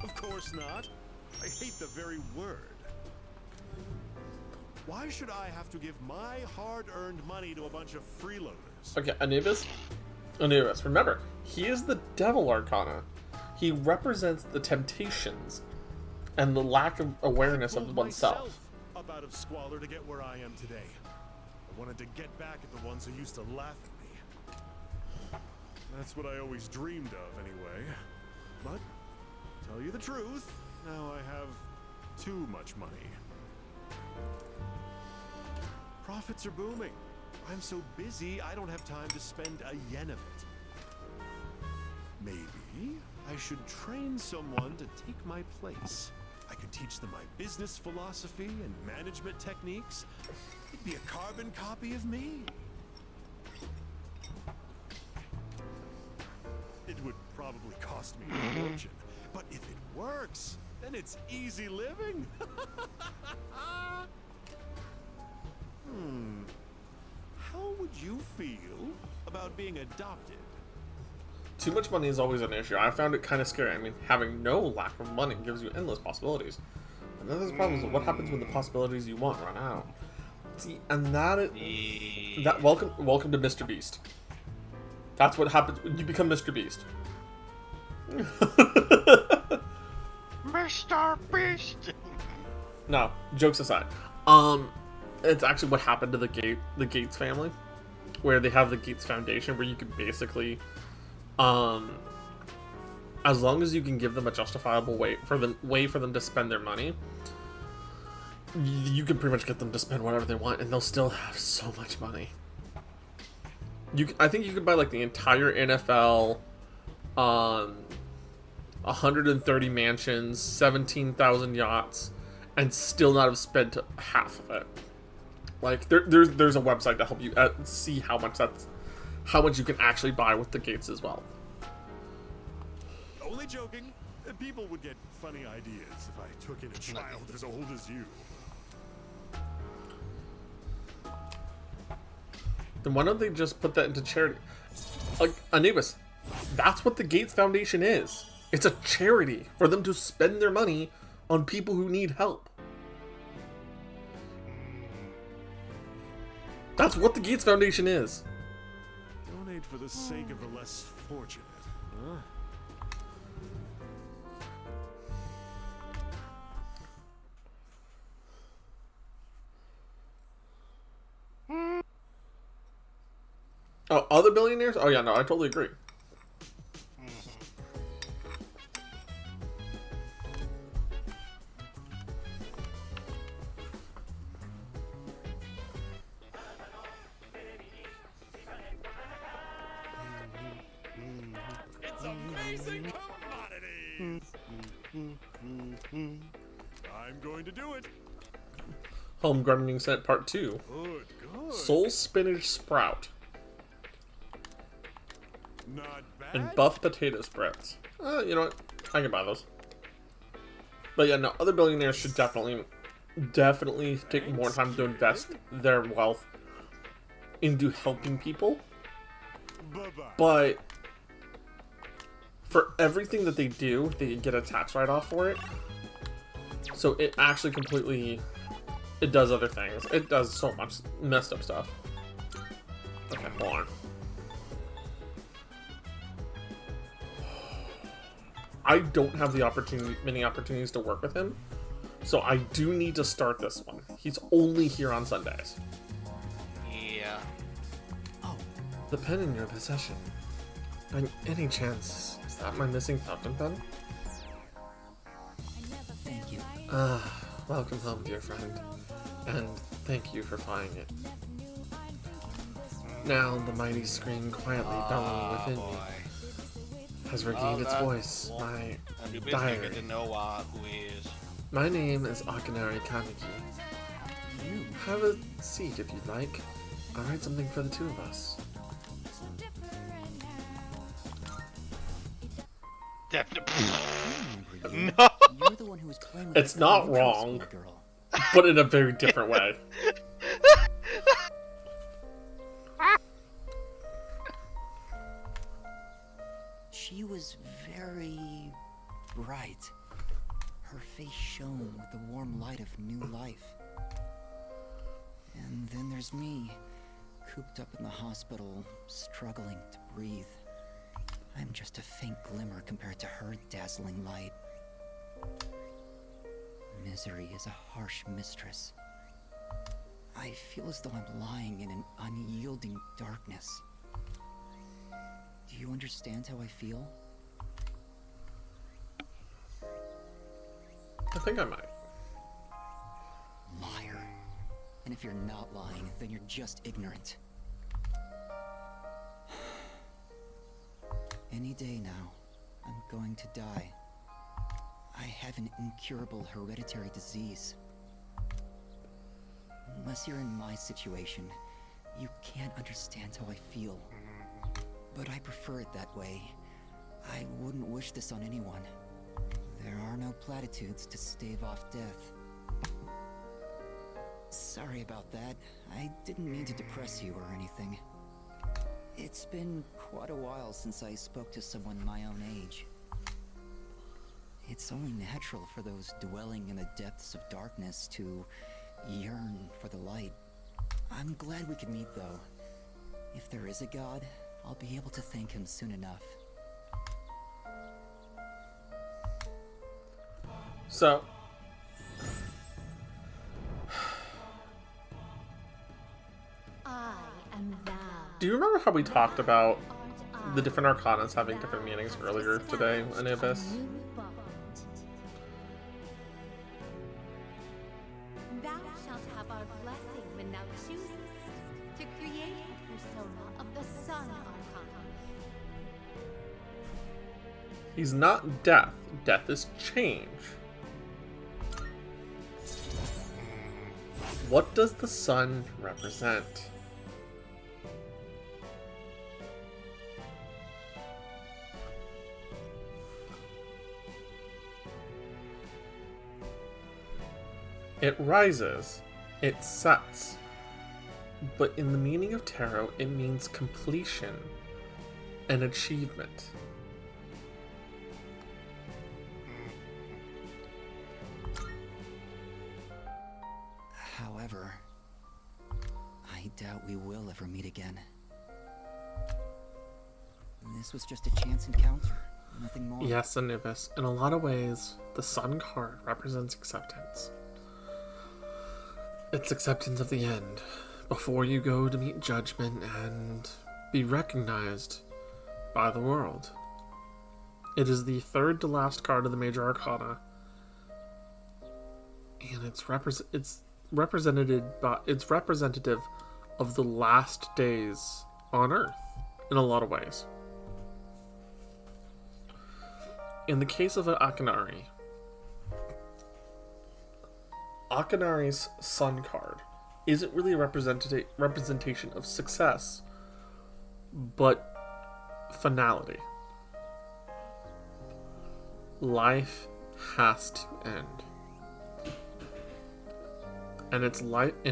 Of course not. I hate the very word. Why should I have to give my hard-earned money to a bunch of freeloaders? Okay, Anubis. Remember, he is the Devil Arcana. He represents the temptations and the lack of awareness of oneself. Up out of squalor to get where I am today. I wanted to get back at the ones who used to laugh at me. That's what I always dreamed of, anyway. But, tell you the truth, now I have too much money. Profits are booming. I'm so busy, I don't have time to spend a yen of it. Maybe I should train someone to take my place. I could teach them my business philosophy and management techniques. It'd be a carbon copy of me. It would probably cost me a fortune, but if it works, then it's easy living. How would you feel about being adopted? Too much money is always an issue. I found it kind of scary. I mean, having no lack of money gives you endless possibilities. And then there's problems with what happens when the possibilities you want run out. See, and welcome to Mr. Beast. That's what happens when you become Mr. Beast. Mr. Beast. No, jokes aside. It's actually what happened to the Gates family, where they have the Gates Foundation, where you can basically, as long as you can give them a justifiable way for them to spend their money, you can pretty much get them to spend whatever they want, and they'll still have so much money. I think you could buy like the entire NFL, 130 mansions, 17,000 yachts, and still not have spent half of it. Like there's a website to help you see how much you can actually buy with the Gates as well. Only joking. People would get funny ideas if I took in a child as old as you. then why don't they just put that into charity? Like, Anubis, that's what the Gates Foundation is. It's a charity for them to spend their money on people who need help. That's what the Gates Foundation is. Donate for the sake of the less fortunate, huh? Oh, other billionaires? Oh yeah, no, I totally agree. It's amazing commodities. I'm going to do it. Home Gardening Set Part 2. Good, good. Soul Spinach Sprout. Not bad. And buff potato sprouts. You know what? I can buy those. But yeah, no, other billionaires should definitely take more time to invest their wealth into helping people. But for everything that they do, they get a tax write-off for it. So it actually completely... It does other things. It does so much messed up stuff. Okay, hold on. I don't have the many opportunities to work with him, so I do need to start this one. He's only here on Sundays. Yeah. Oh, the pen in your possession. By any chance, is that my missing fountain pen? Thank you. Welcome home, dear friend, and thank you for finding it. Now the mighty scream quietly bellowing within me has regained its voice. My diary. To know who he is. My name is Akinari Kaneki. Have a seat if you'd like. I'll write something for the two of us. No. You're the one who was playing with It's not wrong, but in a very different way. She was very bright. Her face shone with the warm light of new life. And then there's me, cooped up in the hospital, struggling to breathe. I'm just a faint glimmer compared to her dazzling light. Misery is a harsh mistress. I feel as though I'm lying in an unyielding darkness. Do you understand how I feel? I think I might. Liar. And if you're not lying, then you're just ignorant. Any day now, I'm going to die. I have an incurable hereditary disease. Unless you're in my situation, you can't understand how I feel. But I prefer it that way. I wouldn't wish this on anyone. There are no platitudes to stave off death. Sorry about that. I didn't mean to depress you or anything. It's been quite a while since I spoke to someone my own age. It's only natural for those dwelling in the depths of darkness to yearn for the light. I'm glad we could meet, though. If there is a god, I'll be able to thank him soon enough. So, I am thou. do you remember how we talked about the different arcanas having different meanings earlier today, Anubis? Thou shalt have our blessing when thou choosest to create the persona of the Sun Arcana. He's not death. Death is change. What does the sun represent? It rises, it sets. but in the meaning of tarot, it means completion and achievement. However, I doubt we will ever meet again. This was just a chance encounter, nothing more. Yes, Anubis. In a lot of ways, the Sun card represents acceptance. It's acceptance of the end, before you go to meet judgment and be recognized by the world. It is the third to last card of the Major Arcana, and it's representative of the last days on Earth in a lot of ways. In the case of an Akinari, Akinari's Sun card isn't really a representation of success, but finality. Life has to end. And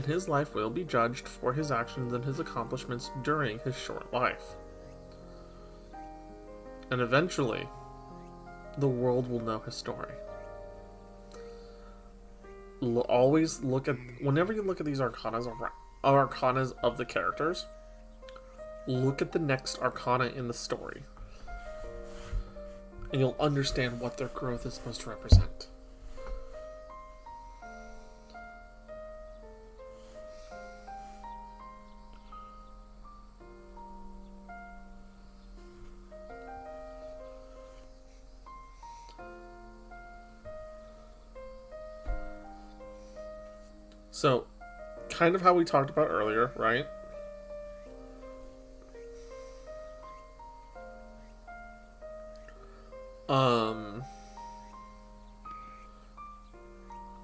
his life will be judged for his actions and his accomplishments during his short life. And eventually, the world will know his story. Always look at, whenever you look at these arcanas of the characters, look at the next arcana in the story, and you'll understand what their growth is supposed to represent. So, kind of how we talked about earlier, right?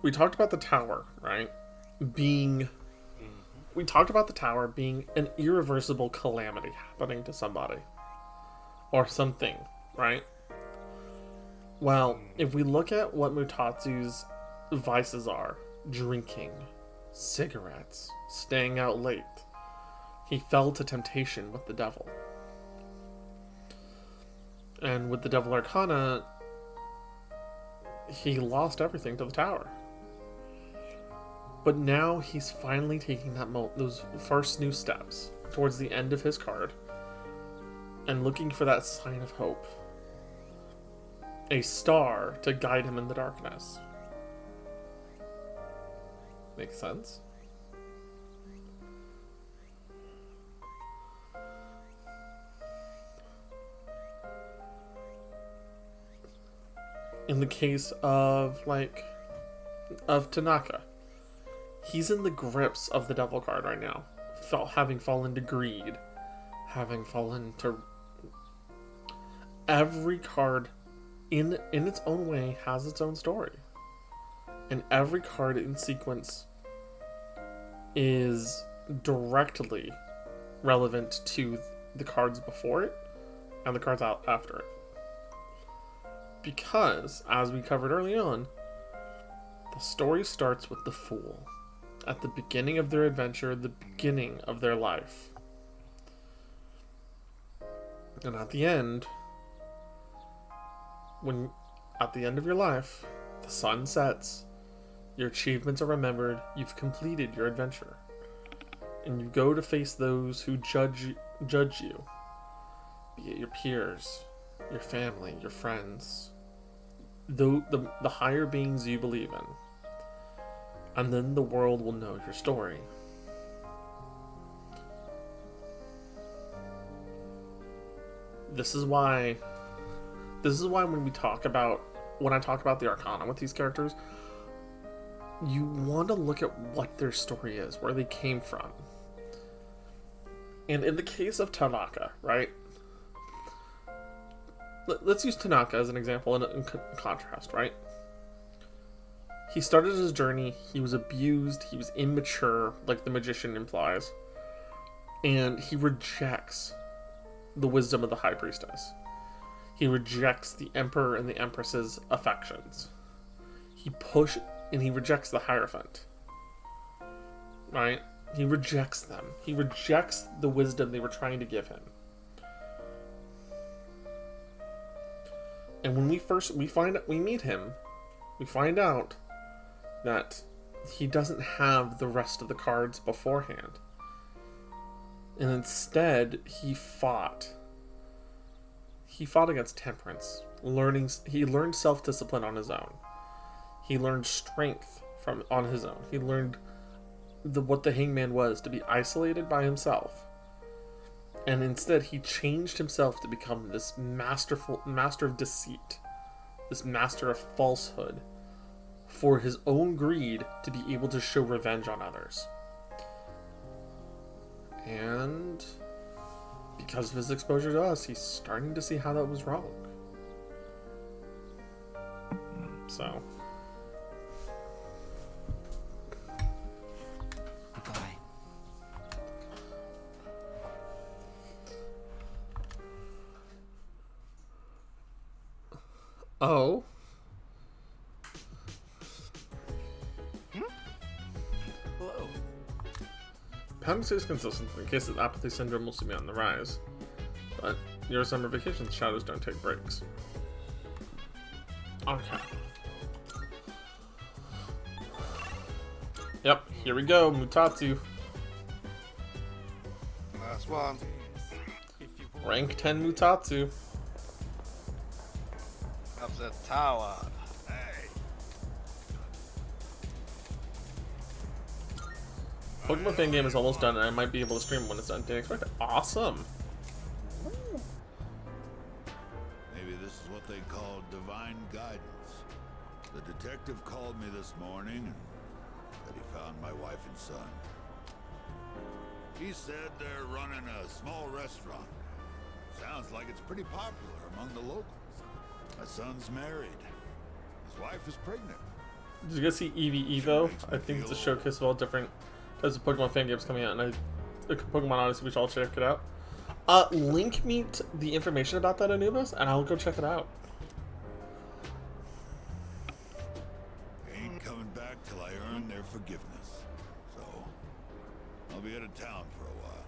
We talked about the tower, right? We talked about the tower being an irreversible calamity happening to somebody. Or something, right? Well, if we look at what Mutatsu's vices are, drinking, cigarettes, staying out late, he fell to temptation with the devil. And with the Devil Arcana, he lost everything to the tower. But now he's finally taking those first new steps towards the end of his card and looking for that sign of hope. A star to guide him in the darkness. Makes sense? In the case of, Tanaka, he's in the grips of the Devil card right now. Having fallen to greed. Having fallen to... Every card, in its own way, has its own story. And every card in sequence is directly relevant to the cards before it and the cards out after it. Because, as we covered early on, the story starts with the Fool. At the beginning of their adventure, the beginning of their life. And at the end, at the end of your life, the sun sets, your achievements are remembered, you've completed your adventure. And you go to face those who judge you. Be it your peers, your family, your friends, the higher beings you believe in. And then the world will know your story. This is why when I talk about the Arcana with these characters, you want to look at what their story is, where they came from. And in the case of Tanaka, right? Let's use Tanaka as an example in contrast, right? He started his journey, he was abused, he was immature, like the magician implies. And he rejects the wisdom of the High Priestess. He rejects the Emperor and the Empress's affections. He rejects the Hierophant. Right? He rejects them. He rejects the wisdom they were trying to give him. And when we meet him, we find out that he doesn't have the rest of the cards beforehand. And instead, he fought. He fought against temperance. He learned self-discipline on his own. He learned strength on his own. He learned what the hangman was, to be isolated by himself. And instead, he changed himself to become this master of deceit, this master of falsehood, for his own greed to be able to show revenge on others. And because of his exposure to us, he's starting to see how that was wrong. So. Goodbye. Oh. Hello. Pounding stays consistent in case of apathy syndrome will soon be on the rise. But your summer vacation shadows don't take breaks. Okay. Yep, here we go, Mutatsu. Last one. Rank 10 Mutatsu. Up the tower. Pokemon fan game is almost done, and I might be able to stream it when it's done. Didn't expect it. Awesome. Maybe this is what they call divine guidance. The detective called me this morning and said he found my wife and son. He said they're running a small restaurant. Sounds like it's pretty popular among the locals. My son's married. His wife is pregnant. Did you guys see Eevee Evo? I think it's a showcase of all different types of Pokemon fan games coming out, and Pokemon Odyssey, we should all check it out. Link me the information about that, Anubis, and I'll go check it out. Ain't coming back till I earn their forgiveness. So, I'll be out of town for a while.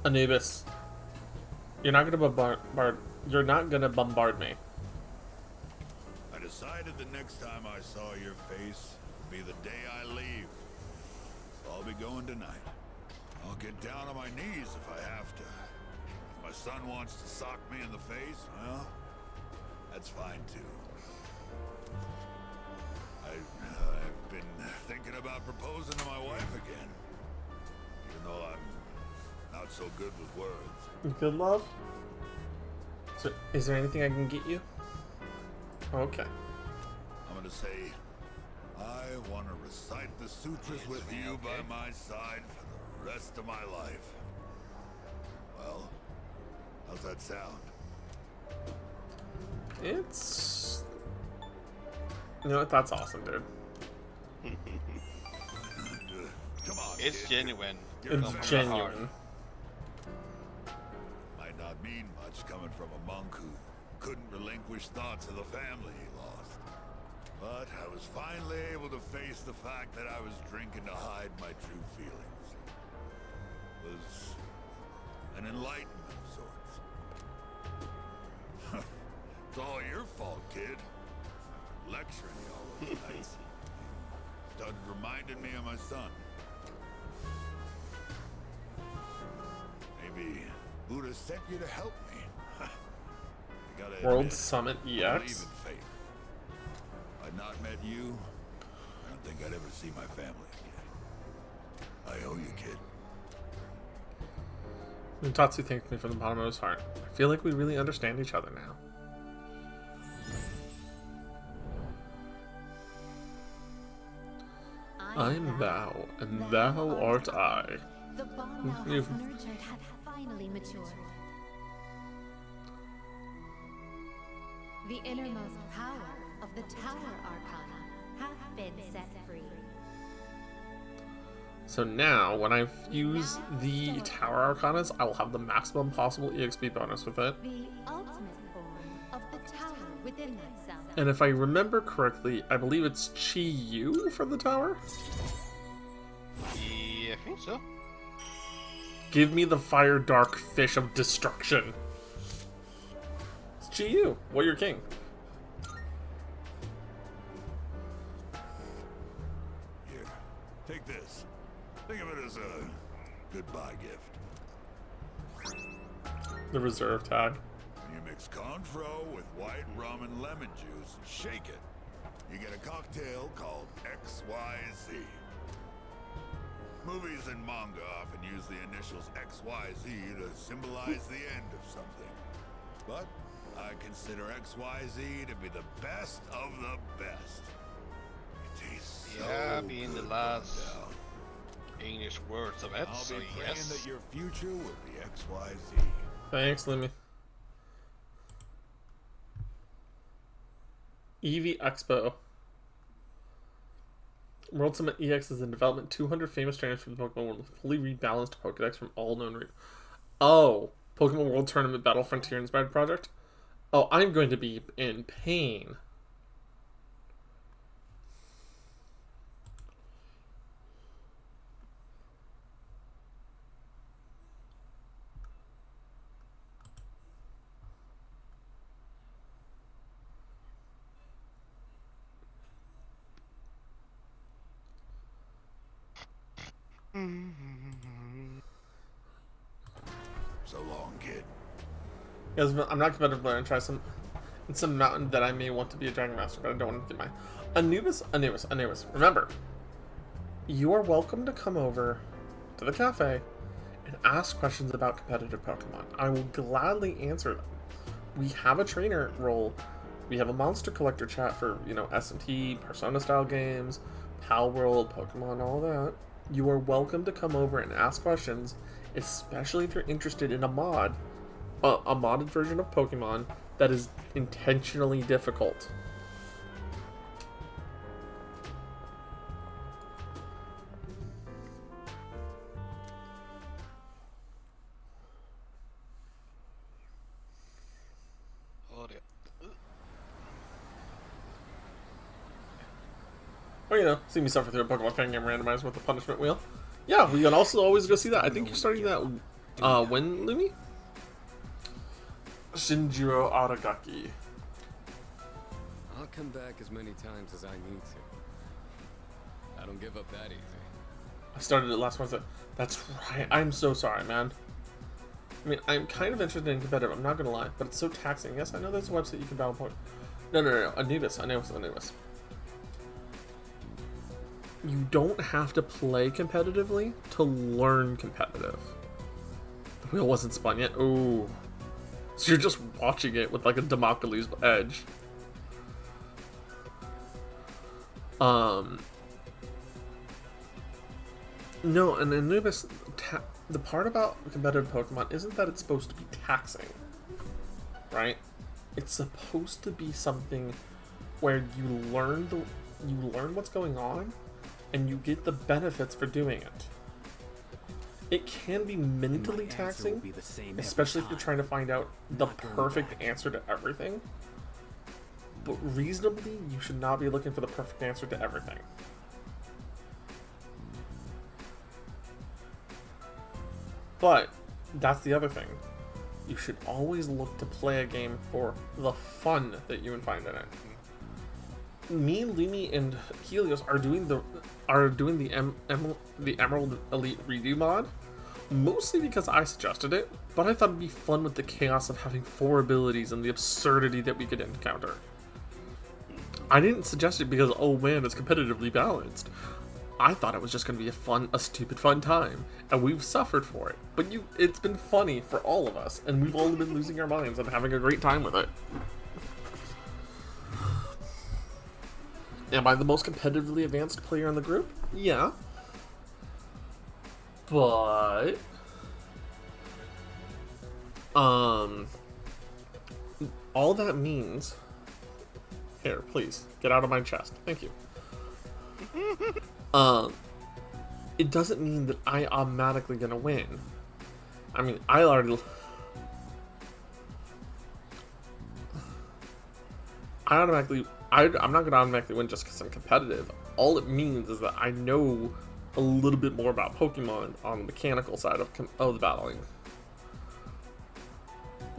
Anubis, you're not gonna bombard me. I decided the next time I saw your face would be the day I leave. So I'll be going tonight. I'll get down on my knees if I have to. If my son wants to sock me in the face, well, that's fine too. I've been thinking about proposing to my wife again. Even though I'm not so good with words. Good love? So, is there anything I can get you? Okay. I'm gonna say, I want to recite the sutras with you by my side for the rest of my life. Well, how's that sound? It's... You know what? That's awesome, dude. Come on, it's kid. genuine. It's genuine. Might not mean much coming from a monk who couldn't relinquish thoughts of the family he lost. But I was finally able to face the fact that I was drinking to hide my true feelings. It was an enlightenment of sorts. It's all your fault, kid. Lecturing you all those nights. Started reminding me of my son. Maybe Buddha sent you to help me. You gotta World admit, Summit I believe EX? in fate. If I'd not met you, I don't think I'd ever see my family again. I owe you, kid. Mutatsu thanked me from the bottom of his heart. I feel like we really understand each other now. I'm thou, and thou art I. The bond thou You've- hast nurtured hath finally matured. The innermost power of the Tower Arcana hath been set free. So now, when I use the Tower Arcanas, I will have the maximum possible EXP bonus with it. The ultimate form of the tower within thyself. And if I remember correctly, I believe it's Chi-Yu from the tower? Yeah, I think so. Give me the fire dark fish of destruction. It's Chi-Yu, Warrior King. Here, take this. Think of it as a goodbye gift. The reserve tag. You mix Cointreau with white rum and lemon juice and shake it. You get a cocktail called XYZ. Movies and manga often use the initials XYZ to symbolize the end of something. But I consider XYZ to be the best of the best. It tastes Yeah, so being the good, last Mordell. English words of it, I'll so be praying yes. that your future will be XYZ. Thanks, Lemmy. Eevee Expo. World Summit EX is in development. 200 famous trainers from the Pokemon World with fully rebalanced Pokedex from all known Oh, Pokemon World Tournament Battle Frontier inspired project? Oh, I'm going to be in pain. So long, kid. Because I'm not competitive player and try some in some mountain that I may want to be a Dragon Master, but I don't want to get my Anubis. Remember, you are welcome to come over to the cafe and ask questions about competitive Pokemon. I will gladly answer them. We have a trainer role. We have a monster collector chat for, S&T, Persona style games, Pal World, Pokemon, all that. You are welcome to come over and ask questions, especially if you're interested in a modded version of Pokemon that is intentionally difficult. Oh dear. Or, see me suffer through a Pokemon fan game randomized with the punishment wheel. Yeah, we can also always go see that. I think you're starting that, when, Lumi? Shinjiro Aragaki. I'll come back as many times as I need to. I don't give up that easy. I started it last Wednesday. That's right. I'm so sorry, man. I mean, I'm kind of interested in competitive, I'm not gonna lie, but it's so taxing. Yes, I know there's a website you can battle point. No. Anubis. You don't have to play competitively to learn competitive. The wheel wasn't spun yet. Ooh. So you're just watching it with like a Damocles edge. No, and Anubis, the part about competitive Pokemon isn't that it's supposed to be taxing, right? It's supposed to be something where you learn what's going on, and you get the benefits for doing it. It can be mentally taxing, especially if you're trying to find out the perfect answer to everything. But reasonably, you should not be looking for the perfect answer to everything. But that's the other thing. You should always look to play a game for the fun that you would find in it. Me, Lumi, and Helios are doing the Emerald Elite Redo mod, mostly because I suggested it, but I thought it'd be fun with the chaos of having 4 abilities and the absurdity that we could encounter. I didn't suggest it because, oh man, it's competitively balanced. I thought it was just going to be a stupid fun time, and we've suffered for it. But it's been funny for all of us, and we've all been losing our minds and having a great time with it. Am I the most competitively advanced player in the group? Yeah. But all that means, here, please, get out of my chest. Thank you. It doesn't mean that I automatically gonna win. I mean, I'm not going to automatically win just because I'm competitive. All it means is that I know a little bit more about Pokemon on the mechanical side of the battling.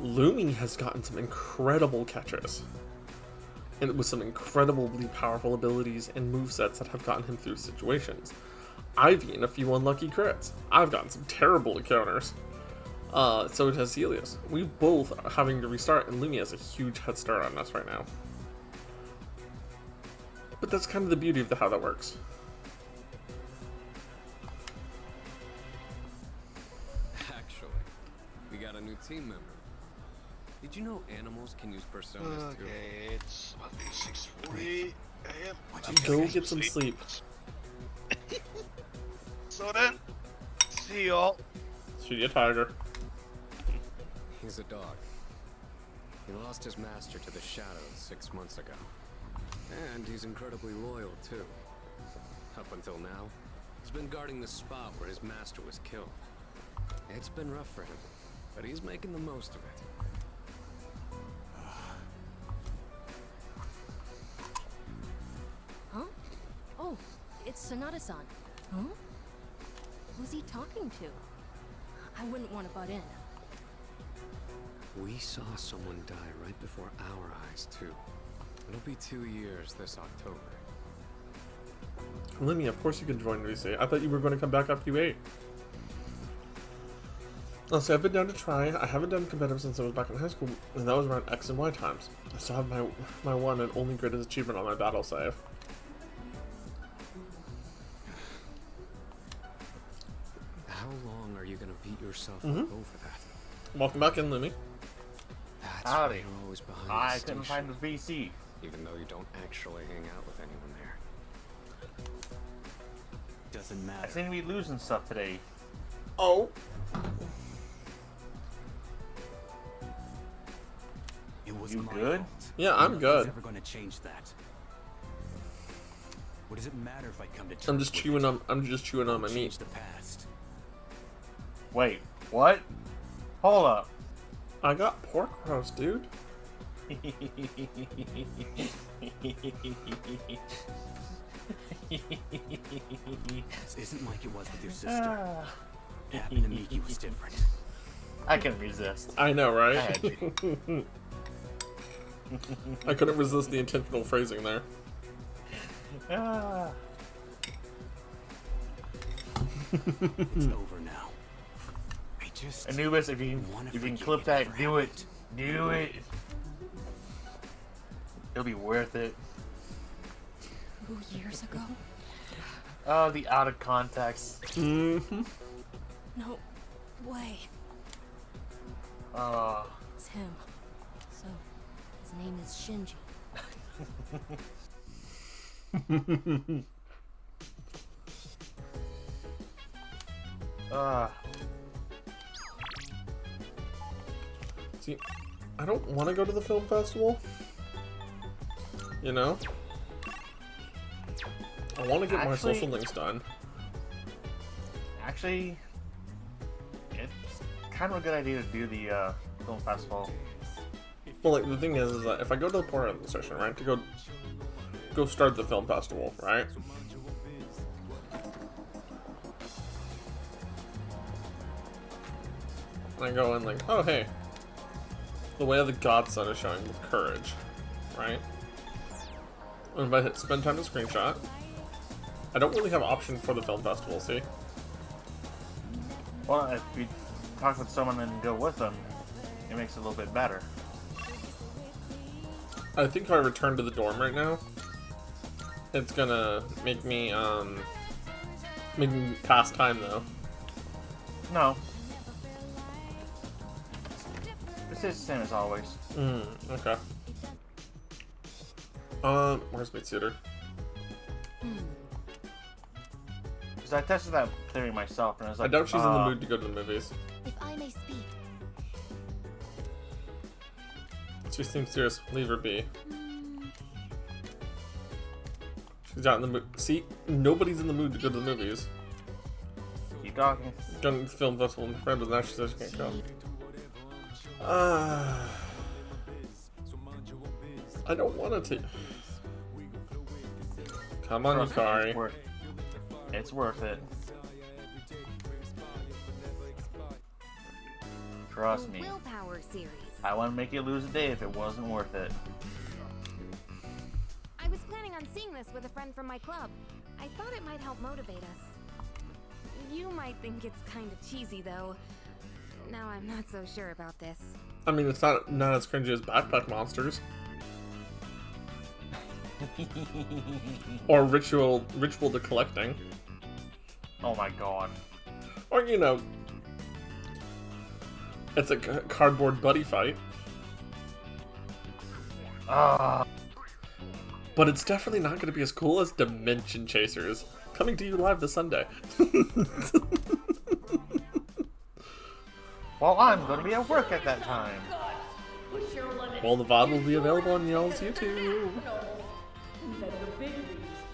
Lumi has gotten some incredible catches, and with some incredibly powerful abilities and movesets that have gotten him through situations. I've eaten a few unlucky crits. I've gotten some terrible encounters. So it has Helios. We both are having to restart, and Lumi has a huge head start on us right now. But that's kind of the beauty of how that works. Actually, we got a new team member. Did you know animals can use personas too? Okay, it's about 6:40 a.m. Go get some sleep. So then, see y'all. Shoot you a tiger. He's a dog. He lost his master to the Shadows 6 months ago. And he's incredibly loyal, too. Up until now, he's been guarding the spot where his master was killed. It's been rough for him, but he's making the most of it. Huh? Oh, it's Sonata-san. Huh? Who's he talking to? I wouldn't want to butt in. We saw someone die right before our eyes, too. It'll be 2 years this October. Lumi, of course you can join VC. I thought you were going to come back after you ate. Honestly, I've been down to try. I haven't done competitive since I was back in high school, and that was around X and Y times. I still have my one and only greatest achievement on my battle save. How long are you gonna beat yourself up over that? Welcome back in, Lumi. That's Howdy. why you're always behind I the couldn't station, find the VC. even though you don't actually hang out with anyone there. Doesn't I matter. seem to be losing stuff today. Oh. It was You my good? fault. Yeah, I'm Nothing's good. ever going to change that. What does it matter if I come to terms I'm just with chewing it? on. I'm just chewing on my Don't meat. change the past. Wait, what? Hold up. I got pork roast, dude. This isn't like it was with your sister. What happened to Miki was different. I can resist. I know, I right? had to. I couldn't resist the intentional phrasing there. Ah. It's over now. I just Anubis, if you can clip that, do it. Do it. It'll be worth it. 2 years ago? Oh, the out of context. Mm-hmm. No way. Oh. It's him. So, his name is Shinji. See, I don't want to go to the film festival. You know? I want to get my social links done. Actually, it's kind of a good idea to do the film festival. Well, like, the thing is that if I go to the Portland session, right, to go start the film festival, right? And I go in like, oh hey, the way of the Godson is showing with courage, right? And if I hit spend time to screenshot, I don't really have an option for the film festival, see? Well, if you talk with someone and go with them, it makes it a little bit better. I think if I return to the dorm right now, it's gonna make me pass time though. No. This is the same as always. Okay. Where's Mitsuda? Because I tested that theory myself, and I was I like, doubt she's in the mood to go to the movies. If I may speak. She seems serious. Leave her be. She's not in the mood. See, nobody's in the mood to go to the movies. Keep talking. Going to the film festival with my friend, but now she says she can't come. I don't want it to. Come on, Yukari. It's worth it. Trust me. Willpower series. I wouldn't make you lose a day if it wasn't worth it. I was planning on seeing this with a friend from my club. I thought it might help motivate us. You might think it's kind of cheesy, though. Now I'm not so sure about this. I mean, it's not as cringy as Backpack Monsters. Or Ritual to Collecting. Oh my god. Or, you know, it's a cardboard buddy fight. But it's definitely not going to be as cool as Dimension Chasers. Coming to you live this Sunday. Well, I'm going to be at work at that time. Well, the VOD will be available on y'all's YouTube.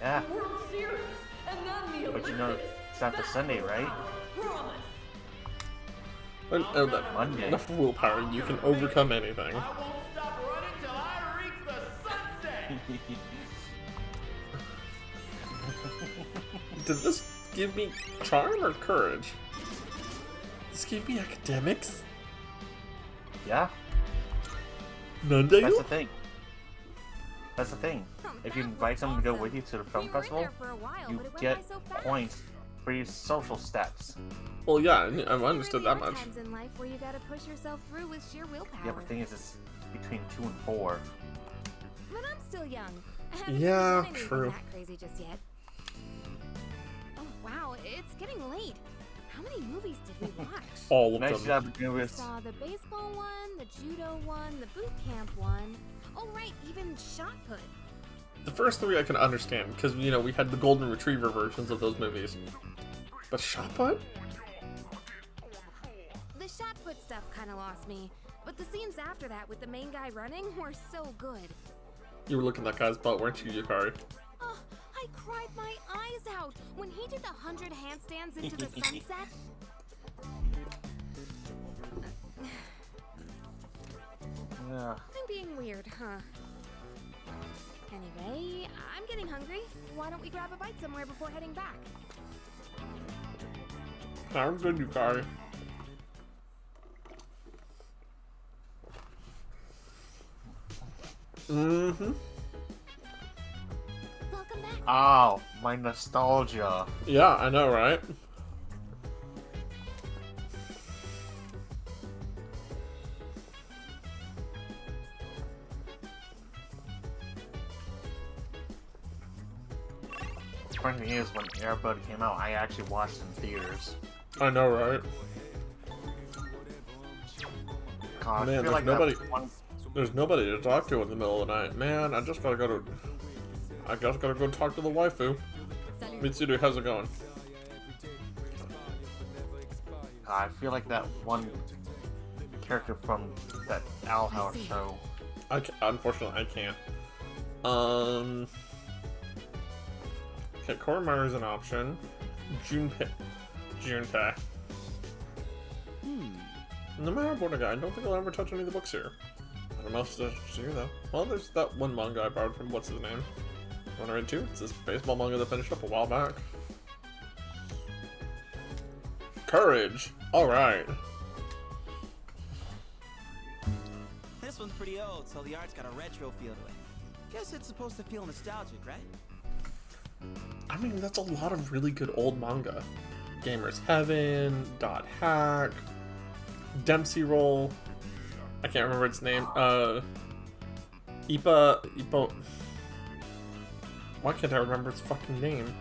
Yeah. But you know, it's not the Sunday, right? Monday. Enough willpower, you can overcome anything. Did this give me charm or courage? This gave me academics? Yeah. None. That's the thing. That's the thing. If you invite someone to go with you to the film festival, you get points for your social stats. Well, yeah, I've understood that much. Times in life where you gotta push yourself through with sheer willpower. Yeah, but the thing is, it's between 2 and 4. But I'm still young. I haven't Yeah, done anything true. that crazy just yet. Oh wow, it's getting late. How many movies did we watch? All of Nice them. job, We saw the baseball one, the judo one, the boot camp one. Oh right, even shot put. The first 3 I can understand, because, you know, we had the Golden Retriever versions of those movies. But Shot Put? The shot put stuff kind of lost me, but the scenes after that with the main guy running were so good. You were looking at that guy's butt, weren't you, Yukari? Oh, I cried my eyes out when he did the 100 handstands into the sunset. Yeah. I'm being weird, huh? Anyway, I'm getting hungry. Why don't we grab a bite somewhere before heading back? Sounds good, Yukari. Mm-hmm. Welcome back. Oh, my nostalgia. Yeah, I know, right? Funny thing is, when Airbud came out, I actually watched it in theaters. I know, right? God, Man, I feel like there's nobody to talk to in the middle of the night. Man, I just gotta go talk to the waifu. Mitsuru, how's it going? I feel like that one character from that Owl House show. Unfortunately, I can't. Okay, Koromaru's an option. Junpei. No matter what I got, I don't think I'll ever touch any of the books here. I don't know if there's here though. Well, there's that one manga I borrowed from, what's his name? You wanna read too? It's this baseball manga that finished up a while back. Courage! Alright. This one's pretty old, so the art's got a retro feel to it. Guess it's supposed to feel nostalgic, right? I mean, that's a lot of really good old manga. Gamer's Heaven, Dot Hack, Dempsey Roll. I can't remember its name. Ippo. Why can't I remember its fucking name?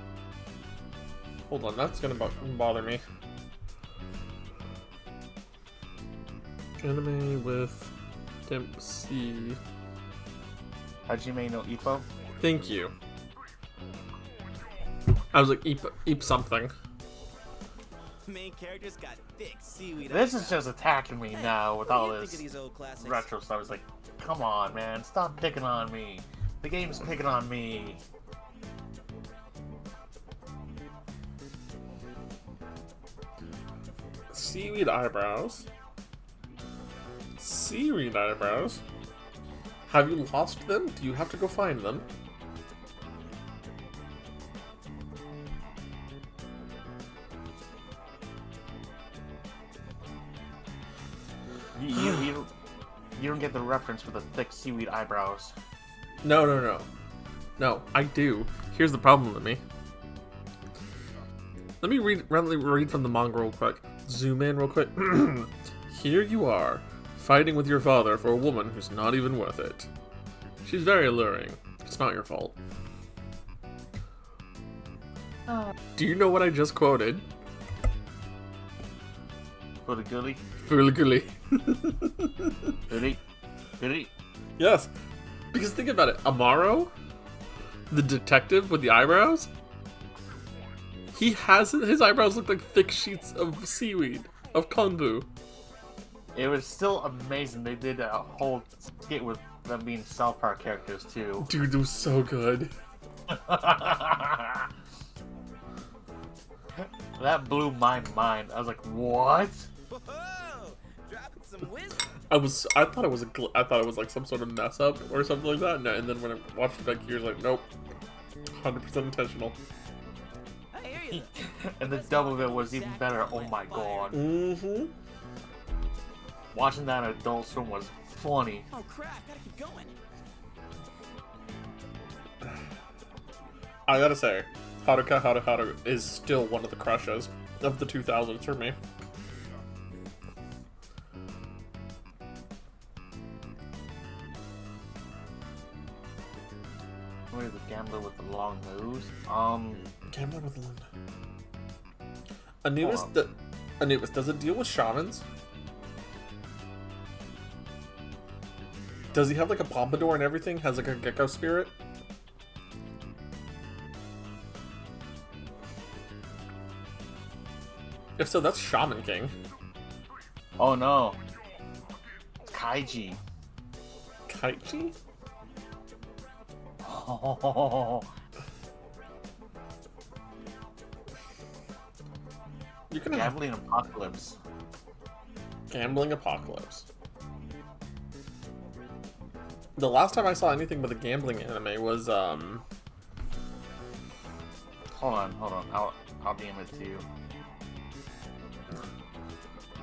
Hold on, that's gonna bother me. Anime with Dempsey. Hajime no Ippo? Thank you. I was like, Eep something. Main character's got thick seaweed. This is just attacking me now with all What do you think this of these old classics? retro stuff. I was like, come on, man, stop picking on me. The game's picking on me. Seaweed eyebrows. Seaweed eyebrows. Have you lost them? Do you have to go find them? You don't get the reference with the thick seaweed eyebrows. No, I do. Here's the problem with me. Let me read from the manga real quick. Zoom in real quick. Here you are, fighting with your father for a woman who's not even worth it. She's very alluring. It's not your fault. Do you know what I just quoted? Fooligully. Fooligully. Goody. Yes. Because think about it. Amaro, the detective with the eyebrows, he has his eyebrows look like thick sheets of seaweed, of konbu. It was still amazing. They did a whole skit with them being South Park characters too. Dude, it was so good. That blew my mind. I was like, what? I thought it was like some sort of mess up or something like that. And then when I watched it back here, I was like, nope, 100% intentional. And the dub of it was even better. Oh my god. Mm-hmm. Watching that on Adult Swim was funny. Oh crap! Gotta keep going. I gotta say, Haruka Haruharu is still one of the crushes of the 2000s for me. Wait, the gambler with the long nose? Gambler with the long nose. Anubis, does it deal with shamans? Does he have like a pompadour and everything? Has like a gecko spirit? If so, that's Shaman King. Oh no. Kaiji. Kaiji? Oh. You're gonna Gambling Apocalypse. Gambling Apocalypse. The last time I saw anything but a gambling anime was Hold on. I'll DM it to you.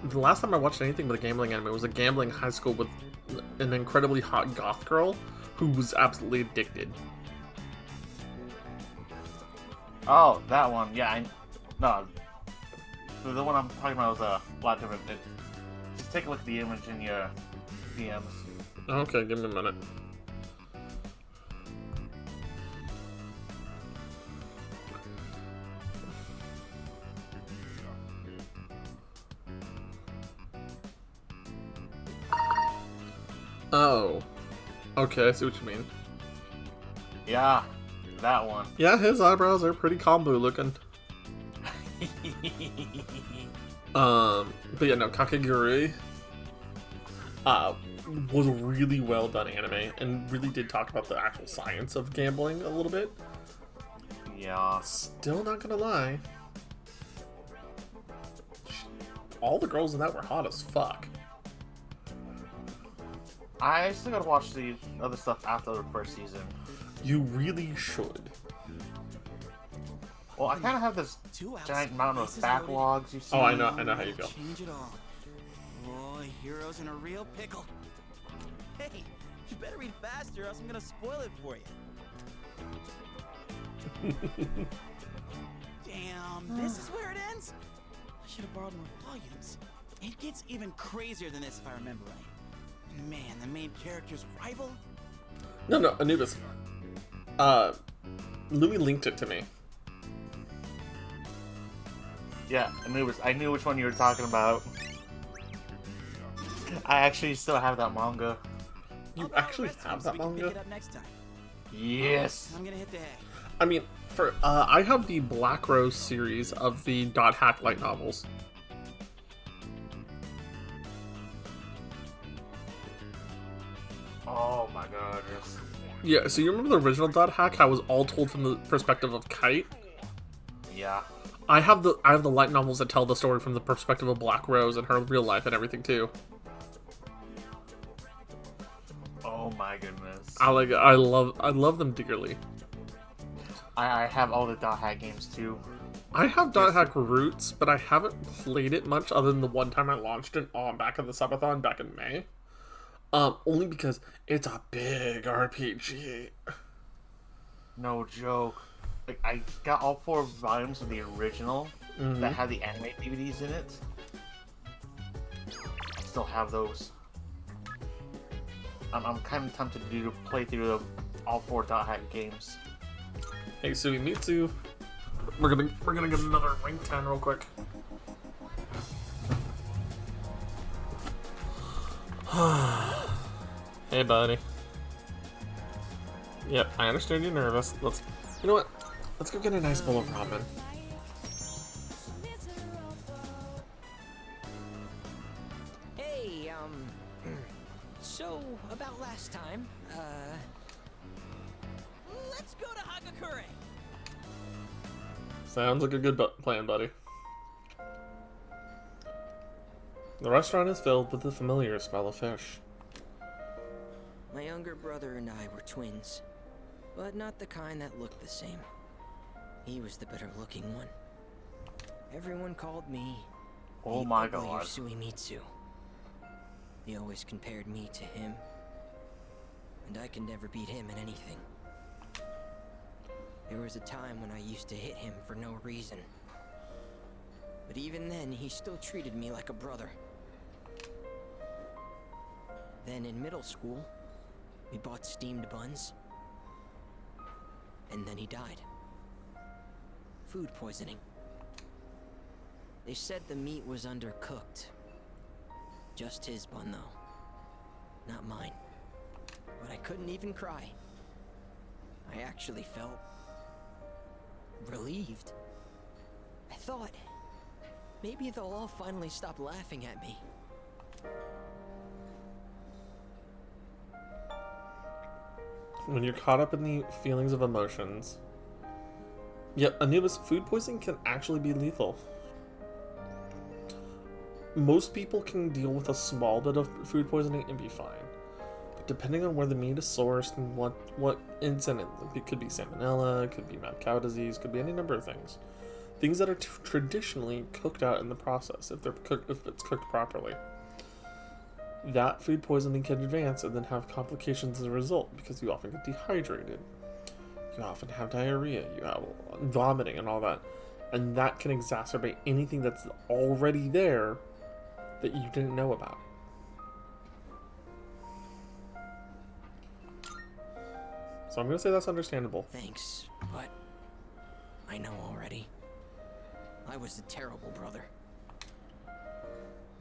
The last time I watched anything but a gambling anime was a gambling high school with an incredibly hot goth girl who was absolutely addicted. Oh, that one. Yeah, no. The one I'm talking about was a lot different. Just take a look at the image in your DMs. Okay, give me a minute. Oh. Okay, I see what you mean. Yeah, that one. Yeah, his eyebrows are pretty kombu looking. But yeah, no, Kakegurui was a really well done anime and really did talk about the actual science of gambling a little bit. Yeah. Still not gonna lie. All the girls in that were hot as fuck. I still gotta watch the other stuff after the first season. You really should. Well, I kind of have this giant mountain of backlogs. You see? Oh, I know how you feel. Change it all. Oh, hero's in a real pickle. Hey, you better read faster, or else I'm gonna spoil it for you. Damn, this is where it ends? I should have borrowed more volumes. It gets even crazier than this if I remember right. Man, the main character's rival? No, Anubis. Louis linked it to me. Yeah, Anubis. I knew which one you were talking about. I actually still have that manga. You actually have that manga? Pick it up next time. Yes. I'm gonna hit the hay. I mean, I have the Black Rose series of the Dot Hack light novels. Oh my goodness. Yeah, so you remember the original Dot Hack? How it was all told from the perspective of Kite? Yeah. I have the light novels that tell the story from the perspective of Black Rose and her real life and everything too. Oh Oh my goodness. I love them dearly. I have all the Dot Hack games too. I have Dot Hack Roots, but I haven't played it much other than the one time I launched it on back of the subathon back in May. Only because it's a big RPG. No joke. Like, I got all 4 volumes of the original that had the anime DVDs in it. I still have those. I'm kind of tempted to play through all 4 Dot Hack games. Hey, Suimitsu. We're gonna get another rank 10 real quick. Hey, buddy. Yep, I understand you're nervous. You know what? Let's go get a nice bowl of ramen. Hey, so about last time, let's go to Hagakure. Sounds like a good plan, buddy. The restaurant is filled with the familiar smell of fish. My younger brother and I were twins, but not the kind that looked the same. He was the better looking one. Everyone called me Oh my uglier god. Suimitsu. They always compared me to him, and I could never beat him in anything. There was a time when I used to hit him for no reason. But even then, he still treated me like a brother. Then in middle school, we bought steamed buns. And then he died. Food poisoning. They said the meat was undercooked. Just his bun, though. Not mine. But I couldn't even cry. I actually felt relieved. I thought maybe they'll all finally stop laughing at me. When you're caught up in the feelings of emotions. Yet, Anubis, food poisoning can actually be lethal. Most people can deal with a small bit of food poisoning and be fine. But depending on where the meat is sourced and what it's in it, it could be salmonella, it could be mad cow disease, could be any number of things. Things that are traditionally cooked out in the process, if it's cooked properly. That food poisoning can advance and then have complications as a result, because you often get dehydrated. You often have diarrhea, you have vomiting and all that. And that can exacerbate anything that's already there that you didn't know about. So I'm going to say that's understandable. Thanks, but I know already. I was a terrible brother.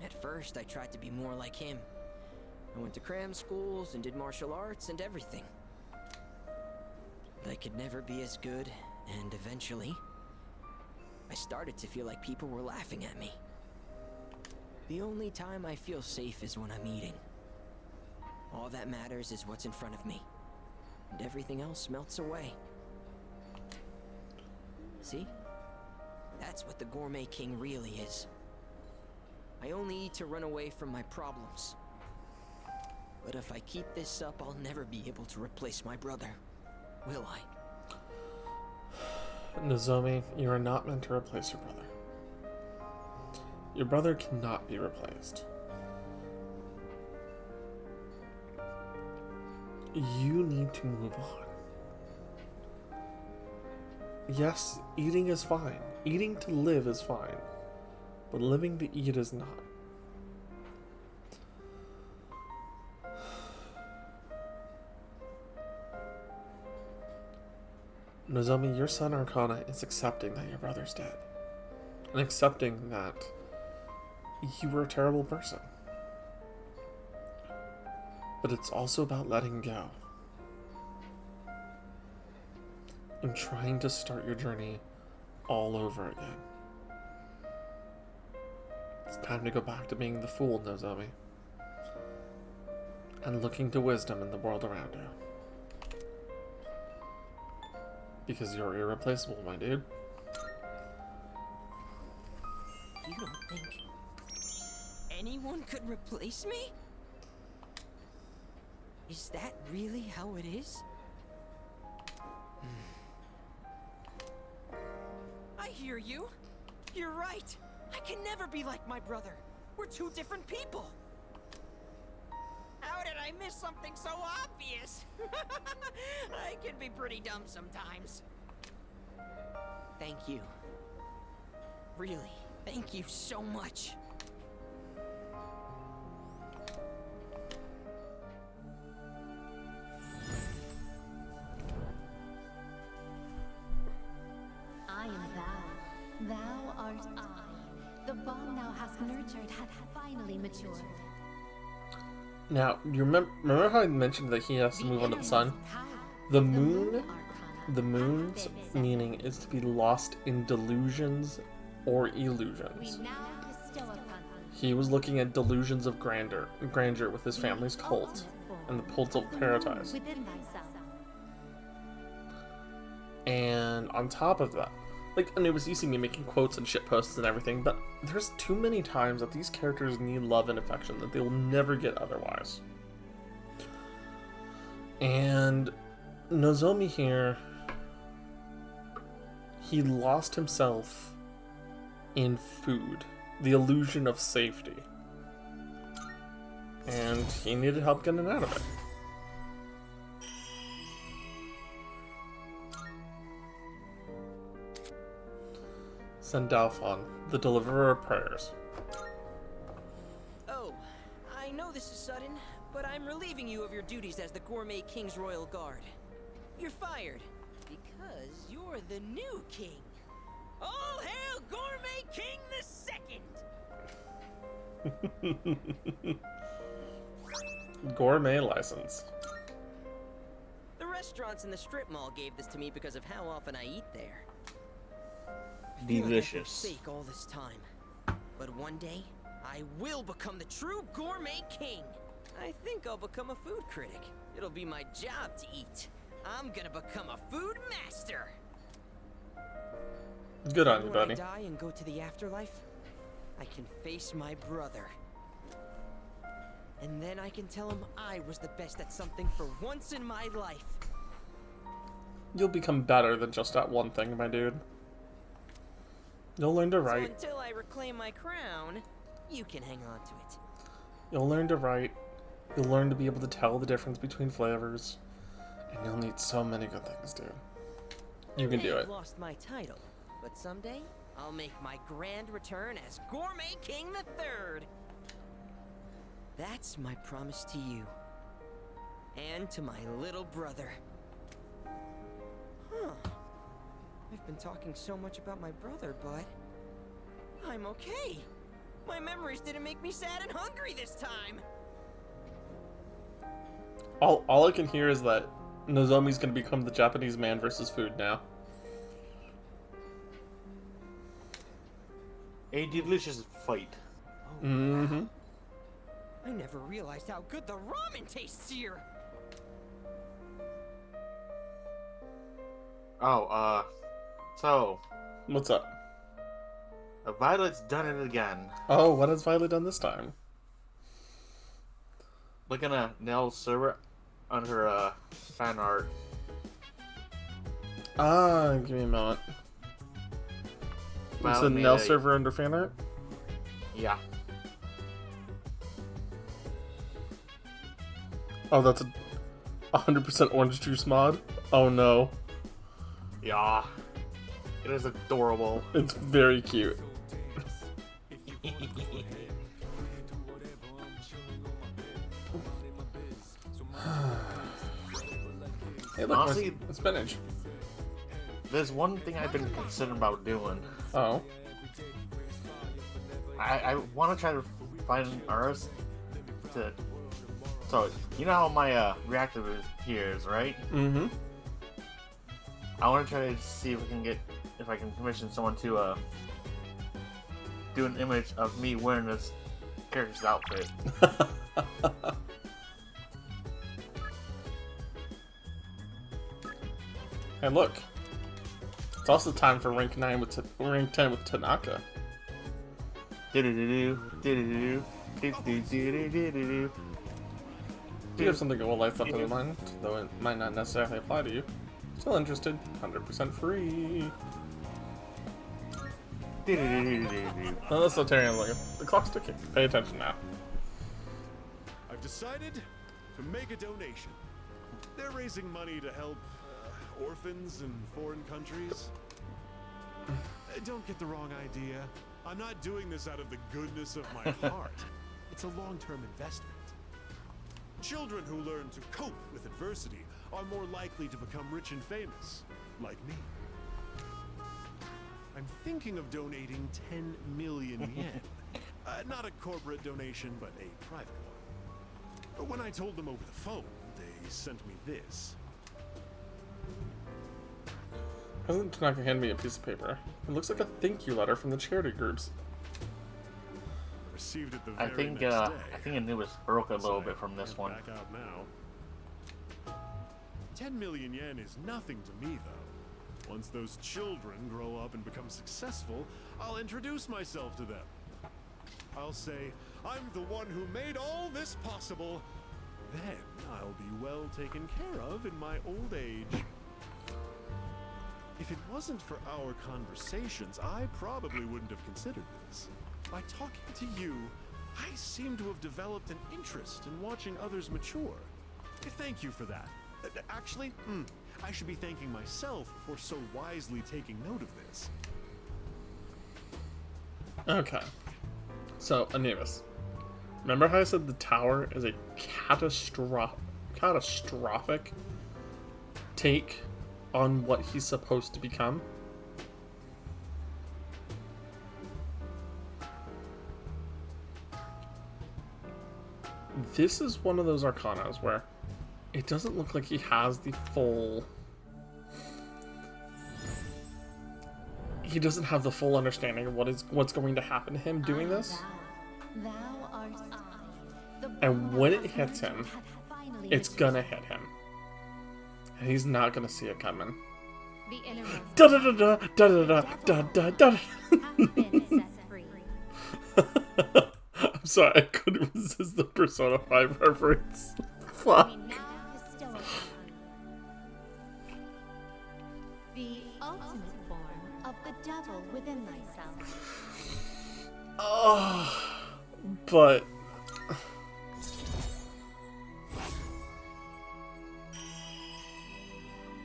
At first, I tried to be more like him. I went to cram schools and did martial arts and everything. But I could never be as good, and eventually, I started to feel like people were laughing at me. The only time I feel safe is when I'm eating. All that matters is what's in front of me, and everything else melts away. See? That's what the Gourmet King really is. I only eat to run away from my problems. But if I keep this up, I'll never be able to replace my brother, will I? Nozomi, you are not meant to replace your brother. Your brother cannot be replaced. You need to move on. Yes, eating is fine. Eating to live is fine. But living to eat is not. Nozomi, your son Arcana is accepting that your brother's dead. And accepting that you were a terrible person. But it's also about letting go. And trying to start your journey all over again. It's time to go back to being the fool, Nozomi. And looking to wisdom in the world around you. Because you're irreplaceable, my dude. You don't think anyone could replace me? Is that really how it is? I hear you. You're right. I can never be like my brother. We're two different people. How did I miss something so obvious? I can be pretty dumb sometimes. Thank you. Really, thank you so much. I am thou. Thou art I. The bond thou hast nurtured hath finally matured. Now, you remember how I mentioned that he has to move onto the sun? The moon's meaning is to be lost in delusions or illusions. He was looking at delusions of grandeur with his family's cult and the cult of paradise. And on top of that, like, and it was easy me making quotes and shit posts and everything, but there's too many times that these characters need love and affection that they will never get otherwise. And Nozomi here, he lost himself in food, the illusion of safety. And he needed help getting out of it. Sandalphon, the deliverer of prayers. Oh, I know this is sudden, but I'm relieving you of your duties as the Gourmet King's Royal Guard. You're fired, because you're the new king. All hail Gourmet King the Second! Gourmet license. The restaurants in the strip mall gave this to me because of how often I eat there. Delicious. Fake all this time, but one day I will become the true Gourmet King. I think I'll become a food critic. It'll be my job to eat. I'm gonna become a food master. Good on you, buddy. When I die and go to the afterlife, I can face my brother. And then I can tell him I was the best at something for once in my life. You'll become better than just that one thing, my dude. You'll learn to write. So until I reclaim my crown, you can hang on to it. You'll learn to write. You'll learn to be able to tell the difference between flavors. And you'll need so many good things, dude. You can do it. I've lost my title, but someday I'll make my grand return as Gourmet King III. That's my promise to you. And to my little brother. Huh. I've been talking so much about my brother, but I'm okay. My memories didn't make me sad and hungry this time. All I can hear is that Nozomi's gonna become the Japanese man versus food now. A delicious fight. Mm-hmm. I never realized how good the ramen tastes here. Oh, so... What's up? Violet's done it again. Oh, what has Violet done this time? Looking at Nell's server on her fan art. Give me a moment. It's a Nell server under fan art? Yeah. Oh, that's a 100% orange juice mod? Oh no. Yeah. It is adorable. It's very cute. Hey, look, honestly, spinach. There's one thing I've been considering about doing. Oh. I want to try to find an artist to... So, you know how my reactor is here, right? Mm-hmm. I want to try to see if I can commission someone to do an image of me wearing this character's outfit. Hey, look. It's also time for rank 10 with Tanaka. Do you have something that will light something in mind, though it might not necessarily apply to you? Still interested? 100% free. Oh, that's so Terry. The clock's ticking. Pay attention now. I've decided to make a donation. They're raising money to help orphans in foreign countries. Don't get the wrong idea. I'm not doing this out of the goodness of my heart. It's a long-term investment. Children who learn to cope with adversity are more likely to become rich and famous, like me. I'm thinking of donating 10 million yen. Not a corporate donation, but a private one. But when I told them over the phone, they sent me this. President Tanaka handed me a piece of paper. It looks like a thank you letter from the charity groups. Received it the I very think next I day. think the news broke a little bit from this one. Back out now. 10 million yen is nothing to me, though. Once those children grow up and become successful, I'll introduce myself to them. I'll say, I'm the one who made all this possible. Then I'll be well taken care of in my old age. If it wasn't for our conversations, I probably wouldn't have considered this. By talking to you, I seem to have developed an interest in watching others mature. Thank you for that. Actually, I should be thanking myself for so wisely taking note of this. Okay. So, Anubis. Remember how I said the tower is a catastrophic take on what he's supposed to become? This is one of those arcanas where it doesn't look like he has the full... He doesn't have the full understanding of what's going to happen to him doing this. And when it hits him, it's gonna hit him. And he's not gonna see it coming. Da da da da da da da da da. I'm sorry, I couldn't resist the Persona 5 reference. Fuck. The ultimate form of the devil within myself. Oh, but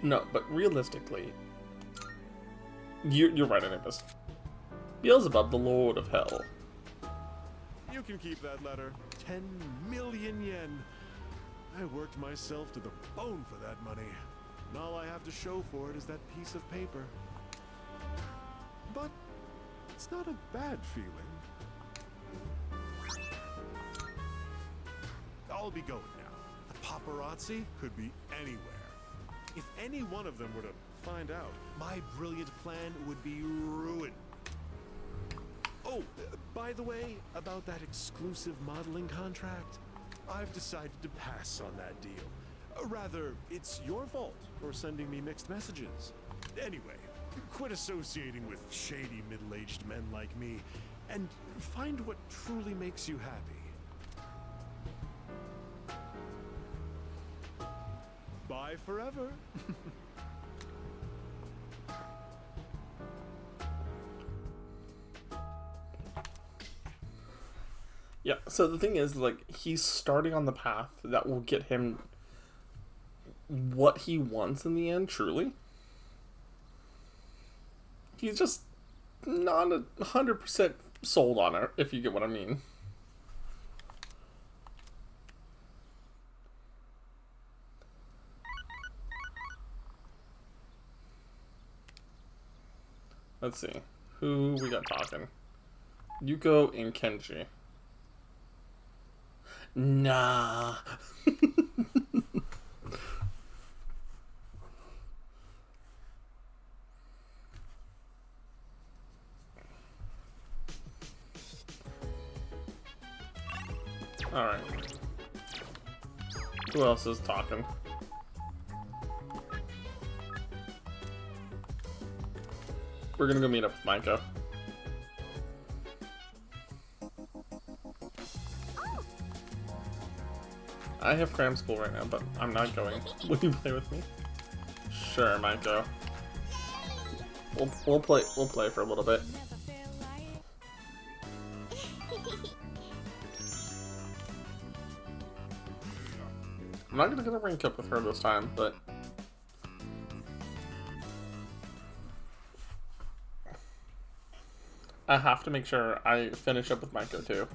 no, but realistically, you're right, Anubis. Beelzebub, the Lord of Hell. You can keep that letter. 10 million yen. I worked myself to the bone for that money. And all I have to show for it is that piece of paper. But it's not a bad feeling. I'll be going now. The paparazzi could be anywhere. If any one of them were to find out, my brilliant plan would be ruined. Oh, by the way, about that exclusive modeling contract, I've decided to pass on that deal. Rather, it's your fault for sending me mixed messages. Anyway, quit associating with shady middle-aged men like me, and find what truly makes you happy. Bye forever. Yeah, so the thing is, like, he's starting on the path that will get him what he wants in the end, truly. He's just not 100% sold on it, if you get what I mean. Let's see. Who we got talking? Yuko and Kenji. Nah. Alright. Who else is talking? We're gonna go meet up with Maiko. I have cram school right now, but I'm not going. Will you play with me? Sure, I might go. We'll play for a little bit. I'm not gonna get a rank up with her this time, but I have to make sure I finish up with Maiko too.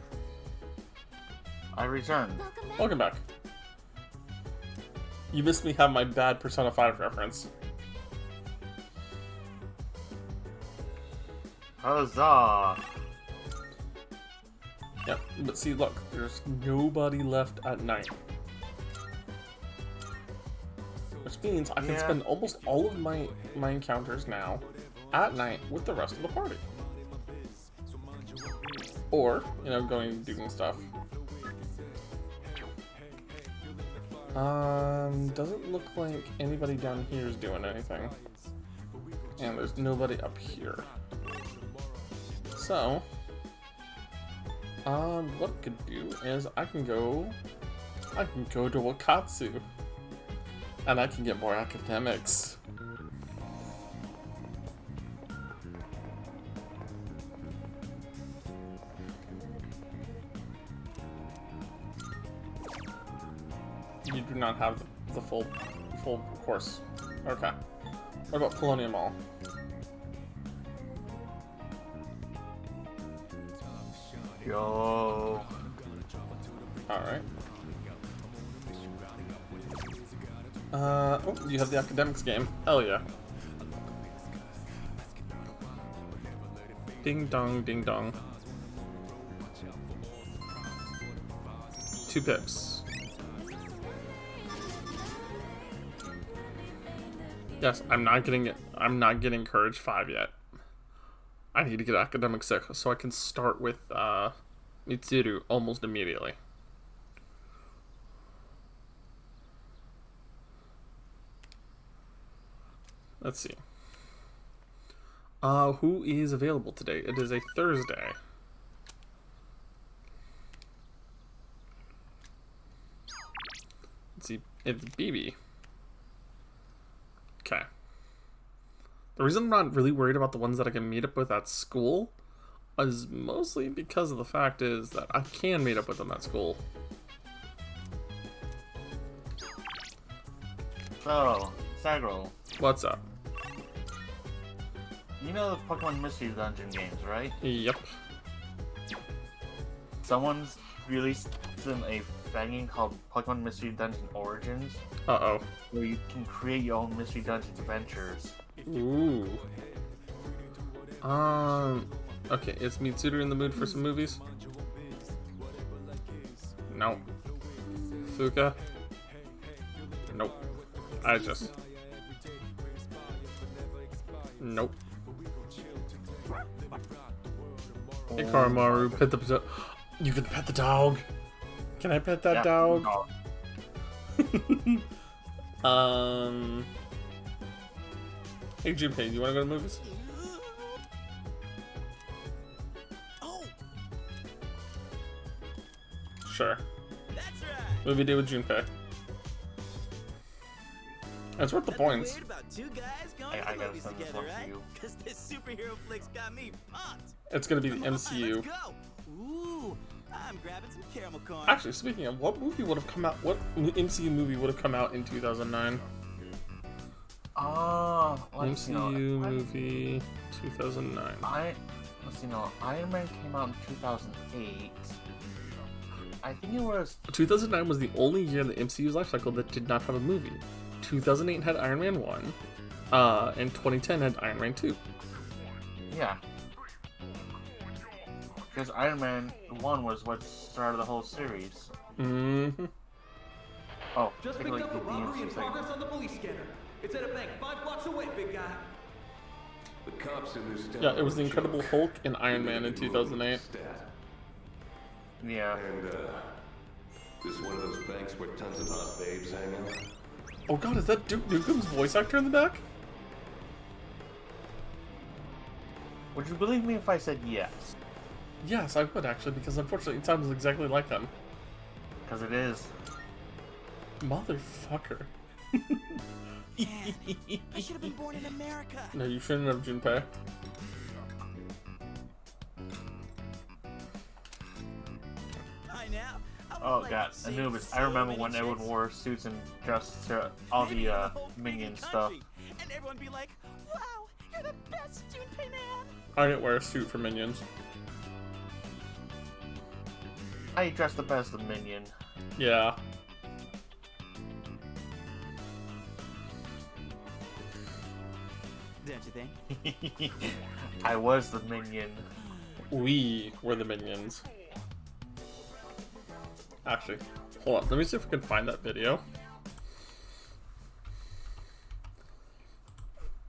I return. Welcome back. You missed me have my bad Persona 5 reference. Huzzah! Yep, but see, look, there's nobody left at night. Which means I can spend almost all of my encounters now at night with the rest of the party. Or, you know, going and doing stuff. Doesn't look like anybody down here is doing anything. And there's nobody up here. So, what I could do is I can go to Wakatsu. And I can get more academics. You do not have the full course. Okay. What about Colonial Mall? Yo. Alright. Oh, you have the academics game. Hell yeah. Ding dong, ding dong. 2 pips. Yes, I'm not getting Courage 5 yet. I need to get Academic 6 so I can start with Mitsuru almost immediately. Let's see. Who is available today? It is a Thursday. Let's see. It's BB. Okay. The reason I'm not really worried about the ones that I can meet up with at school is mostly because of the fact is that I can meet up with them at school. So, Sagro. What's up? You know the Pokemon Mystery Dungeon games, right? Yep. Someone's released a game called Pokemon Mystery Dungeon Origins. Uh-oh. Where you can create your own Mystery Dungeon adventures. Ooh. Okay, is Mitsuru in the mood for some movies? No. Fuka? Nope. Nope. Hey Koromaru, pet the you can pet the dog. Can I pet that dog? Hey Junpei, do you want to go to movies? Oh. Sure. That's right. Movie day with Junpei. That's worth the points. About 2 guys going I to gotta movies send this together, one to right? you. Because this superhero flick's got me pumped. It's gonna be the MCU. Let's go. Ooh, I'm grabbing some caramel corn. Actually, speaking of, what movie would have come out? What MCU movie would have come out in 2009? MCU movie 2009. Let's see, no, Iron Man came out in 2008. I think it was 2009 was the only year in the MCU's life cycle that did not have a movie. 2008 had Iron Man 1, and 2010 had Iron Man 2. Yeah. Because Iron Man 1 was what started the whole series. Mm-hmm. Oh, Just picked up a robbery in progress on the police scanner. It's at a bank 5 blocks away, big guy. The cops in this town. Yeah, it was the Incredible Hulk and Iron Man in 2008. Yeah. And, this one of those banks where tons of hot babes hang out? Oh god, is that Duke Nukem's voice actor in the back? Would you believe me if I said yes? Yes, I would actually, because unfortunately it sounds exactly like him. Because it is. Motherfucker. Man, I should have been born in America. No, you shouldn't have, Junpei. I know. Oh god, Anubis. I remember when everyone wore suits and dressed to all the minion stuff. And everyone be like, wow, you're the best Junpei man. I didn't wear a suit for Minions. I dressed the best of Minion. Yeah. Don't you think? I was the Minion. We were the Minions. Actually, hold on. Let me see if we can find that video.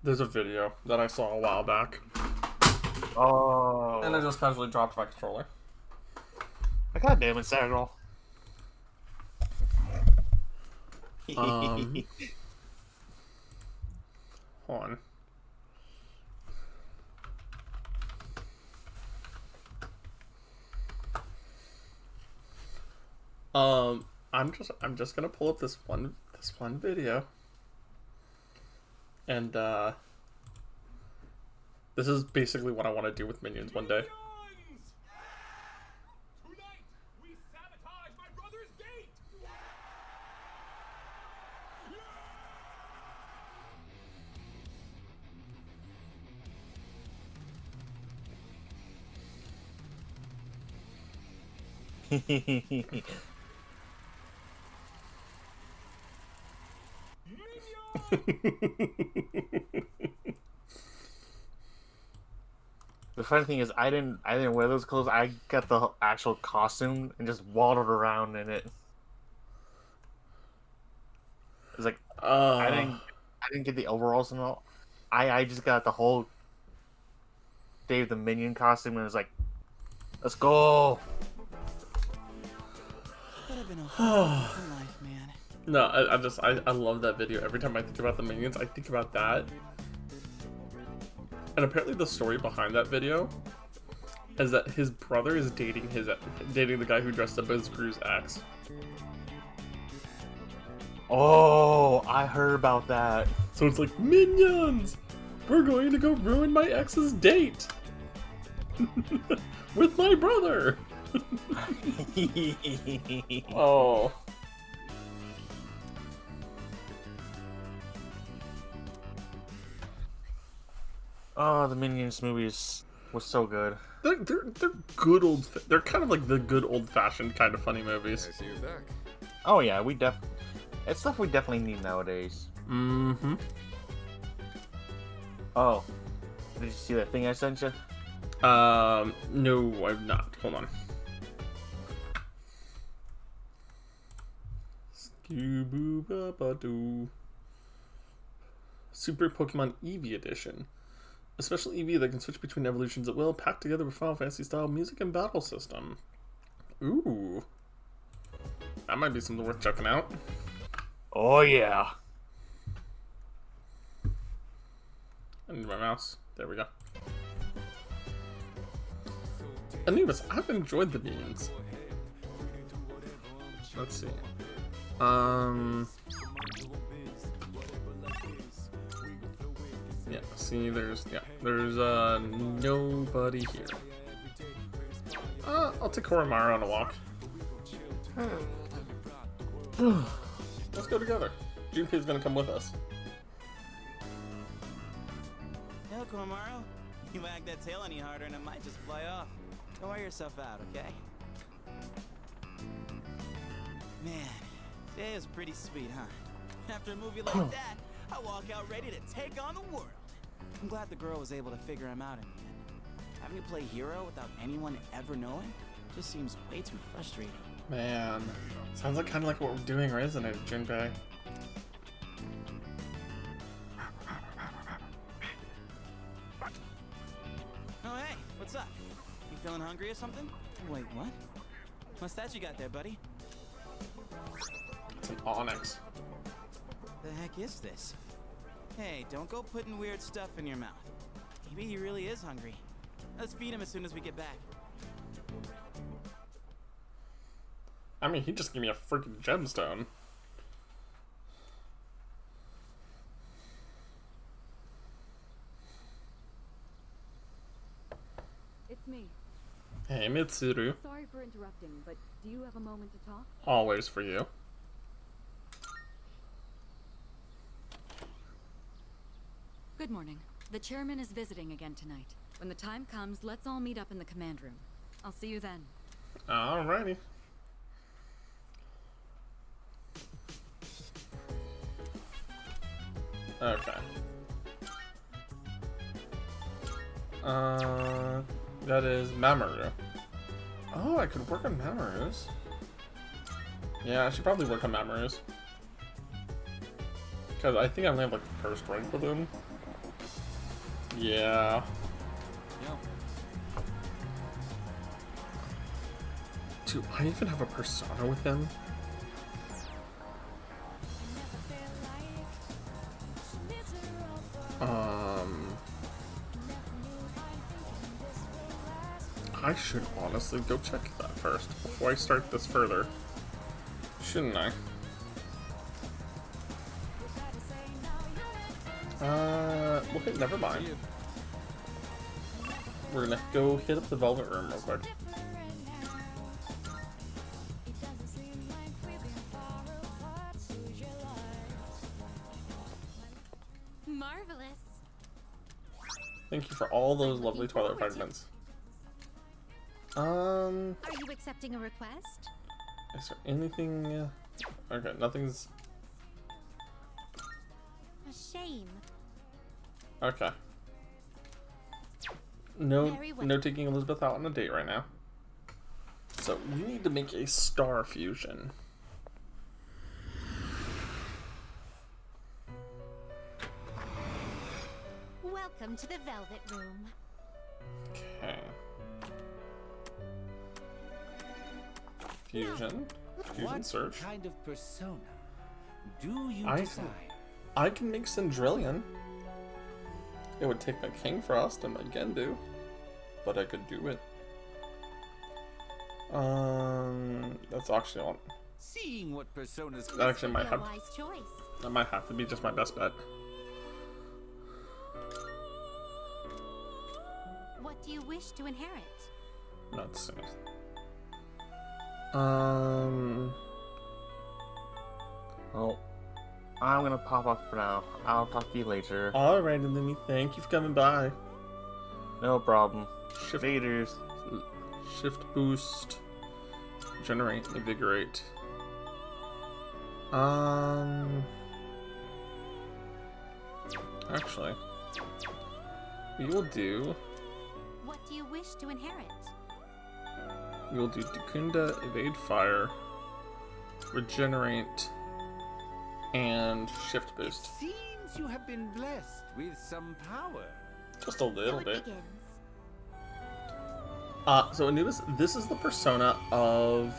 There's a video that I saw a while back. Oh. And I just casually dropped my controller. God damn it, Sagral. Hold on. I'm just gonna pull up this one video. And this is basically what I want to do with Minions one day. The funny thing is, I didn't wear those clothes. I got the actual costume and just waddled around in it. It's like I didn't get the overalls and all. I just got the whole Dave the Minion costume and it was like, let's go. Could have been a whole life, man. No, I love that video. Every time I think about the Minions, I think about that. And apparently the story behind that video is that his brother is dating the guy who dressed up as Gru's ex. Oh, I heard about that. So it's like, Minions! We're going to go ruin my ex's date! With my brother! Oh. Oh, the Minions movies was so good. They're good old. They're kind of like the good old-fashioned kind of funny movies. I see you're back. Oh yeah, it's stuff we definitely need nowadays. Mm-hmm. Oh, did you see that thing I sent you? No, I've not. Hold on. Scooby-Doo. Super Pokemon Eevee Edition. A special Eevee that can switch between evolutions at will, packed together with Final Fantasy style music and battle system. Ooh. That might be something worth checking out. Oh yeah. I need my mouse. There we go. Anubis, I've enjoyed the Minions. Let's see. Yeah, see, there's nobody here. I'll take Koromaru on a walk. Let's go together. Junpei's gonna come with us. Hell, Koromaru, you wag that tail any harder and it might just fly off. Don't wear yourself out, okay? Man, today was pretty sweet, huh? After a movie like that, I walk out ready to take on the world. I'm glad the girl was able to figure him out in the end. Having to play hero without anyone ever knowing just seems way too frustrating. Man, sounds like kind of like what we're doing, right, isn't it, Junpei? Oh hey, what's up? You feeling hungry or something? Wait, what? What's that you got there, buddy? It's an Onyx. The heck is this? Hey, don't go putting weird stuff in your mouth. Maybe he really is hungry. Let's feed him as soon as we get back. I mean, he just gave me a freaking gemstone. Mitsuru. Sorry for interrupting, but do you have a moment to talk? Always for you. Good morning. The chairman is visiting again tonight. When the time comes, let's all meet up in the command room. I'll see you then. Alrighty. Okay. That is Mamoru. Oh, I could work on Mamoru's. Yeah, I should probably work on Mamoru's. Because I think I only have like the first rank with him. Yeah. Do I even have a persona with him? I should honestly go check that first before I start this further. Shouldn't I? Okay, never mind. We're gonna go hit up the Velvet Room real quick. Marvelous. Thank you for all those lovely Twilight fragments. Are you accepting a request? Is there anything? Okay, nothing's. A shame. Okay. No, Very well. no taking Elizabeth out on a date right now. So we need to make a star fusion. Welcome to the Velvet Room. Okay. Fusion. Fusion What search. kind of persona do you I desire? I can make Cendrillon. It would take my King Frost and my Gendu, but I could do it. That's actually on. Seeing what personas That actually might have. Wise choice. That might have to be just my best bet. What do you wish to inherit? Let's see. Oh, I'm gonna pop off for now. I'll talk to you later. Alright, Lumi, thank you for coming by. No problem. Shift Faders. Shift boost. Generate, invigorate. Actually, we will do. What do you wish to inherit? We will do Dukunda, evade fire, regenerate, and shift boost. Seems you have been blessed with some power. Just a little So it bit. begins. So Anubis, this is the persona of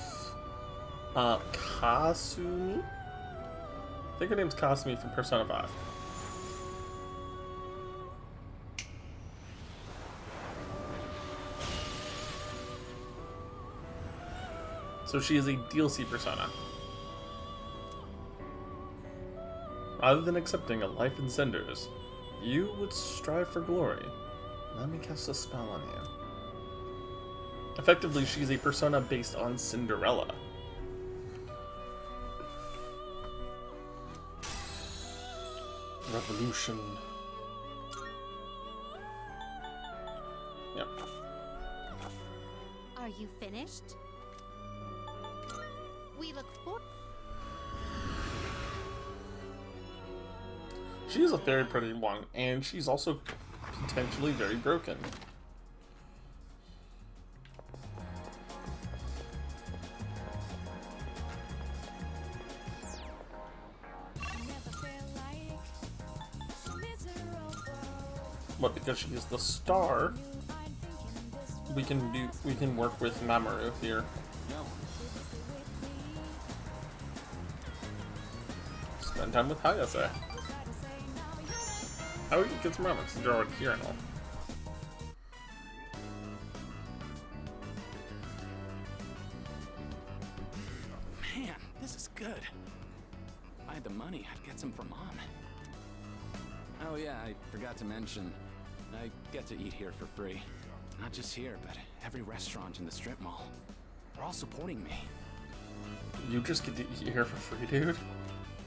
Kasumi. I think her name's Kasumi from Persona 5. So she is a DLC persona. Rather than accepting a life in cinders, you would strive for glory. Let me cast a spell on you. Effectively, she's a persona based on Cinderella. Revolution. Yep. Are you finished? We look forward. She is a very pretty one, and she's also potentially very broken. But because she is the star, we can work with Mamoru here. Spend time with Hayase. How we can get some moments since you're already here and all. Man, this is good. If I had the money, I'd get some for Mom. Oh yeah, I forgot to mention, I get to eat here for free. Not just here, but every restaurant in the strip mall. They're all supporting me. You just get to eat here for free, dude.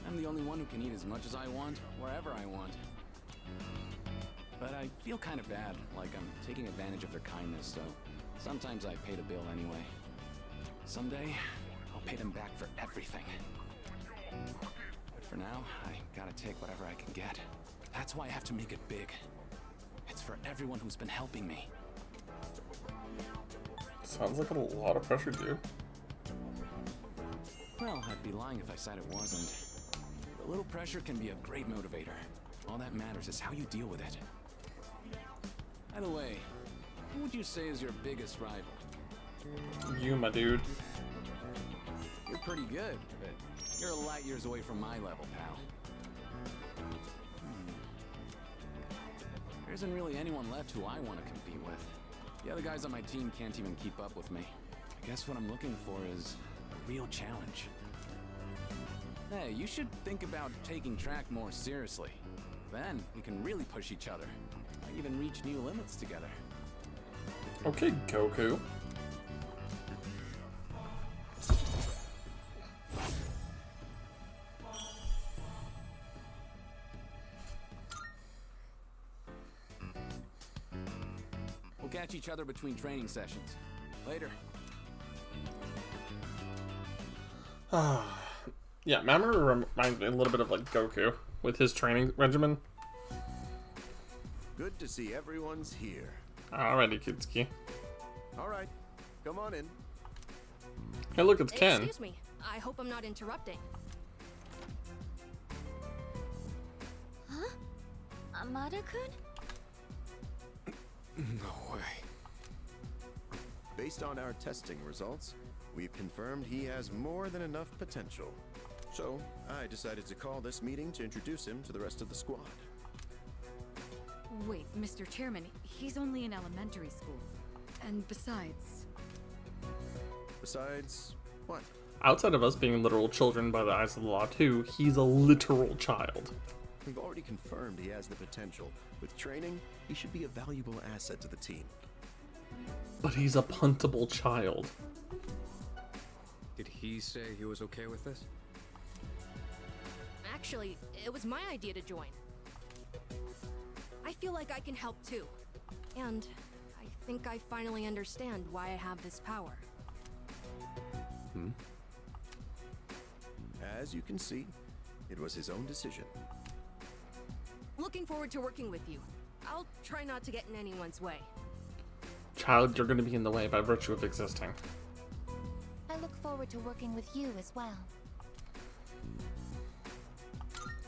I'm the only one who can eat as much as I want, wherever I want. But I feel kind of bad, like I'm taking advantage of their kindness, so sometimes I pay the bill anyway. Someday, I'll pay them back for everything. But for now, I gotta take whatever I can get. That's why I have to make it big. It's for everyone who's been helping me. Sounds like a lot of pressure, dude. Well, I'd be lying if I said it wasn't. A little pressure can be a great motivator. All that matters is how you deal with it. By the way, who would you say is your biggest rival? You, my dude. You're pretty good, but you're a light years away from my level, pal. There isn't really anyone left who I want to compete with. The other guys on my team can't even keep up with me. I guess what I'm looking for is a real challenge. Hey, you should think about taking track more seriously. Then we can really push each other. Might even reach new limits together. Okay, Goku. We'll catch each other between training sessions. Later. Yeah, Mamoru reminds me a little bit of like Goku with his training regimen. Good to see everyone's here. Alrighty, Kitsuki. All right, come on in. Hey, look, it's Ken. Excuse me. I hope I'm not interrupting. Huh? Amada-kun? No way. Based on our testing results, we've confirmed he has more than enough potential. So, I decided to call this meeting to introduce him to the rest of the squad. Wait, Mr. Chairman, he's only in elementary school. And besides... Besides, what? Outside of us being literal children by the eyes of the law too, he's a literal child. We've already confirmed he has the potential. With training, he should be a valuable asset to the team. But he's a puntable child. Did he say he was okay with this? Actually, it was my idea to join. I feel like I can help too. And I think I finally understand why I have this power. As you can see, it was his own decision. Looking forward to working with you. I'll try not to get in anyone's way. Child, you're going to be in the way by virtue of existing. I look forward to working with you as well.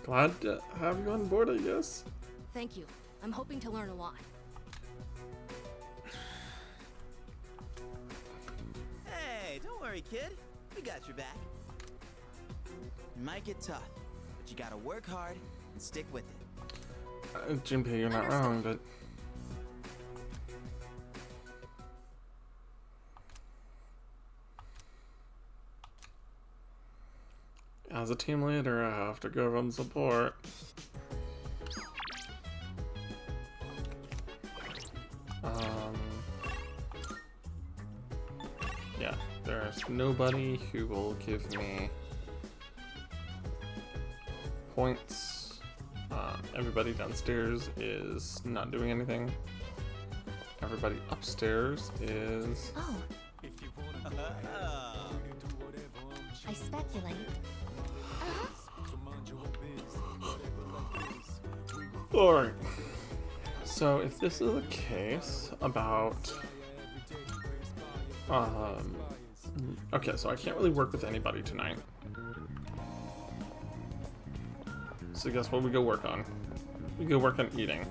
Glad to have you on board, I guess. Thank you. I'm hoping to learn a lot. Hey, don't worry, kid. We got your back. It might get tough, but you gotta work hard and stick with it. Junpei, you're not wrong, but... As a team leader, I have to give them support. Yeah, there's nobody who will give me points. Everybody downstairs is not doing anything. Everybody upstairs is... Oh. I speculate. Alright. So if this is the case about... Okay, so I can't really work with anybody tonight. So guess what we go work on? We go work on eating.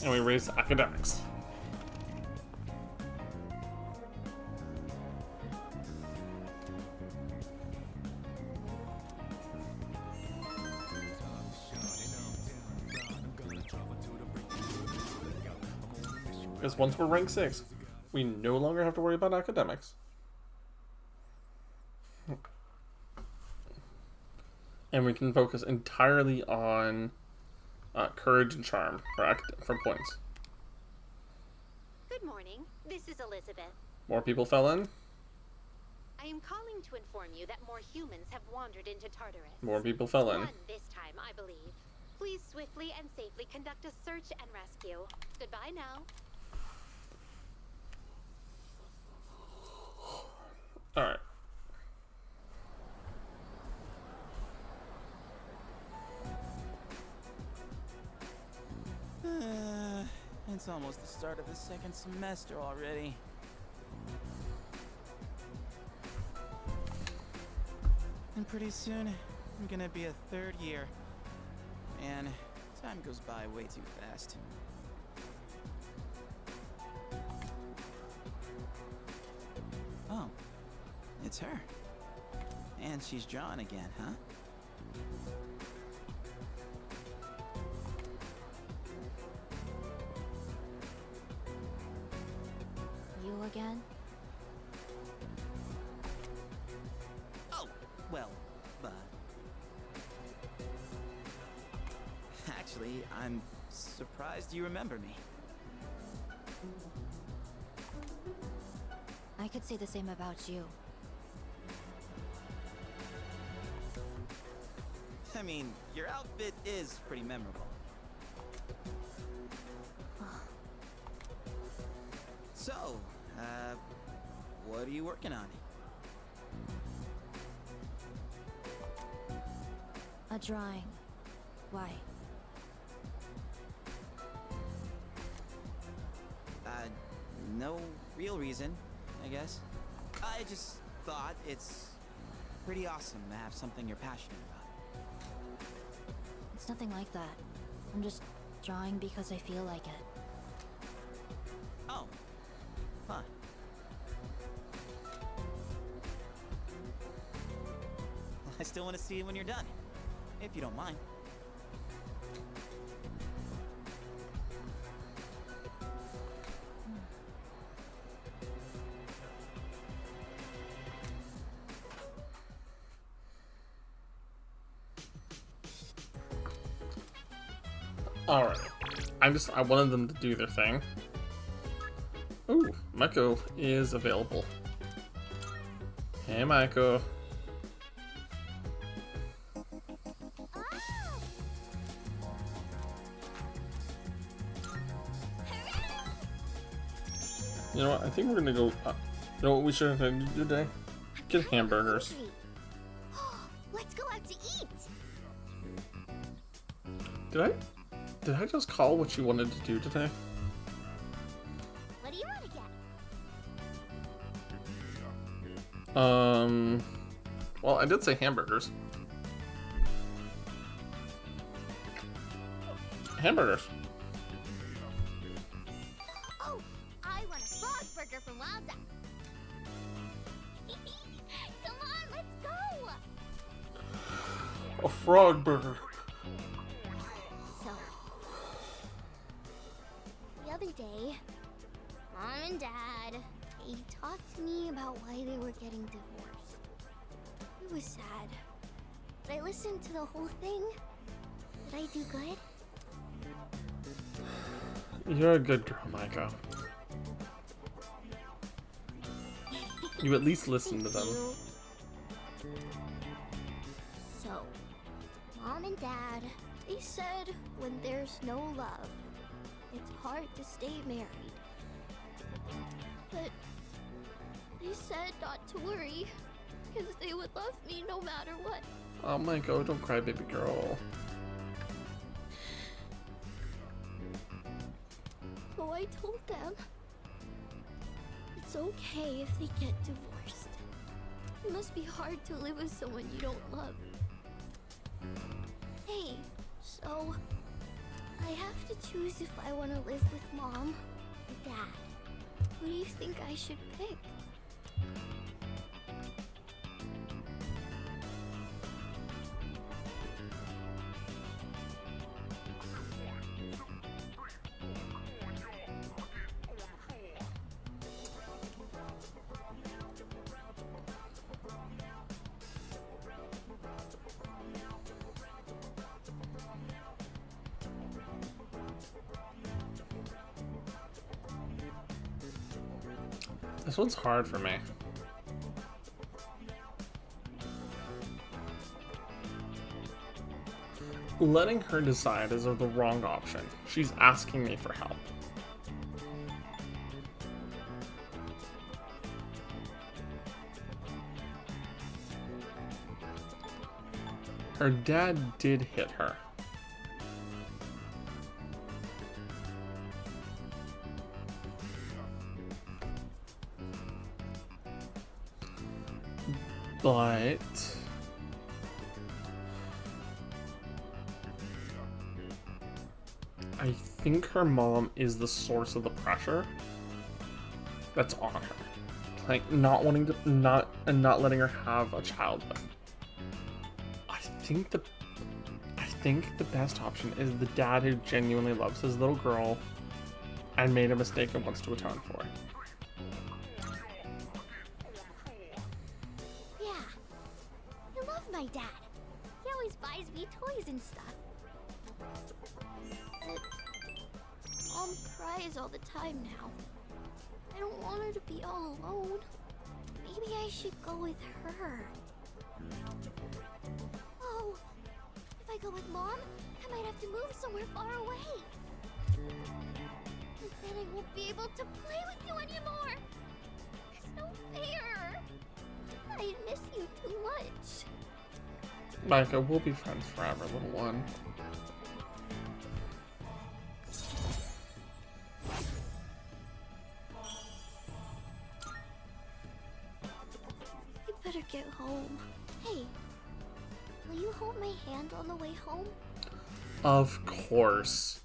And we raise academics. Because once we're rank 6, we no longer have to worry about academics. And we can focus entirely on Courage and charm for points. Good morning. This is Elizabeth. More people fell in. I am calling to inform you that more humans have wandered into Tartarus. More people fell in. One this time, I believe. Please swiftly and safely conduct a search and rescue. Goodbye now. All right. It's almost the start of the second semester already. And pretty soon, I'm gonna be a third year. Man, time goes by way too fast. Oh, it's her. And she's drawing again, huh? You again? Oh, well, actually, I'm surprised you remember me. I could say the same about you. I mean, your outfit is pretty memorable. So, what are you working on? A drawing. Why? No real reason, I guess. I just thought it's pretty awesome to have something you're passionate about. It's nothing like that. I'm just drawing because I feel like it. Oh. Huh. I still want to see it when you're done, if you don't mind. Alright. I wanted them to do their thing. Ooh, Maiko is available. Hey, Maiko. You know what? I think we're gonna go. You know what we should do today? Get hamburgers. Let's go out to eat. Did I just call what you wanted to do today? What do you want to get? Well, I did say hamburgers. Hamburgers. Oh, I want a frog burger from Wild Duck. Come on, let's go. A frog burger. So, the other day, Mom and Dad, they talked to me about why they were getting divorced. It was sad. But I listened to the whole thing. Did I do good? You're a good girl, Maiko. You at least listen to them. So, Mom and Dad, they said when there's no love, it's hard to stay married. But they said not to worry, because they would love me no matter what. Oh, Maiko, don't cry, baby girl. So I told them it's okay if they get divorced. It must be hard to live with someone you don't love. Hey, so I have to choose if I want to live with Mom or Dad. Who do you think I should pick? This one's hard for me. Letting her decide is the wrong option. She's asking me for help. Her dad did hit her. But I think her mom is the source of the pressure that's on her. Like not wanting to not letting her have a childhood. I think the best option is the dad who genuinely loves his little girl and made a mistake and wants to atone for it. My dad. He always buys me toys and stuff. But Mom cries all the time now. I don't want her to be all alone. Maybe I should go with her. Oh, if I go with Mom, I might have to move somewhere far away. And then I won't be able to play with you anymore. It's no fair. I miss you too much. Micah, we'll be friends forever, little one. You better get home. Hey, will you hold my hand on the way home? Of course.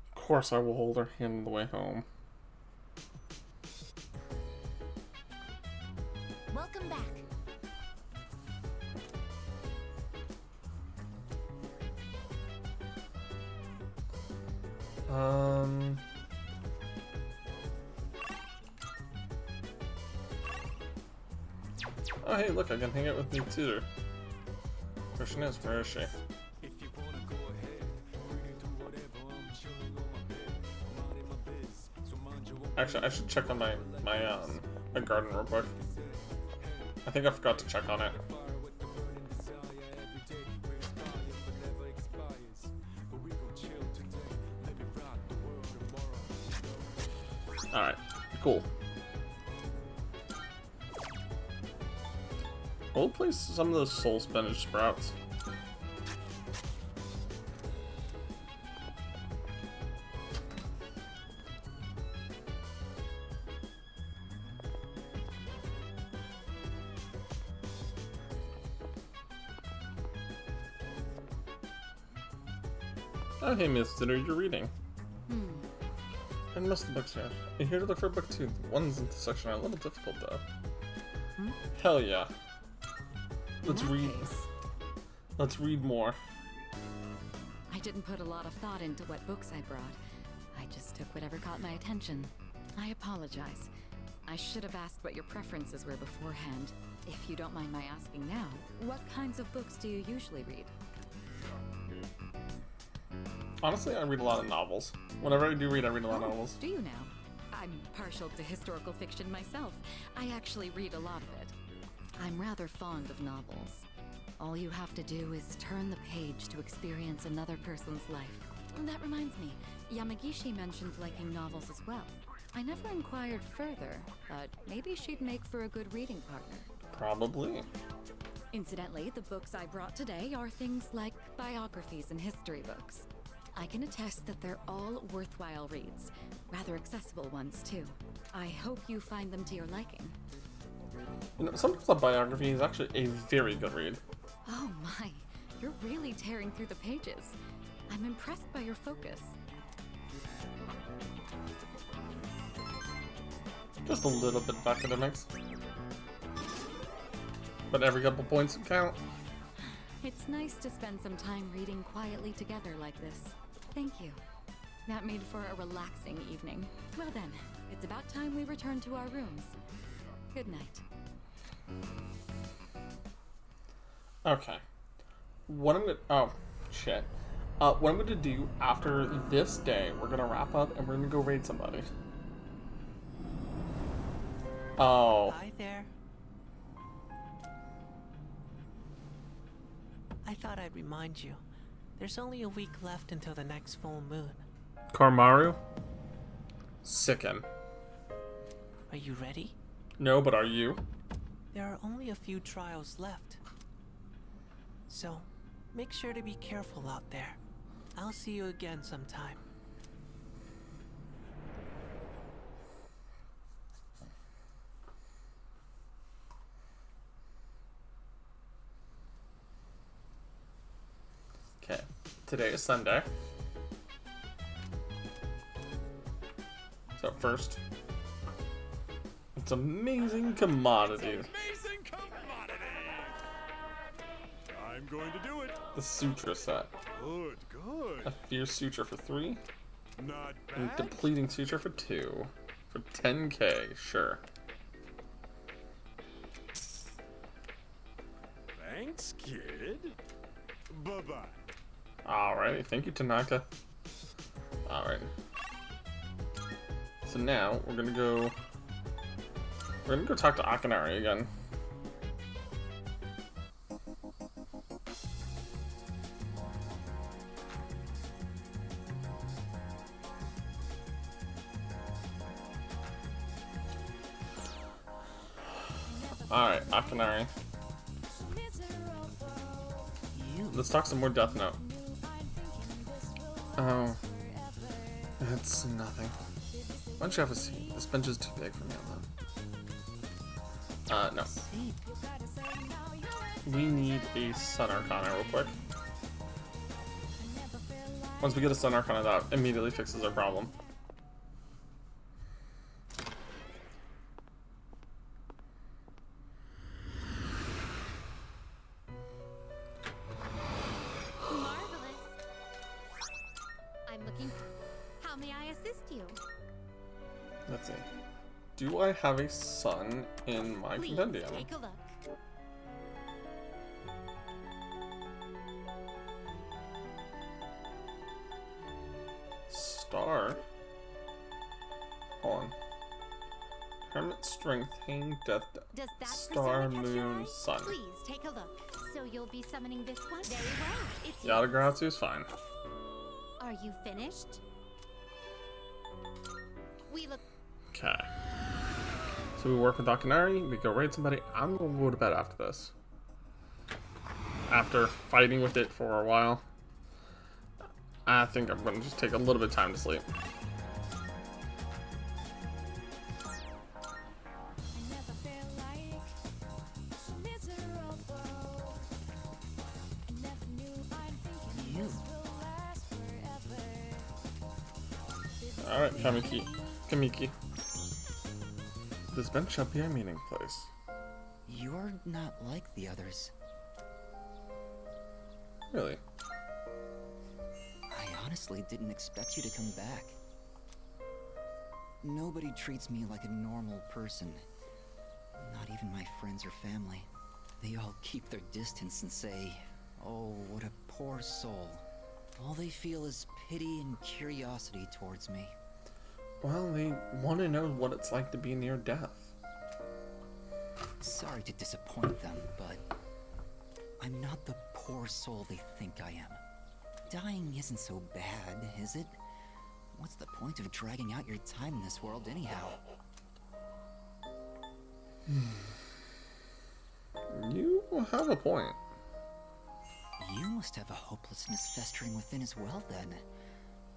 Of course I will hold her hand on the way home. Welcome back. Oh hey, look, I can hang out with me too. Question is, where is she? Actually, I should check on my garden real quick. I think I forgot to check on it. Alright, cool. We'll place some of those soul spinach sprouts. Oh, hey, Mister, you're reading. And most of the books here. You're here to look for book 2. The ones in the section are a little difficult, though. Hell yeah. Let's read. Let's read more. I didn't put a lot of thought into what books I brought. I just took whatever caught my attention. I apologize. I should have asked what your preferences were beforehand. If you don't mind my asking now, what kinds of books do you usually read? Honestly, I read a lot of novels. Whenever I do read, I read a lot of novels. Do you now? I'm partial to historical fiction myself. I actually read a lot of it. I'm rather fond of novels. All you have to do is turn the page to experience another person's life. And that reminds me, Yamagishi mentioned liking novels as well. I never inquired further, but maybe she'd make for a good reading partner. Probably. Incidentally, the books I brought today are things like biographies and history books. I can attest that they're all worthwhile reads. Rather accessible ones, too. I hope you find them to your liking. You know, sometimes a biography is actually a very good read. Oh my, you're really tearing through the pages. I'm impressed by your focus. Just a little bit of academics. But every couple points would count. It's nice to spend some time reading quietly together like this. Thank you. That made for a relaxing evening. Well then, it's about time we return to our rooms. Good night. Okay. What I'm gonna... Oh, shit. What I'm going to do after this day, we're going to wrap up and we're going to go raid somebody. Oh. Hi there. I thought I'd remind you. There's only a week left until the next full moon. Karmaru? Sicken. Are you ready? No, but are you? There are only a few trials left. So, make sure to be careful out there. I'll see you again sometime. Okay, today is Sunday. So first, it's amazing commodity. Amazing commodity! I'm going to do it. The suture set. Good, good. A fierce suture for 3. Not And bad. depleting suture for 2. For 10k, sure. Thanks, kid. Bye-bye. Alrighty, thank you, Tanaka. Alright. So now we're gonna go talk to Akinari again. Alright, Akinari. Let's talk some more Death Note. Oh. It's nothing. Why don't you have a seat? This bench is too big for me alone. No. We need a Sun Arcana real quick. Once we get a Sun Arcana, that immediately fixes our problem. Let's see. Do I have a sun in my compendium? Take a look. Star. Hold on. Permanent strength, hang, death, Does that star, persona catch your moon, eye? sun. Please take a look. So you'll be summoning this one? Very well. It's Yatagratsu is fine. Are you finished? We look. Okay. So we work with Akinari, we go raid somebody. I'm gonna go to bed after this. After fighting with it for a while, I think I'm gonna just take a little bit of time to sleep. Alright, Kamiki. This bench shall be our meeting place. You're not like the others. Really? I honestly didn't expect you to come back. Nobody treats me like a normal person. Not even my friends or family. They all keep their distance and say, "Oh, what a poor soul." All they feel is pity and curiosity towards me. Well, they want to know what it's like to be near death. Sorry to disappoint them, but I'm not the poor soul they think I am. Dying isn't so bad, is it? What's the point of dragging out your time in this world anyhow? You have a point. You must have a hopelessness festering within as well, then.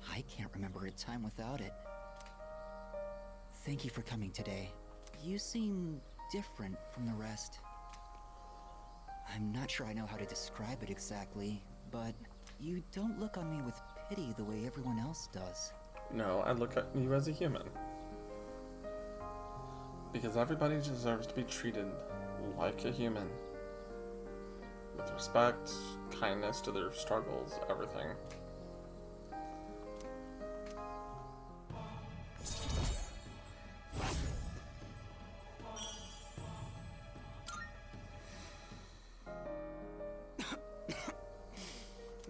I can't remember a time without it. Thank you for coming today. You seem different from the rest. I'm not sure I know how to describe it exactly, but you don't look on me with pity the way everyone else does. No, I look at you as a human. Because everybody deserves to be treated like a human. With respect, kindness to their struggles, everything.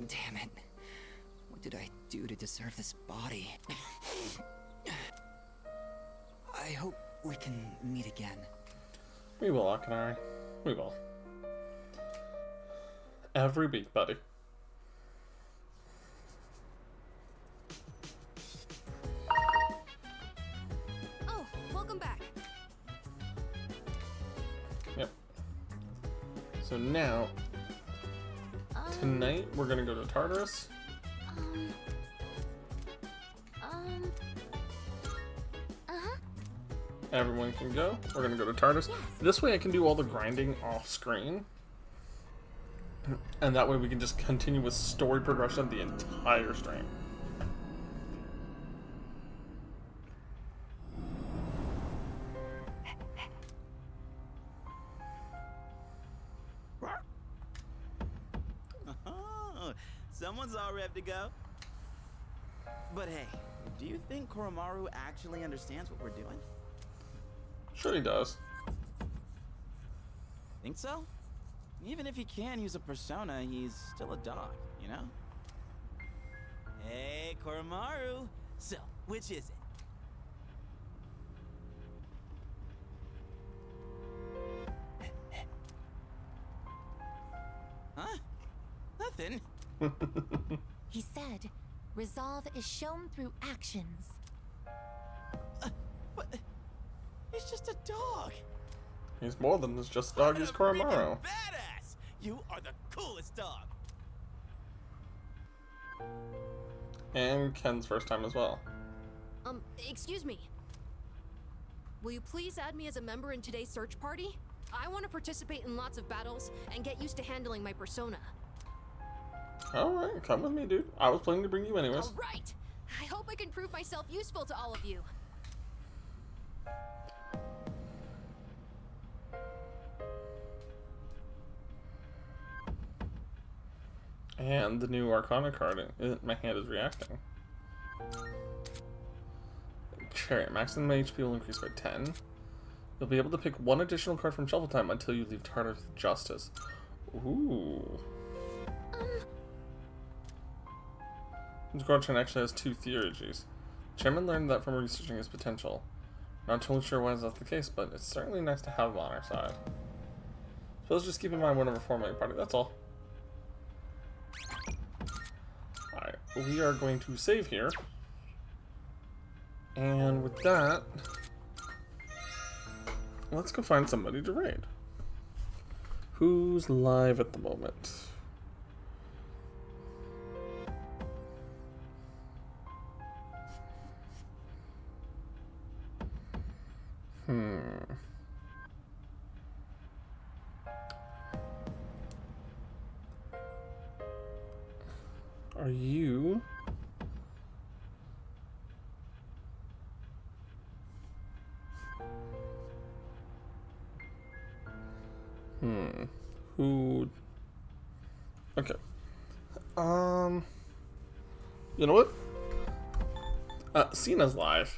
Damn it. deserve this body. I hope we can meet again. We will, Akinari. We will. Every week, buddy. Oh, welcome back. Yep. So now, tonight we're gonna go to Tartarus. Everyone can go. We're gonna go to Tartarus. This way I can do all the grinding off screen. And that way we can just continue with story progression the entire stream. Oh, someone's all ready to go. But hey, do you think Koromaru actually understands what we're doing? Sure he does. Think so? Even if he can use a persona, he's still a dog, you know? Hey, Koromaru! So, which is it? Huh? Nothing. He said, resolve is shown through actions. But he's just a dog. He's more than just a dog, he's Koromaru. Badass! You are the coolest dog. And Ken's first time as well. Excuse me. Will you please add me as a member in today's search party? I want to participate in lots of battles and get used to handling my persona. Alright, come with me, dude. I was planning to bring you anyways. Alright! I hope I can prove myself useful to all of you. And the new Arcana card, my hand is reacting. Chariot, maximum HP will increase by 10. You'll be able to pick one additional card from Shuffle Time until you leave Tartarus with Justice. Ooh. This card chain actually has 2 theurgies. Chairman learned that from researching his potential. Not totally sure why that's the case, but it's certainly nice to have him on our side. So let's just keep in mind whenever forming a party, that's all. Alright, we are going to save here. And with that, let's go find somebody to raid. Who's live at the moment? Are you? Who? Okay. You know what? Cena's live.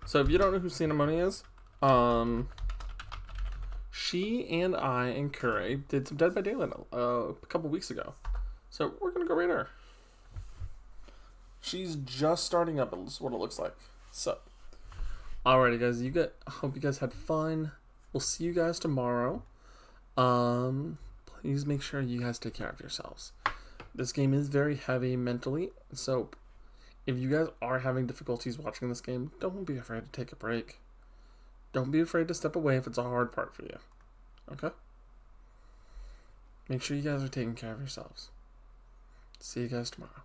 So if you don't know who Cena Money is, she and I and Kure did some Dead by Daylight a couple weeks ago. So we're gonna go raid her. She's just starting up, is what it looks like. So, alrighty guys, I hope you guys had fun. We'll see you guys tomorrow. Please make sure you guys take care of yourselves. This game is very heavy mentally, so if you guys are having difficulties watching this game, don't be afraid to take a break. Don't be afraid to step away if it's a hard part for you. Okay? Make sure you guys are taking care of yourselves. See you guys tomorrow.